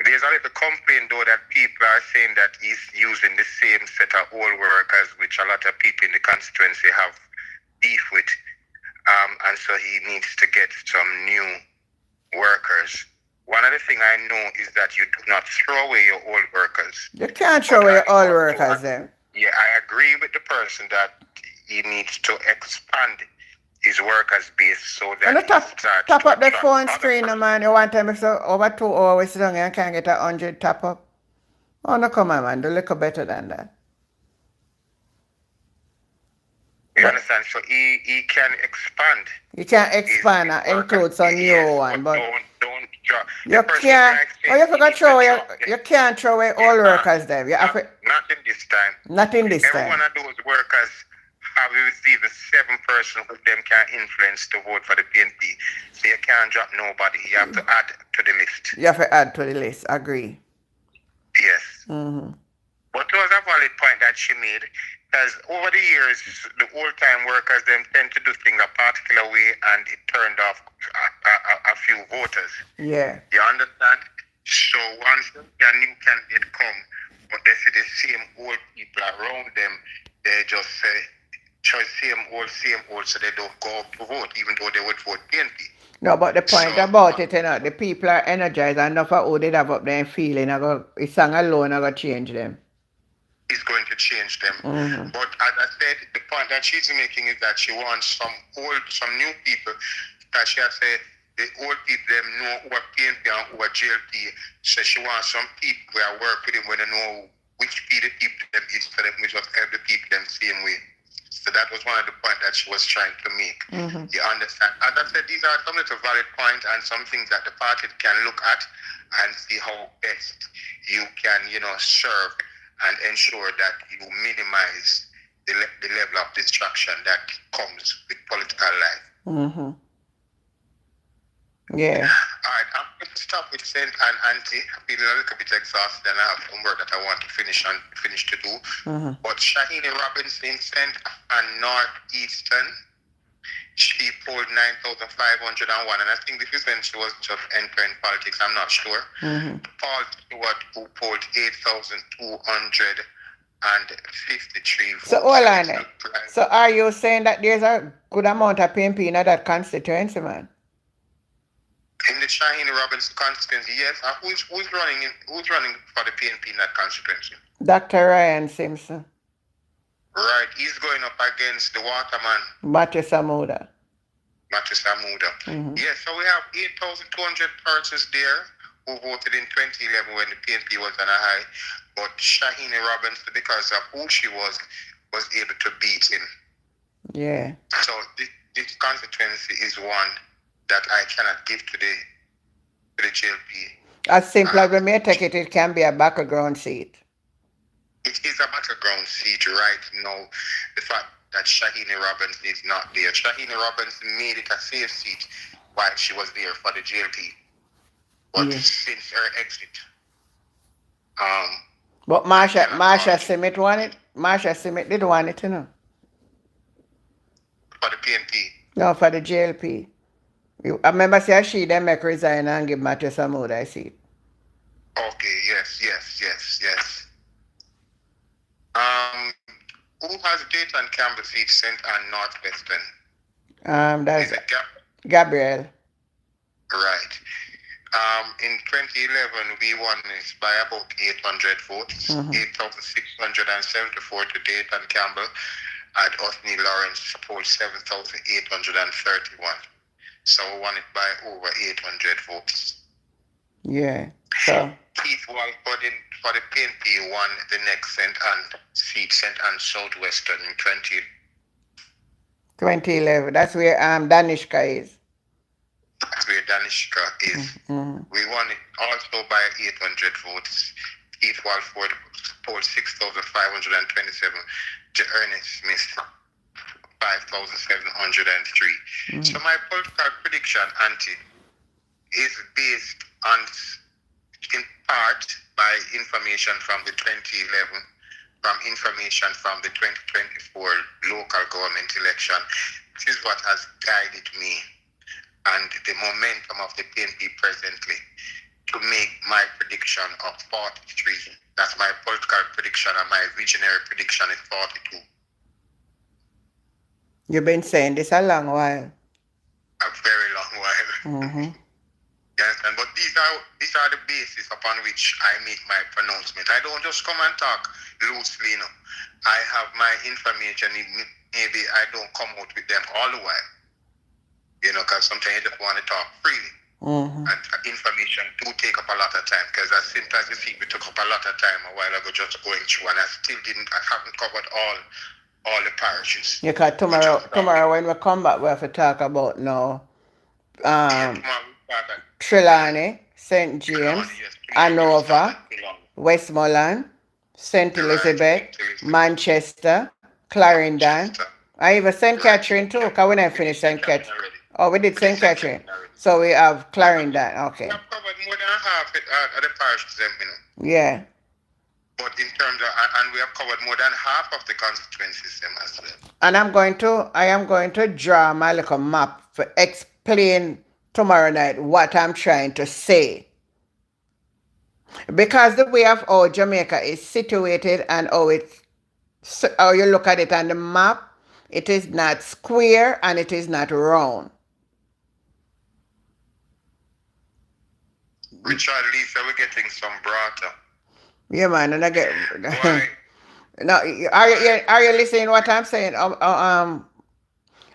There's a little complaint though that people are saying that he's using the same set of old workers, which a lot of people in the constituency have beef with. And so he needs to get some new workers. one of the things I know is that you do not throw away your old workers. You can't throw away all workers then. Yeah, I agree with the person that he needs to expand his workers base so that And top up the phone screen, man. You want time so over 2 hours long and can't get 100 top up. Oh no, come on, man. Do a little better than that. You understand? So he can expand. You can expand and include some new one, but don't drop. you can't. Oh, you forgot throw away. You can't throw away all workers there. You have to, not in this time. not in this Every time. one of those workers have received a 7 person who them can influence to vote for the PNP. So you can't drop nobody. You have to add to the list. You have to add to the list. Agree. Yes. Mm-hmm. But it was a valid point that she made, because over the years, the old-time workers, them tend to do things a particular way, and it turned off a few voters. Yeah. You understand? So once a new candidate come, but they see the same old people around them, they just say, same old, so they don't go out to vote, even though they would vote PNP. No, but the point about it, the people are energized enough for who they have up there feeling. It's song alone, I got to change them. Is going to change them. Mm-hmm. But as I said, the point that she's making is that she wants some new people. That she has said the old people them know who are PNP and who are JLP. So she wants some people who are work with them when they know which people them is for them, which just help the people them same way. So that was one of the points that she was trying to make. Mm-hmm. You understand? As I said, these are some little valid points and some things that the party can look at and see how best you can, serve and ensure that you minimize the level of distraction that comes with political life. Mm-hmm. Yeah. All right, I'm going to stop with Saint and Auntie. I'm feeling a little bit exhausted and I have some work that I want to finish to do. Mm-hmm. But Shahini Robinson, Saint and Northeastern, she polled 9,501, and I think this is when she was just entering politics, I'm not sure. Mm-hmm. Paul Stewart, who polled 8,253 votes. So hold on. So are you saying that there's a good amount of PNP in that constituency, man? In the Shahini Robinson constituency, yes. Who's running for the PNP in that constituency? Dr. Ryan Simpson. Right, he's going up against the waterman. Matthew Samuda. Mm-hmm. Yes, so we have 8,200 persons there who voted in 2011 when the PNP was on a high. But Shahini Robinson, because of who she was able to beat him. Yeah. So this constituency is one that I cannot give to the JLP. As simple as we may take it, it can be a battleground seat. It is a battleground seat right now. The fact that Shahini Robinson is not there. Shahini Robinson made it a safe seat while she was there for the JLP. But since her exit, but Marsha Simit won it. Marsha Simit did want it, For the PNP? No, for the JLP. I remember saying she then make resign and give Matthew Samuda a seat. Okay, yes. Who has Dayton Campbell seat, St. Anne Northwestern? That's is it Gabriel. Right. In 2011, we won this by about 800 votes, 8,674 to Dayton Campbell, and Othni Lawrence polled 7,831. So we won it by over 800 votes. Yeah. So Keith Walford for the PNP won the next St. Anne seat, St. Anne Southwestern in 2011. That's where Danishka is. That's where Danishka is. Mm-hmm. We won it also by 800 votes. Keith Walford polled 6,527 to Ernest Smith 5,703. Mm-hmm. So my political prediction, Auntie, is based on, in part, by information from the 2011, from information from the 2024 local government election. This is what has guided me and the momentum of the PNP presently to make my prediction of 43. That's my political prediction, and my visionary prediction is 42. You've been saying this a long while. A very long while. Mm-hmm. Yes, and But these are the basis upon which I make my pronouncement. I don't just come and talk loosely, you know. I have my information. Maybe I don't come out with them all the while, you know, because sometimes you just want to talk freely. And information do take up a lot of time, because as simple as you see, we took up a lot of time a while ago just going through, and I haven't covered all the parishes. Yeah, because tomorrow when we come back, we have to talk about now Trelawney, St. James, Hanover, Westmoreland, St. Elizabeth, Manchester, Clarendon, and even St. Catherine too, because we didn't finish St. Catherine. Oh, we did St. Catherine. So we have Clarendon, okay. We have covered more than half of the parishes, you know. Yeah. But in terms of, and we have covered more than half of the constituencies as well. And I am going to draw my little map to explain tomorrow night what I'm trying to say. Because the way of how Jamaica is situated and how you look at it on the map, it is not square and it is not round. Richard, Lisa, we're getting some broader. Yeah, man, and I get. Now, are you listening what I'm saying?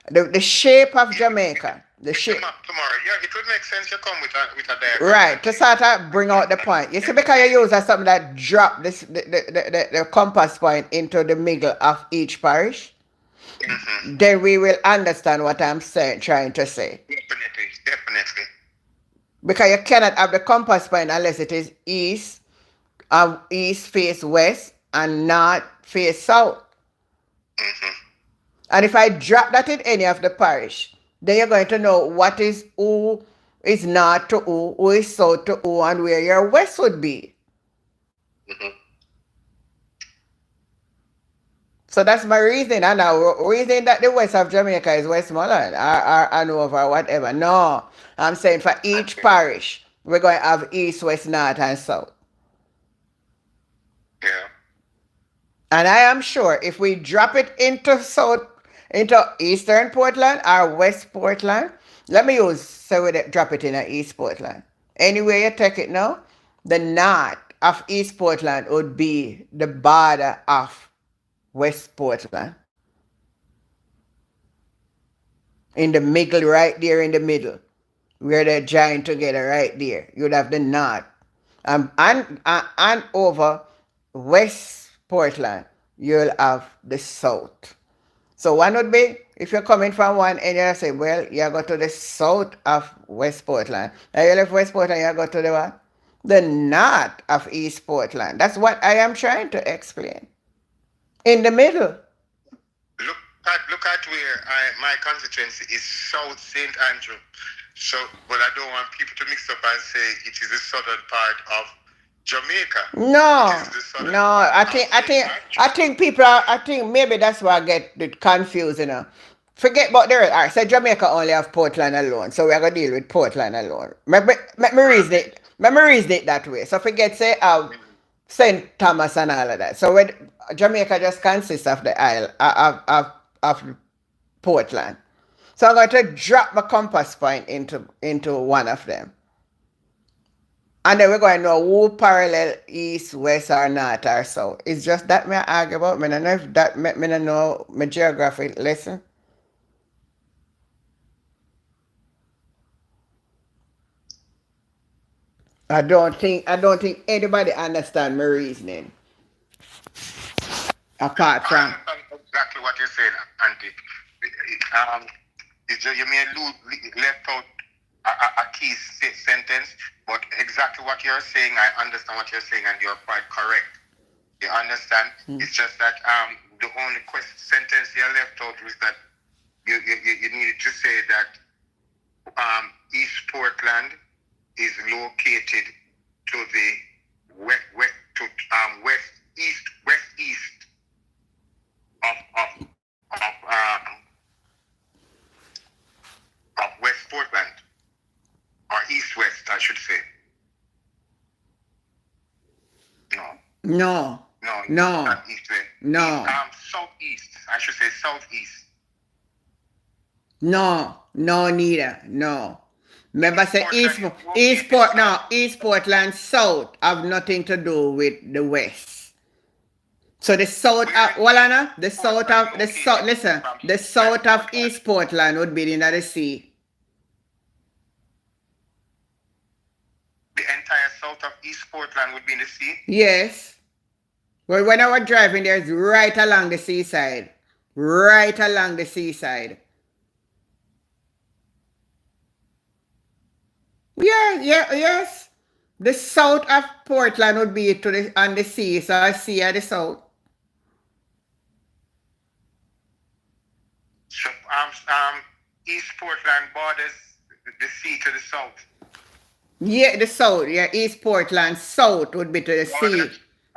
The shape of Jamaica, the shape. Tomorrow, yeah, it would make sense. You come with a diagram. Right, to sort of bring out the point. You see, because you use something that drop the compass point into the middle of each parish, then we will understand what I'm trying to say. Definitely. Because you cannot have the compass point unless it is east face west and north face south. And if I drop that in any of the parish, then you're going to know what is who is north to who is south to who, and where your west would be. So that's my reason. And now reason that the west of Jamaica is Westmoreland or Hanover or whatever. No, I'm saying for each parish, we're going to have east, west, north, and south. Yeah. And I am sure if we drop it into Eastern Portland or West Portland, let me drop it in East Portland. Anywhere you take it now, the north of East Portland would be the border of West Portland. In the middle, right there in the middle, where they're joined together right there, you'd have the north. And over West Portland, you'll have the south. So one would be, if you're coming from one end, you say, well, you go to the south of West Portland. And you left West Portland, you go to the what? The north of East Portland. That's what I am trying to explain. In the middle. Look at where my constituency is South St. Andrew. So, but I don't want people to mix up and say it is the southern part of Jamaica. No. I think maybe that's why I get it confused, you know. Forget about the rest. All right, so Jamaica only have Portland alone, so we're gonna deal with Portland alone. Let me reason it that way. So forget say St. Thomas and all of that. So when Jamaica just consists of the isle of Portland. So I'm going to drop my compass point into one of them. And then we're going to know who parallel east, west, or north, or south. It's just that me argue about. I don't know if that make me know my geography lesson. I don't think anybody understand my reasoning. Apart from. I understand exactly what you're saying, Auntie. You may left out a key sentence, but exactly what you're saying, I understand what you're saying, and you're quite correct. You understand? It's just that the only sentence you left out was that you needed to say that East Portland is located to the west east of West Portland, or east-west, I should say. No. Not east-west. No. Southeast. I should say southeast. No, neither. No. Remember, say East Portland South have nothing to do with the West. So the south of the south of East Portland would be in the sea. The entire south of East Portland would be in the sea? Yes. Well, when I was driving there, it's right along the seaside. Right along the seaside. Yes. The south of Portland would be on the sea, so I see at the south. So, East Portland borders the sea to the south. Yeah, the south. Yeah, East Portland south would be to the sea.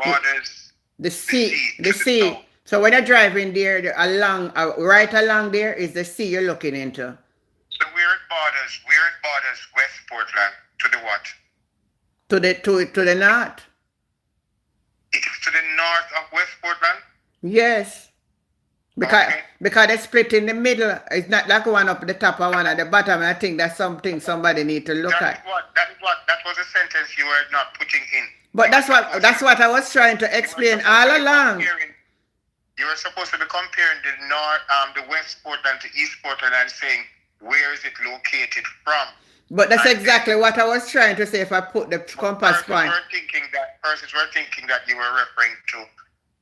Borders the sea. So when you're driving there, right along there is the sea you're looking into. So where it borders West Portland to the what? To the north. It is to the north of West Portland? Yes. Because they split in the middle. It's not like one up the top and one at the bottom. And I think that's something somebody need to look at. That was a sentence you were not putting in. But that's what I was trying to explain all along. You were supposed to be comparing the West Portland to East Portland and saying where is it located from. But that's exactly what I was trying to say if I put the compass point. Persons were thinking that you were referring to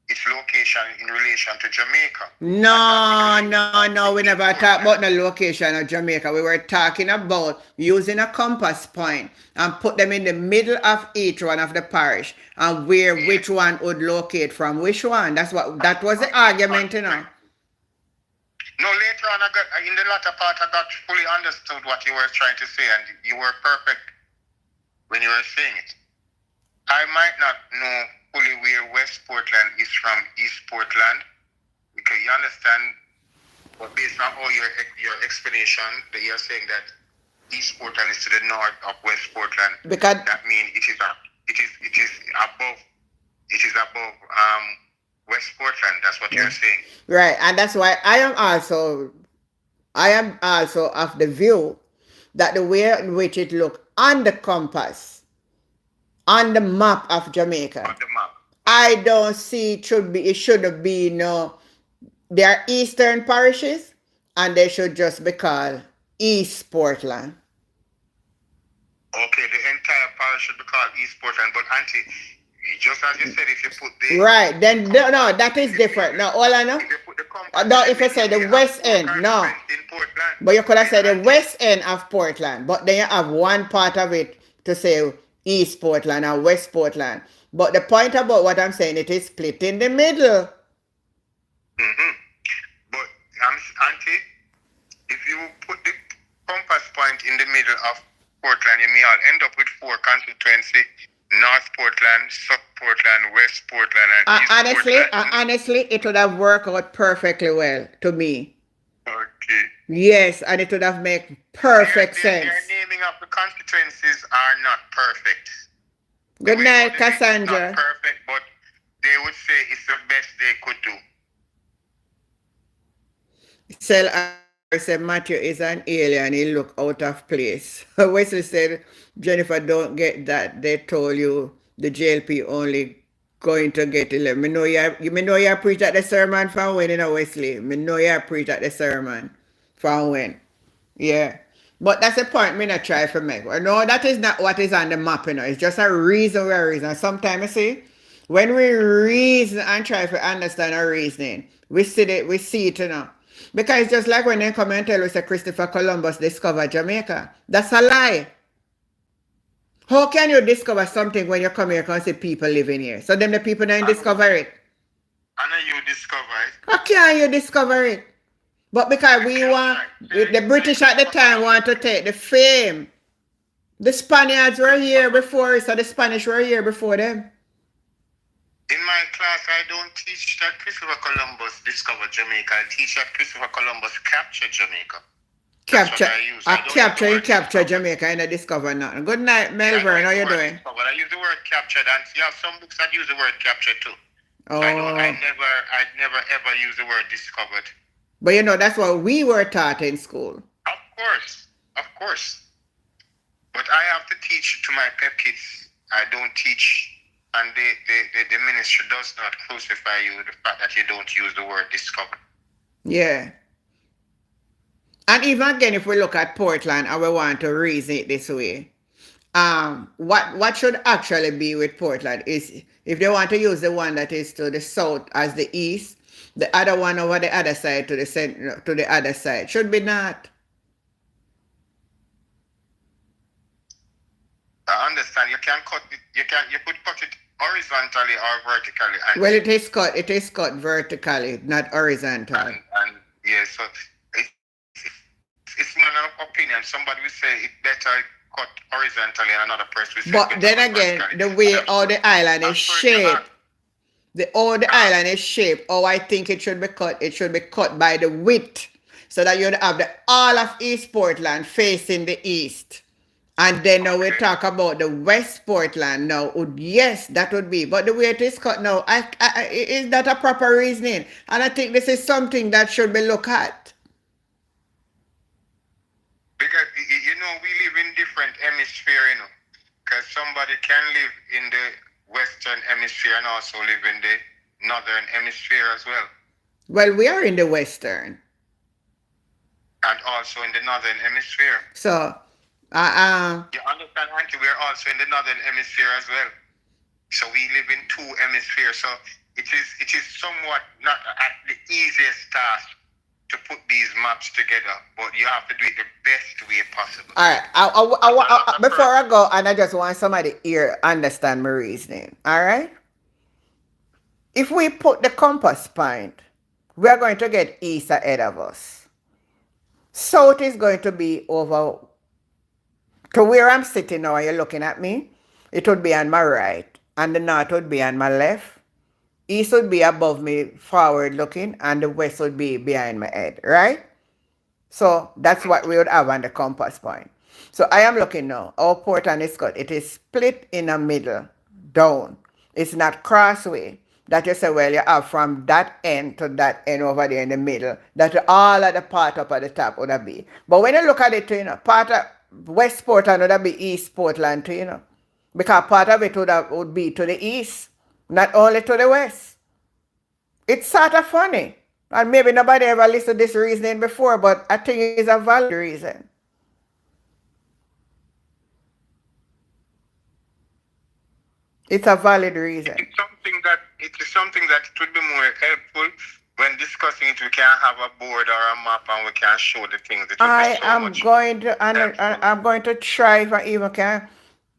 its location in relation to Jamaica. No, we never talked about the location of Jamaica. We were talking about using a compass point and put them in the middle of each one of the parish and which one would locate from which one. That was the argument, you know. No, later on, in the latter part, I got fully understood what you were trying to say, and you were perfect when you were saying it. I might not know fully where West Portland is from East Portland, because you understand, but based on all your explanation, that you're saying that East Portland is to the north of West Portland. Because that means it is above West Portland. That's what you're saying. Right, and that's why I am also of the view that the way in which it looks on the compass, on the map of Jamaica, on the map, I don't see it should be they are eastern parishes and they should just be called East Portland. Okay, the entire parish should be called East Portland, but Auntie, just as you said, if you put the... Right, then, no, that is different. No, all I know... If you say the west end, no. But you could have said the west end of Portland, but then you have one part of it to say East Portland or West Portland. But the point about what I'm saying, it is split in the middle. Mm-hmm. But, Auntie, if you put the compass point in the middle of Portland, you may all end up with 4 constituencies. North Portland, South Portland, West Portland, and East Portland. Honestly, it would have worked out perfectly well to me. Okay. Yes, and it would have made perfect sense. Their naming of the constituencies are not perfect. Good night, Cassandra. Not perfect, but they would say it's the best they could do. Said Matthew is an alien, he look out of place. Wesley said, Jennifer, don't get that. They told you the JLP only going to get 11. Me know you preach at the sermon from when, you know, Wesley. Me know you preach at the sermon from when. Yeah. But that's the point me not try to make. No, that is not what is on the map, you know. It's just a reason. Sometimes you see, when we reason and try to understand our reasoning, we see it, you know. Because it's just like when they come and tell us that Christopher Columbus discovered Jamaica. That's a lie. How can you discover something when you come here and see people living here? So then the people don't discover it. I know you discover it. How can you discover it? But because the British at the time want to take the fame. The Spaniards were here before, so the Spanish were here before them. In my class, I don't teach that Christopher Columbus discovered Jamaica. I teach that Christopher Columbus captured Jamaica. Capture Jamaica and I discover nothing. Good night, Melbourne. How you doing? But I use the word captured, and you have some books that use the word captured too. Oh. So I never ever use the word discovered. But you know, that's what we were taught in school. Of course. But I have to teach to my pep kids. I don't teach, and the ministry does not crucify you with the fact that you don't use the word discover. Yeah. And even again, if we look at Portland and we want to reason it this way, what should actually be with Portland is if they want to use the one that is to the south as the east, the other one over the other side to the center, to the other side should be not. I understand. You can cut it. You could cut it horizontally or vertically. And Well, it is cut vertically, not horizontal. And yeah, so it's not an opinion. Somebody will say it better cut horizontally, and another person will say. But then again, the way all the island is shaped, the island is shaped. Oh, I think it should be cut by the width, so that you'd have the all of East Portland facing the east. And then now we talk about the West Portland now. Yes, that would be. But the way it is cut now, is that a proper reasoning? And I think this is something that should be looked at. Because, we live in different hemispheres, Because somebody can live in the Western hemisphere and also live in the Northern hemisphere as well. Well, we are in the Western. And also in the Northern hemisphere. So, you understand, Auntie? We're also in the Northern hemisphere as well. So we live in two hemispheres. So it is somewhat not the easiest task to put these maps together, but you have to do it the best way possible. All right. Before I go, and I just want somebody here understand my reasoning. All right. If we put the compass point, we are going to get east ahead of us. South is going to be over to where I'm sitting now. You're looking at me. It would be on my right, and the north would be on my left. East would be above me, forward looking, and the west would be behind my head, right? So that's what we would have on the compass point. So I am looking now. Our Portland is cut. It is split in the middle, down. It's not crossway. That you say, well, you have from that end to that end over there in the middle. That all of the part up at the top would have be. But when you look at it, part of West Portland would have be East Portland too, because part of it would be to the east, not only to the west. It's sort of funny. And maybe nobody ever listened to this reasoning before, but I think it's a valid reason. It's a valid reason. It's something that it would be more helpful when discussing it. We can have a board or a map and we can show the things. I'm going to try if I even can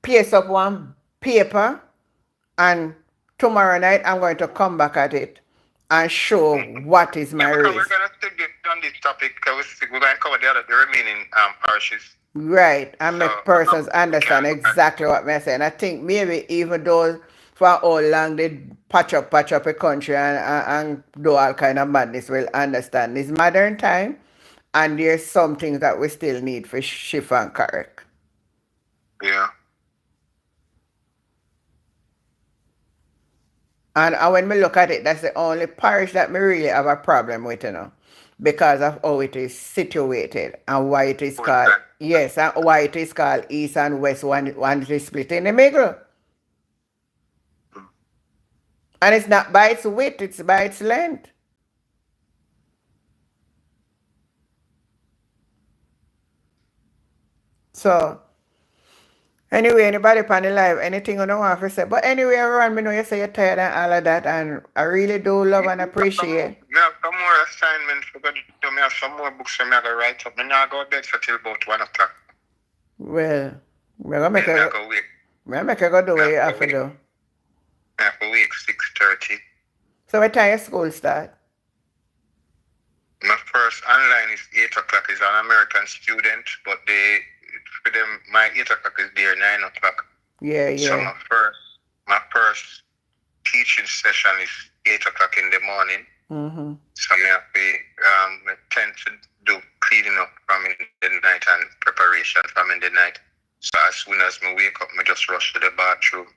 paste up one paper, and tomorrow night I'm going to come back at it and show what is my reason. We're going to still get on this topic because we're going to cover the remaining parishes. Right, and make persons understand exactly what I'm saying. I think maybe even those for how long they patch up a country and do all kind of madness will understand this modern time, and there's some things that we still need for shift and correct. Yeah. And when we look at it, that's the only parish that we really have a problem with, because of how it is situated and why it is called, yes, and why it is called East and West, one is split in the middle. And it's not by its width, it's by its length. So, anyway, anybody on the live, anything you don't want to say? But anyway, everyone, I know you say you're tired and all of that, and I really do love and appreciate. I have some more assignments. I have some more books I'm going to write up. I'm not going to bed for till about 1 o'clock. Well, we're going to make a go do what you have to do. I have to wake 6:30. So what time your school start? My first online is 8 o'clock. Is an American student, but for them, my 8 o'clock is there 9 o'clock. Yeah. So my first teaching session is 8 o'clock in the morning. Mm-hmm. So I have to tend to do cleaning up from in the night and preparation from in the night. So as soon as I wake up, I just rush to the bathroom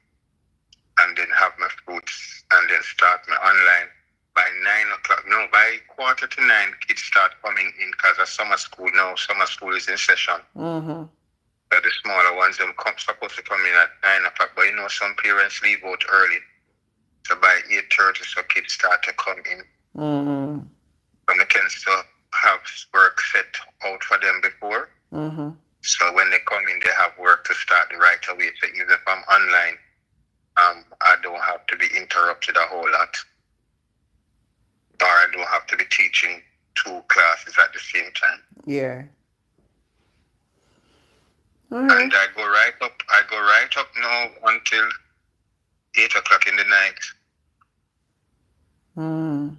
and then have my fruits and then start my online. By 9 o'clock, by 8:45, kids start coming in because of summer school now. Summer school is in session. Mm-hmm. But the smaller ones, them supposed to come in at 9 o'clock. But you know, some parents leave out early. So by 8:30, so kids start to come in. Mm-hmm. And they can still have work set out for them before. Mm-hmm. So when they come in, they have work to start right away. So even if I'm online, I don't have to be interrupted a whole lot. Or I don't have to be teaching 2 classes at the same time. Yeah. Right. And I go right up now until 8 o'clock in the night. Mm.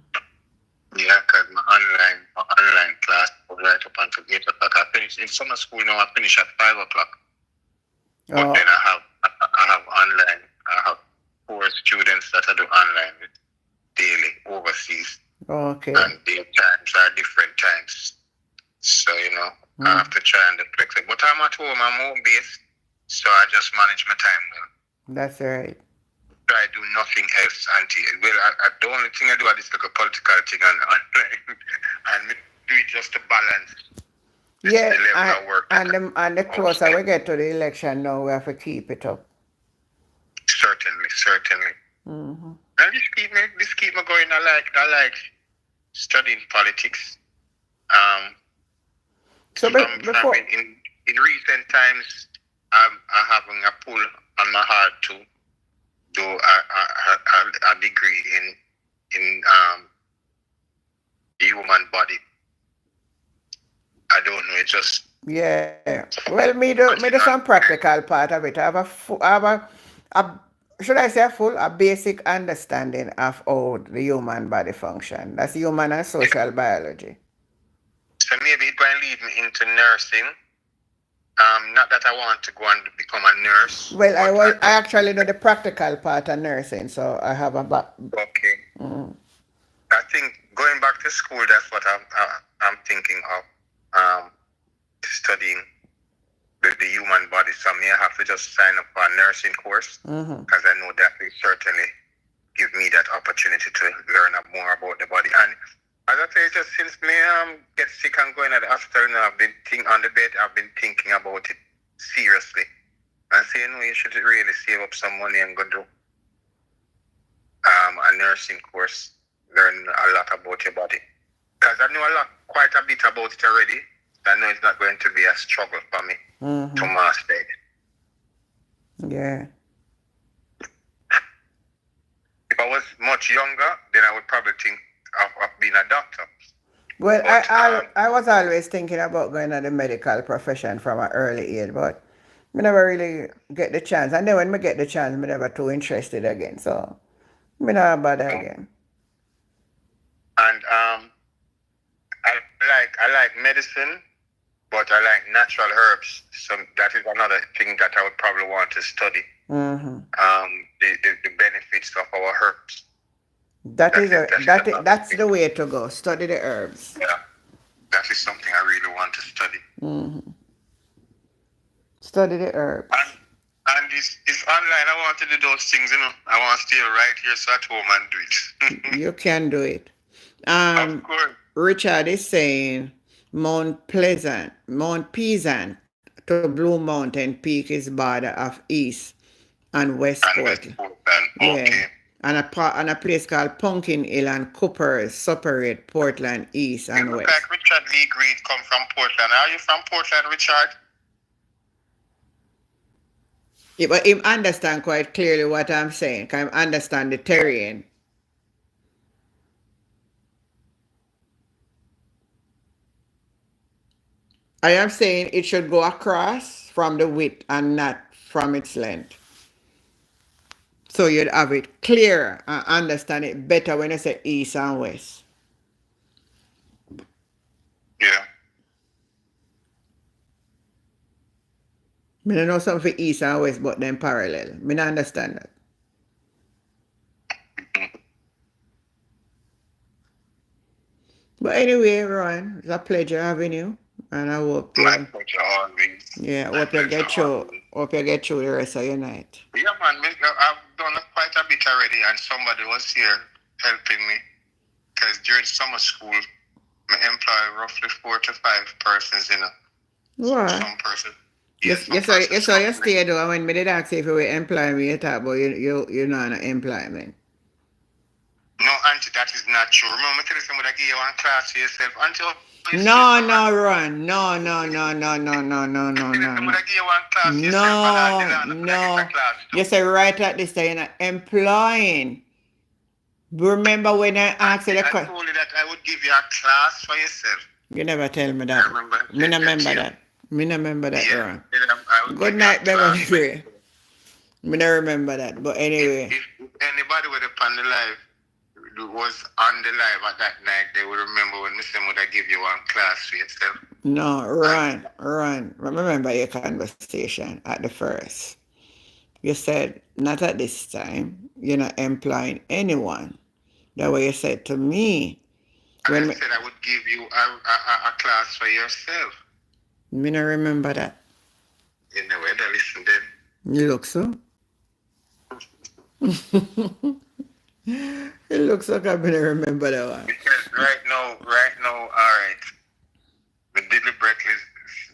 Yeah, because my online class goes right up until 8 o'clock. I finish in summer school now. I finish at 5 o'clock. But then I have online. I have 4 students that I do online with daily overseas. Okay. And their times are different times. So, you know, I have to try and be flexible. But I'm at home, I'm home based, so I just manage my time well. That's right. I do nothing else until, the only thing I do is like a political thing and do it just to balance. Yeah, the level of work. And the closer we get to the election now, we have to keep it up. Certainly. Mm-hmm. And this keep me going. I like studying politics. So before in recent times, I'm having a pull on my heart to do a degree in the human body. I don't know. It just Well, me do some practical part of it. I have a should I say a basic understanding of how the human body function. That's human and social biology. So maybe it going to lead me into nursing. Not that I want to go and become a nurse. Well, I actually know the practical part of nursing, so I have a Okay. Mm. I think going back to school, that's what I'm thinking of. Studying the human body. So I may have to just sign up for a nursing course because I know that will certainly give me that opportunity to learn more about the body. And as I say, just since me get sick and going at the hospital now, I've been on the bed, I've been thinking about it seriously. And saying, you should really save up some money and go do a nursing course, learn a lot about your body. Because I know quite a bit about it already. I know it's not going to be a struggle for me to master it. Yeah. If I was much younger, then I would probably think of being a doctor. Well, I was always thinking about going to the medical profession from an early age, but I never really get the chance. And then when I get the chance, I never too interested again. So I never bother again. And I like medicine, but I like natural herbs. So that is another thing that I would probably want to study. The benefits of our herbs. That's the way to go. Study the herbs. Yeah, that is something I really want to study. Study the herbs. And it's online. I want to do those things, I want to stay right here so at home and do it. You can do it. Of course. Richard is saying Mount Pleasant to Blue Mountain Peak is border of East and West Portland. Okay. Yeah. And a place called Pumpkin Hill and Coopers separate Portland East and West. Like Richard Lee Greed come from Portland. Are you from Portland, Richard? Yeah, but him understand quite clearly what I'm saying. Can him understand the terrain. I am saying it should go across from the width and not from its length. So you'd have it clear and understand it better when you say east and west. Yeah. I don't know something for east and west, but then parallel. I don't understand that. But anyway, Ron, it's a pleasure having you. And I hope you get through the rest of your night. Yeah, man. I've done quite a bit already, and somebody was here helping me. Because during summer school, I employ roughly 4 to 5 persons, Wow. Some person. Yes, so you stay though. When me did ask you if you will employ me, you talk about you know an employment. No, Auntie, that is not true. Remember, tell you somebody that give you one class to yourself. Auntie, No, Ron. No. Somebody give you one class to yourself and all the land No. class. You say right at this time, you're not employing. Remember when I asked you the I question? told you that I would give you a class for yourself. You never tell me that. Me not remember that. Me not remember that, Yeah, Ron. I would Good give you a night, Beverly class. Gray. Me not remember that. But anyway. If anybody would have on the live, was on the live at that night, they would remember when Mr. Muda give you one class for yourself. No, Ron. Remember your conversation at the first. You said, not at this time. You're not employing anyone. That way you said to me. I said I would give you a class for yourself. Me not remember that. You know where to listen then. You look so. It looks like I better remember that one. Because right now, all right. But deliberately,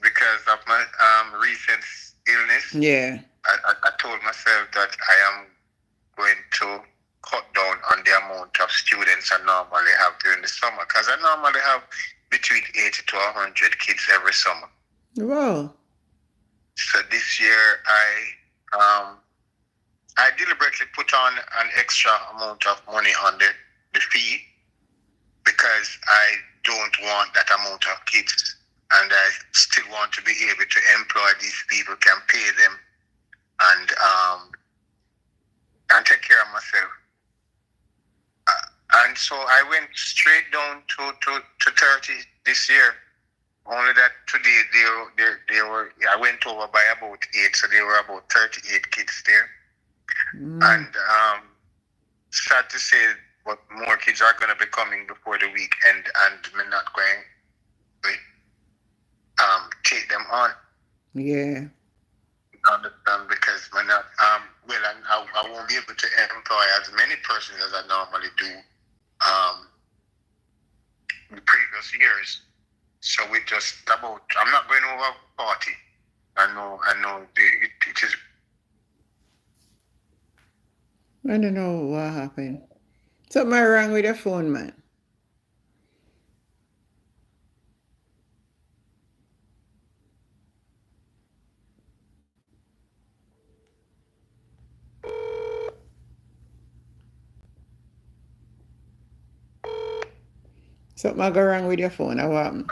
because of my recent illness, yeah, I told myself that I am going to cut down on the amount of students I normally have during the summer. Because I normally have between 80 to 100 kids every summer. Wow. So this year, I deliberately put on an extra amount of money on the fee because I don't want that amount of kids, and I still want to be able to employ these people, can pay them, and take care of myself. And so I went straight down to 30 this year. Only that today they were I went over by about 8, so there were about 38 kids there. And sad to say, but more kids are going to be coming before the weekend, and we're not going to take them on. Yeah. Understand, because we're not I won't be able to employ as many persons as I normally do in previous years. So we just about, I'm not going over 40. I know it is. I don't know what happened. Something wrong with your phone, man. Something go wrong with your phone. What happened?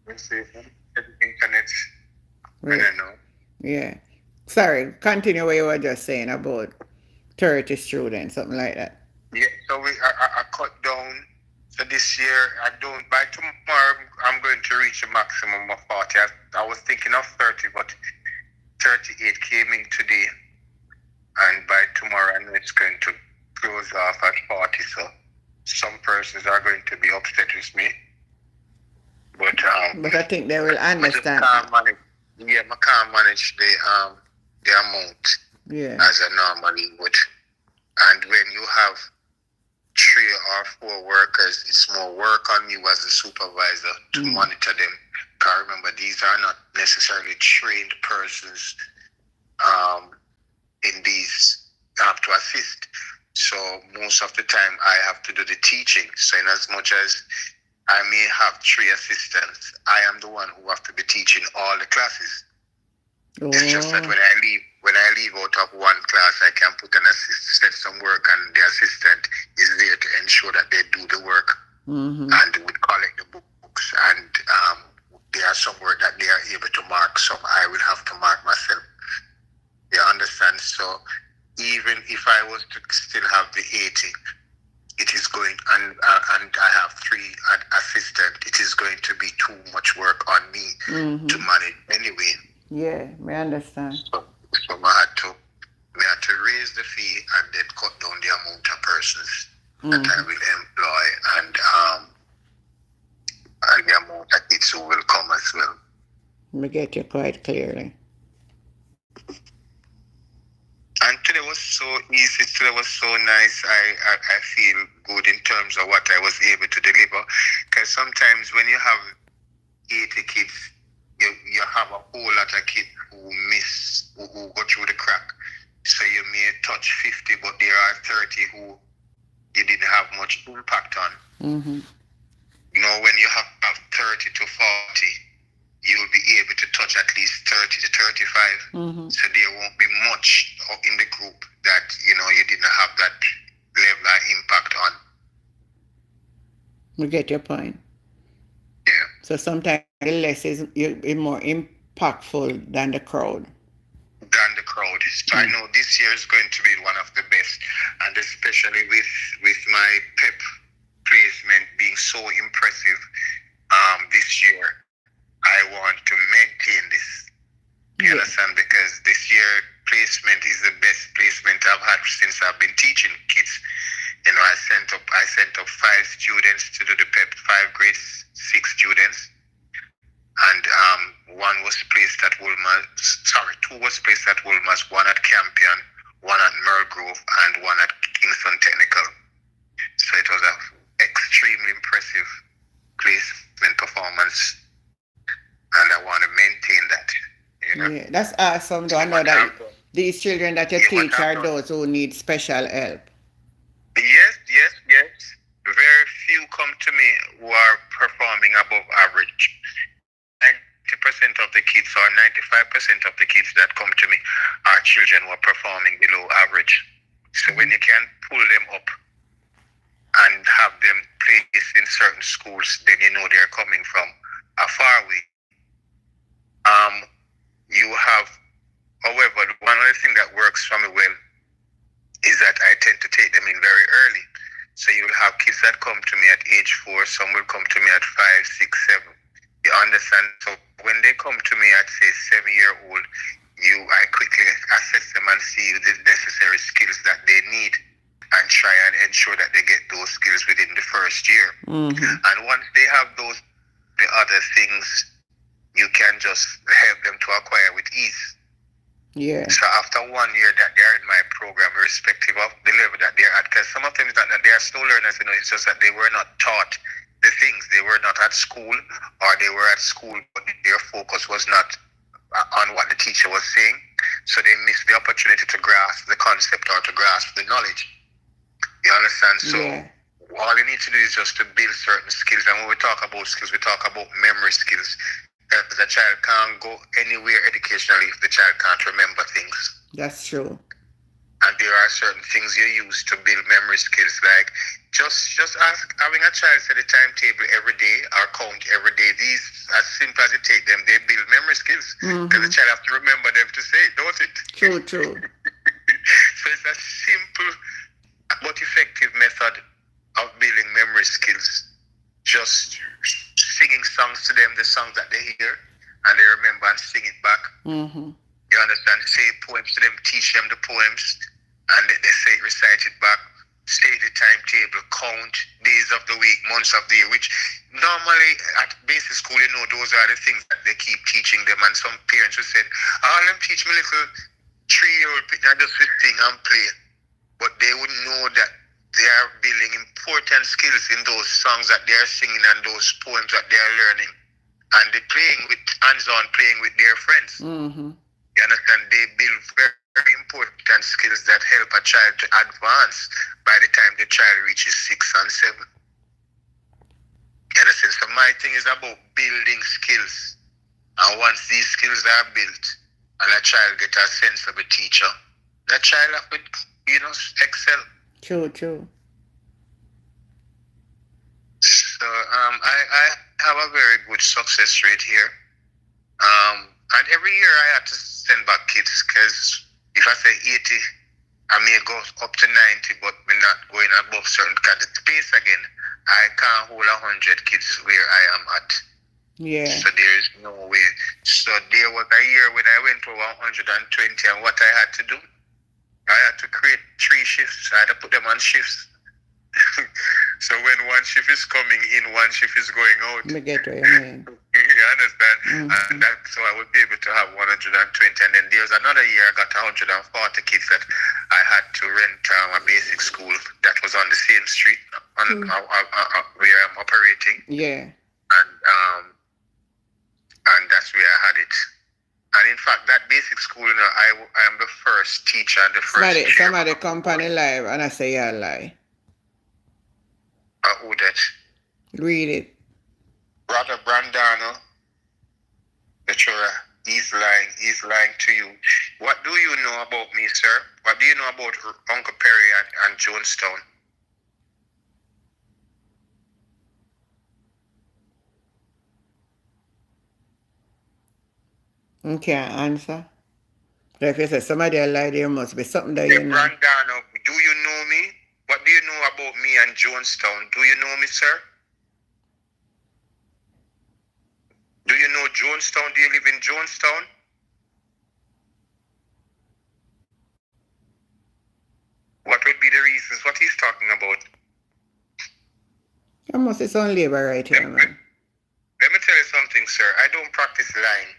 Let's see. Internet. Right. I don't know. Yeah. Sorry, continue what you were just saying about 30 students, something like that. Yeah, so I cut down. So this year, by tomorrow, I'm going to reach a maximum of 40. I was thinking of 30, but 38 came in today. And by tomorrow, I know it's going to close off at 40. So some persons are going to be upset with me. But I think they will understand. I can't manage the amount as I normally would. And when you have 3 or 4 workers, it's more work on you as a supervisor to monitor them. Because remember, these are not necessarily trained persons in these. I have to assist. So most of the time, I have to do the teaching. So in as much as I may have 3 assistants, I am the one who have to be teaching all the classes. Oh. It's just that when I leave out of one class, I can put set some work, and the assistant is there to ensure that they do the work and would collect the books. And there are some work that they are able to mark, some I will have to mark myself. You understand? So even if I was to still have the 80, it is going, and I have 3 assistants, it is going to be too much work on me to manage anyway. Yeah, I understand. So I had to raise the fee and then cut down the amount of persons that I will employ, and the amount of kids who will come as well. I get you quite clearly. And today was so easy, today was so nice. I feel good in terms of what I was able to deliver. Because sometimes when you have 80 kids you have a whole lot of kids who go through the crack. So you may touch 50, but there are 30 who you didn't have much impact on. Mm-hmm. You know, when you have 30 to 40, you'll be able to touch at least 30 to 35. Mm-hmm. So there won't be much in the group that, you know, you didn't have that level of impact on. We get your point. Yeah. So sometimes the less is more impactful than the crowd. Than the crowd. So I know this year is going to be one of the best, and especially with my PEP placement being so impressive this year, I want to maintain this. You understand? Because this year placement is the best placement I've had since I've been teaching kids. You know, I sent up 5 students to do the PEP, 5 grade 6 students. And one was placed at Woolmers, 2 was placed at Woolmers, 1 at Campion, 1 at Merle Grove, and 1 at Kingston Technical. So it was an extremely impressive placement performance, and I want to maintain that. You know? Yeah, that's awesome. So I know that these children that you teach are those who need special help. Yes. Very few come to me who are performing above average. 90% of the kids or 95% of the kids that come to me are children who are performing below average. So when you can pull them up and have them placed in certain schools, then you know they're coming from a far way. You have, however, one other thing that works for me well is that I tend to take them in very early. So you'll have kids that come to me at age 4, some will come to me at 5, 6, 7. You understand? So when they come to me at, say, 7-year-old, I quickly assess them and see the necessary skills that they need and try and ensure that they get those skills within the first year. Mm-hmm. And once they have the other things, you can just help them to acquire with ease. Yeah. So after 1 year that they're in my program, irrespective of the level that they're at, because some of them is not that they are slow learners, you know, it's just that they were not taught the things. They were not at school, or they were at school, but their focus was not on what the teacher was saying. So they missed the opportunity to grasp the concept or to grasp the knowledge. You understand? So all you need to do is just to build certain skills. And when we talk about skills, we talk about memory skills. Because a child can't go anywhere educationally if the child can't remember things. That's true. And there are certain things you use to build memory skills, like just ask, having a child set a timetable every day or count every day. These, as simple as you take them, they build memory skills. Because the child has to remember them to say it, don't it? True. So it's a simple but effective method of building memory skills. Just singing songs to them, the songs that they hear, and they remember and sing it back. Mm-hmm. You understand? Say poems to them, teach them the poems, and they say recite it back. Say the timetable, count days of the week, months of the year, which normally at basic school, you know, those are the things that they keep teaching them. And some parents will say, let me teach my little 3-year-old picture just to sing and play. But they wouldn't know that they are building important skills in those songs that they are singing and those poems that they are learning. And they're playing with, hands-on playing with their friends. Mm-hmm. You understand? They build very, very important skills that help a child to advance by the time the child reaches 6 and 7. You understand? So my thing is about building skills. And once these skills are built and a child gets a sense of a teacher, that child will, excel. True. So I have a very good success rate here. And every year I have to send back kids, because if I say 80, I may go up to 90, but we're not going above certain kind of space again. I can't hold 100 kids where I am at. Yeah. So there is no way. So there was a year when I went over 120, and what I had to do, I had to create 3 shifts. I had to put them on shifts. So when one shift is coming in, one shift is going out. Me get what you mean. You understand? Mm-hmm. And so I would be able to have 120. And then there's another year I got 140 kids that I had to rent a basic school that was on the same street where I'm operating. Yeah. And that's that's where I had it. And in fact, that basic school, you know, I am the first teacher and the first Somebody company live and I say you lie. Who that? Read it. Brother Brandano, lecturer, he's lying to you. What do you know about me, sir? What do you know about Uncle Perry and Jonestown? You can't answer. If you say somebody lied, there must be something that you know. Brandano, do you know me? What do you know about me and Jonestown? Do you know me, sir? Do you know Jonestown? Do you live in Jonestown? What would be the reasons? What he's talking about? I must say some labor right here, man. Let me tell you something, sir. I don't practice lying.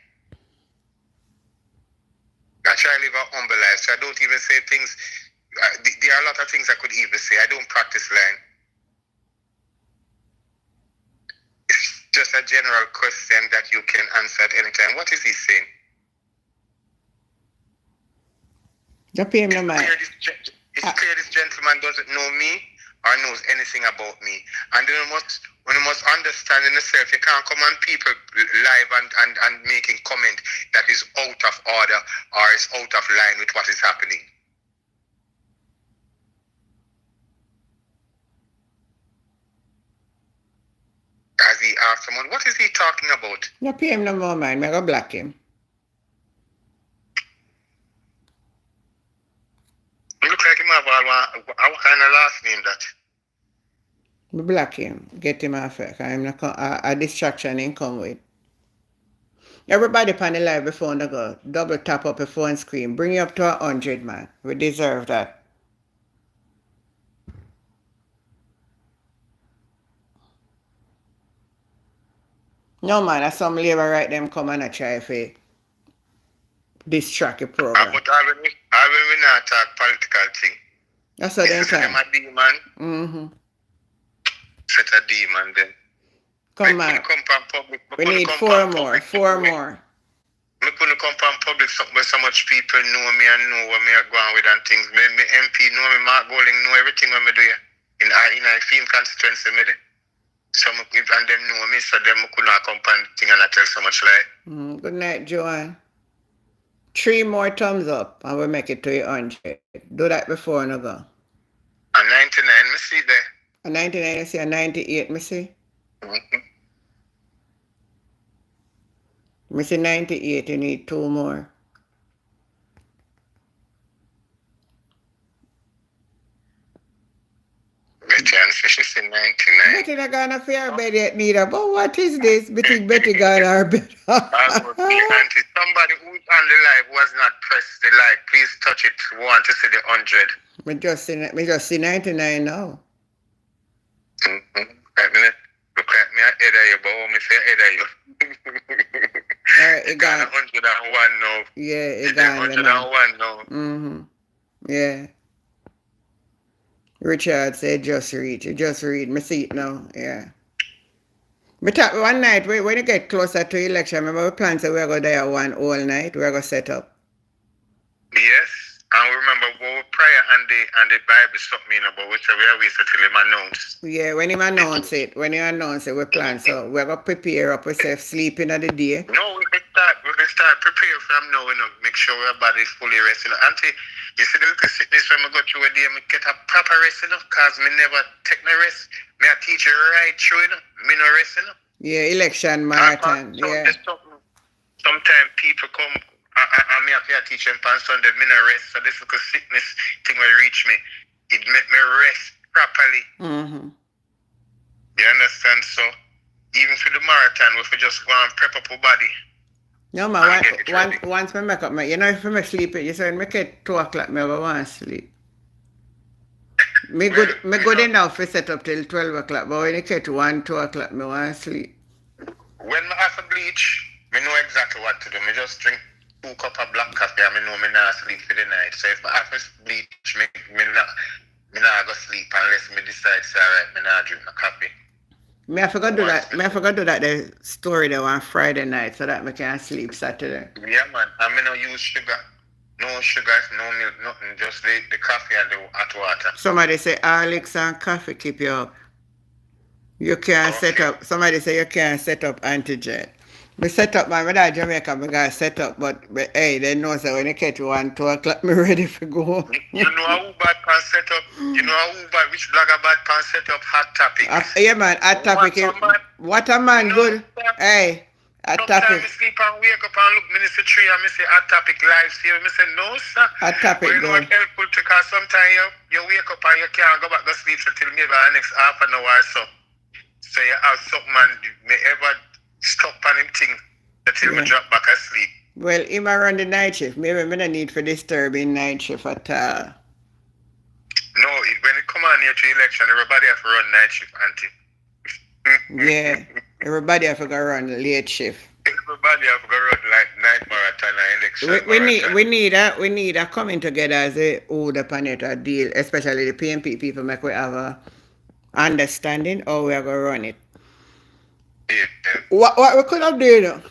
I try to live a humble life, so I don't even say things. There are a lot of things I could even say. I don't practice lying. It's just a general question that you can answer at any time. What is he saying? Don't pay him no mind. It's clear this gentleman doesn't know me or knows anything about me. And then you must understand in yourself, you can't come on people live and making comment that is out of order or is out of line with what is happening. As he asked someone, what is he talking about? No pay him no more, man. I'm going to block him. You look like him have our kind of last name that. We block him. Get him off it. I'm not a distraction in come with. Everybody on the live before they go. Double tap up your phone screen. Bring you up to 100, man. We deserve that. No, man. That's some labor right them come and try to distract your program. But I will not talk political thing. That's what they say. Them a demon. Mm-hmm. Set a demon then. Come on. We need 4 more. 4 more. I couldn't come from public where so much people know me and know what me are going with and things. Me MP know me, Mark Golding know everything what me do in a film constituency me do. So and them know me, so them couldn't come from thing and I tell so much lie. Good night, Joanne. 3 more thumbs up and we'll make it to 100. Do that before and go. A 99, me see there. A 99, I see a 98, me see. Me see 98, you need 2 more. Betty and Fishy see 99. Betty not gonna fear bed yet neither. But what is this? Betty got our bed. Somebody who's on the live was not pressed the like. Please touch it. We want to see the 100. Me just see 99 now. Look at me ahead of you, but when me say ahead of you. Alright, it gone. 101 now. Yeah, it gone. 101 now. Mm-hmm. Yeah. Richard said just read. You just read. Me see it now. Yeah. Me talk one night, when you get closer to election, remember we plan to we're going to there one whole night. We're going to set up. Yes. And remember, prayer and the Bible something, you know, but we say we are waiting till him announce. Yeah, when him announce it, we plan. So we're going to prepare up ourselves, sleeping at the day. No, we can start prepare from now, you know, make sure our body is fully rested. Auntie, you see the little sickness when we go through a day, I get a proper rest, you know, because me never take no rest. Me a teach you right through, you know, me no rest, you know. Yeah, election marathon, yeah. Sometimes people come, and me have to teach them on Sunday, me no rest. So this little sickness thing will reach me. It make me rest properly. Mm-hmm. You understand? So, even for the marathon, we just go and prep up our body. No, man, once I make up, you know, if I sleep, you say, make it 2 o'clock, I want to sleep. Me good enough to set up till 12 o'clock, but when it get to 1, 2 o'clock, I want to sleep. When I have a bleach, I know exactly what to do. I just drink 2 cups of black coffee and I know I not sleep for the night. So if I have a bleach, I not go sleep unless I decide, say, alright, I not drink no coffee. Me I forgot do that. Me I forgot do that the story there on Friday night so that me can sleep Saturday. Yeah, man. I mean, no use sugar. No sugar, no milk, nothing. Just the coffee and the hot water. Somebody say Alex and coffee keep you up. You can't set up. Somebody say you can't set up antigen. Me set up my dad Jamaica, me got set up, but hey, they know so when you catch 1, 2 o'clock, me ready for go. You know how bad pan set up? You know how bad which blogger bad pan set up hot topic? Yeah man, hot topic. What a man good. Hey, hot topic. Sometimes I sleep and wake up and look Minister 3 and I say hot topic live here. I say no sir. Hot topic you know what helpful because sometimes you wake up and you can't go back to sleep till maybe the next half an hour or so. So you have something man may ever stop on him thing until we drop back asleep. Well, he might run the night shift. Maybe I don't need for disturbing night shift at all. No, when it come on here to election, everybody have to run night shift, auntie. Yeah, everybody have to go run late shift. Everybody have to go run like night marathon and election. We need a coming together as a older planet a deal, especially the PNP people make we have a understanding how we are going to run it. Yeah. What we could have done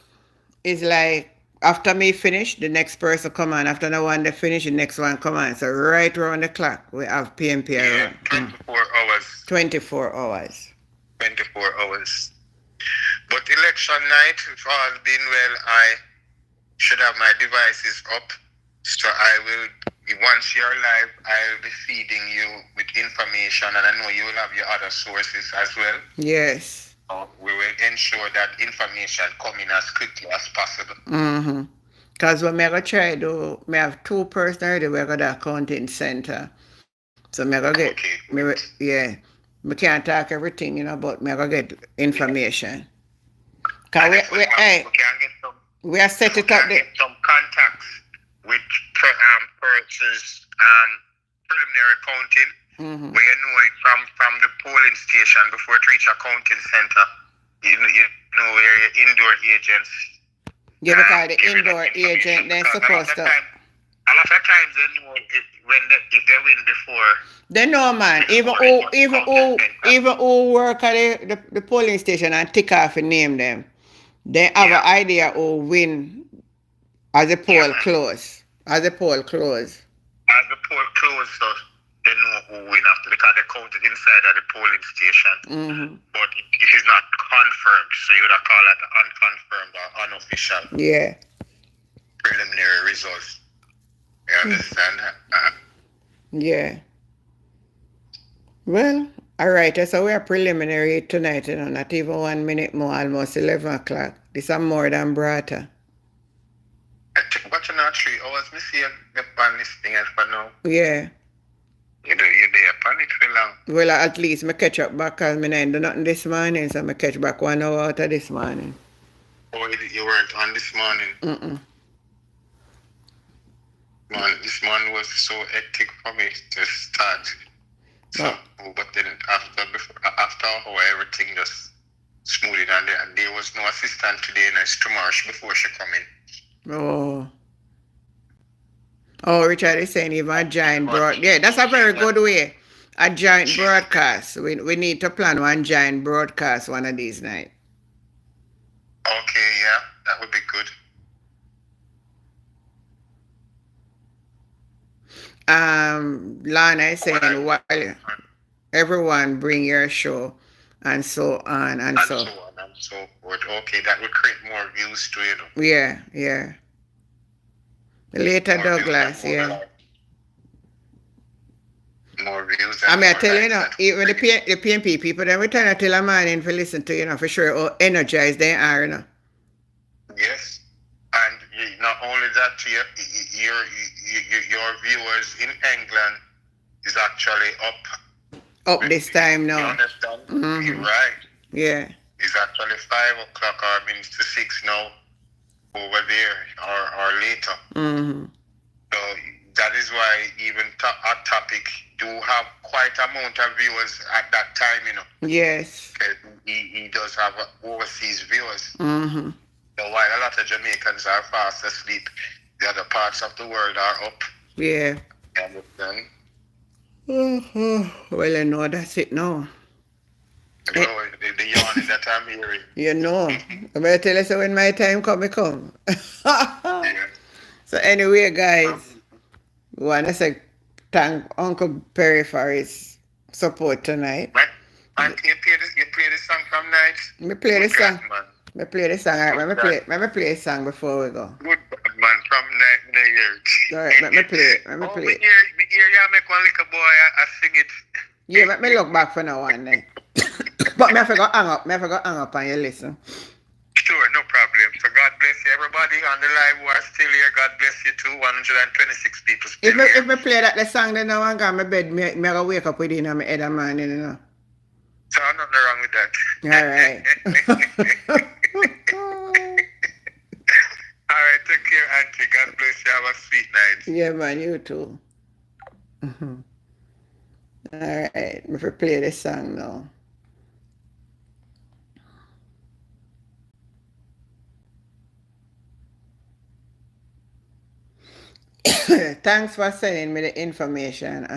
is like after me finish, the next person come on. After the one they finish, the next one come on. So right around the clock, we have PNP around. 24 hours. 24 hours. 24 hours. But election night, if all being well, I should have my devices up. So I will, once you're live, I'll be feeding you with information, and I know you will have your other sources as well. Yes. We will ensure that information come in as quickly as possible. Mm-hmm. Because when I go try to, I have 2 persons already, we go to the accounting center. So I go get, we can't talk everything, but I go get information. Because we are set it up there. Some contacts with persons preliminary counting. Mm-hmm. Where you know it from the polling station before it reach accounting center. You know where your indoor agents. Yeah, because the indoor agent they're supposed to. A lot of times they know if they win before. They know man. Even who work at the polling station and tick off and name them. They have an idea who win as the poll close. As the poll close. So they know who win after because they counted inside of the polling station. Mm-hmm. But it is not confirmed, so you would have called it unconfirmed or unofficial. Yeah. Preliminary results. You understand? Yeah. Well, all right. So we are preliminary tonight, not even 1 minute more, almost 11 o'clock. This is more than Brata. But you're not 3 hours. Me see you on this thing for now. Yeah. You're there upon it for long. Well, at least I catch up back because I didn't do nothing this morning, so I catch back 1 hour out of this morning. Oh, you weren't on this morning? Mm-mm. Man, this morning was so hectic for me to start. So, but then after a while, everything just smoothed and there was no assistant today, and it's tomorrow before she come in. Oh, Richard is saying even a giant broadcast. Yeah, that's a very good way. A giant broadcast. We need to plan one giant broadcast one of these nights. Okay, yeah, that would be good. Lana is saying, while everyone bring your show and so on and so on and so forth. Okay, that will create more views to it. Yeah. Later, more Douglas, More views. I tell you, even the PNP people, then we turn till a morning for listen to, for sure, how energized they are, Yes. And not only that, your viewers in England is actually up this time now. You understand? Mm-hmm. You're right. Yeah. It's actually 5 o'clock or minutes to 6 now over there or later. Mm-hmm. So that is why even our topic do have quite amount of viewers at that time, Yes. He does have overseas viewers. Mm-hmm. So while a lot of Jamaicans are fast asleep, the other parts of the world are up. Yeah. You understand? Well, I know that's it now. Oh, the yawning that I'm hearing. You know. I better tell you so when my time come, it come. Yeah. So anyway, guys, we want to say thank Uncle Perry for his support tonight. Man, and you play this song from night? Me play this song. Man. Me play this song. Alright, let me play a song before we go. Good man from New York. Alright, let me play it. Let me Oh, play me it. hear you make one little boy, I sing it. Yeah, let me look back for now one then. But me I forgot hang up. Me I forgot hang up and you listen. Sure, no problem. So God bless you, everybody on the live who are still here. God bless you too. 126 people still here. If me play that the song then now and go my bed, me I go wake up with it in my head and man, you know. So nothing wrong with that. Alright. Alright, take care, Auntie. God bless you. Have a sweet night. Yeah, man, you too. Alright, if I play this song now. Thanks for sending me the information.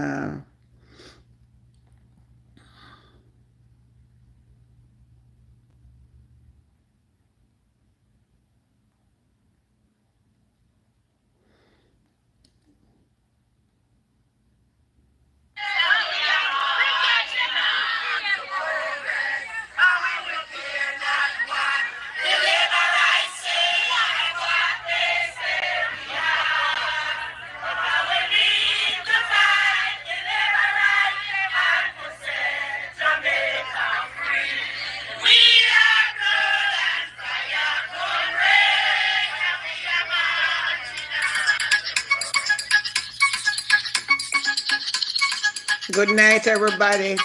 Good night, everybody.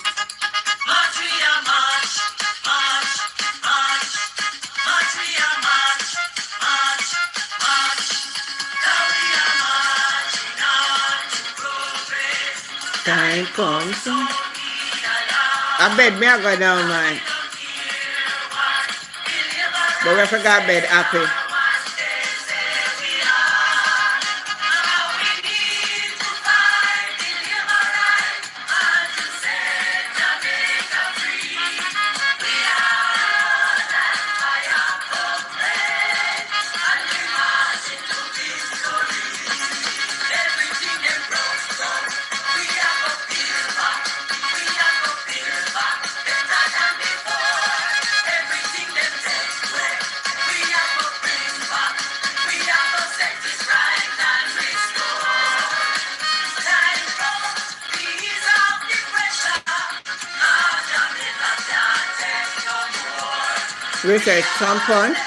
Time comes. I bet me I go down, man. But we forgot bed happy. Research some punch.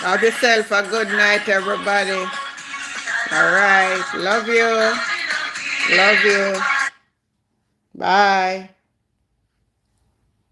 Have yourself a good night, everybody. All right. Love you. Love you. Bye.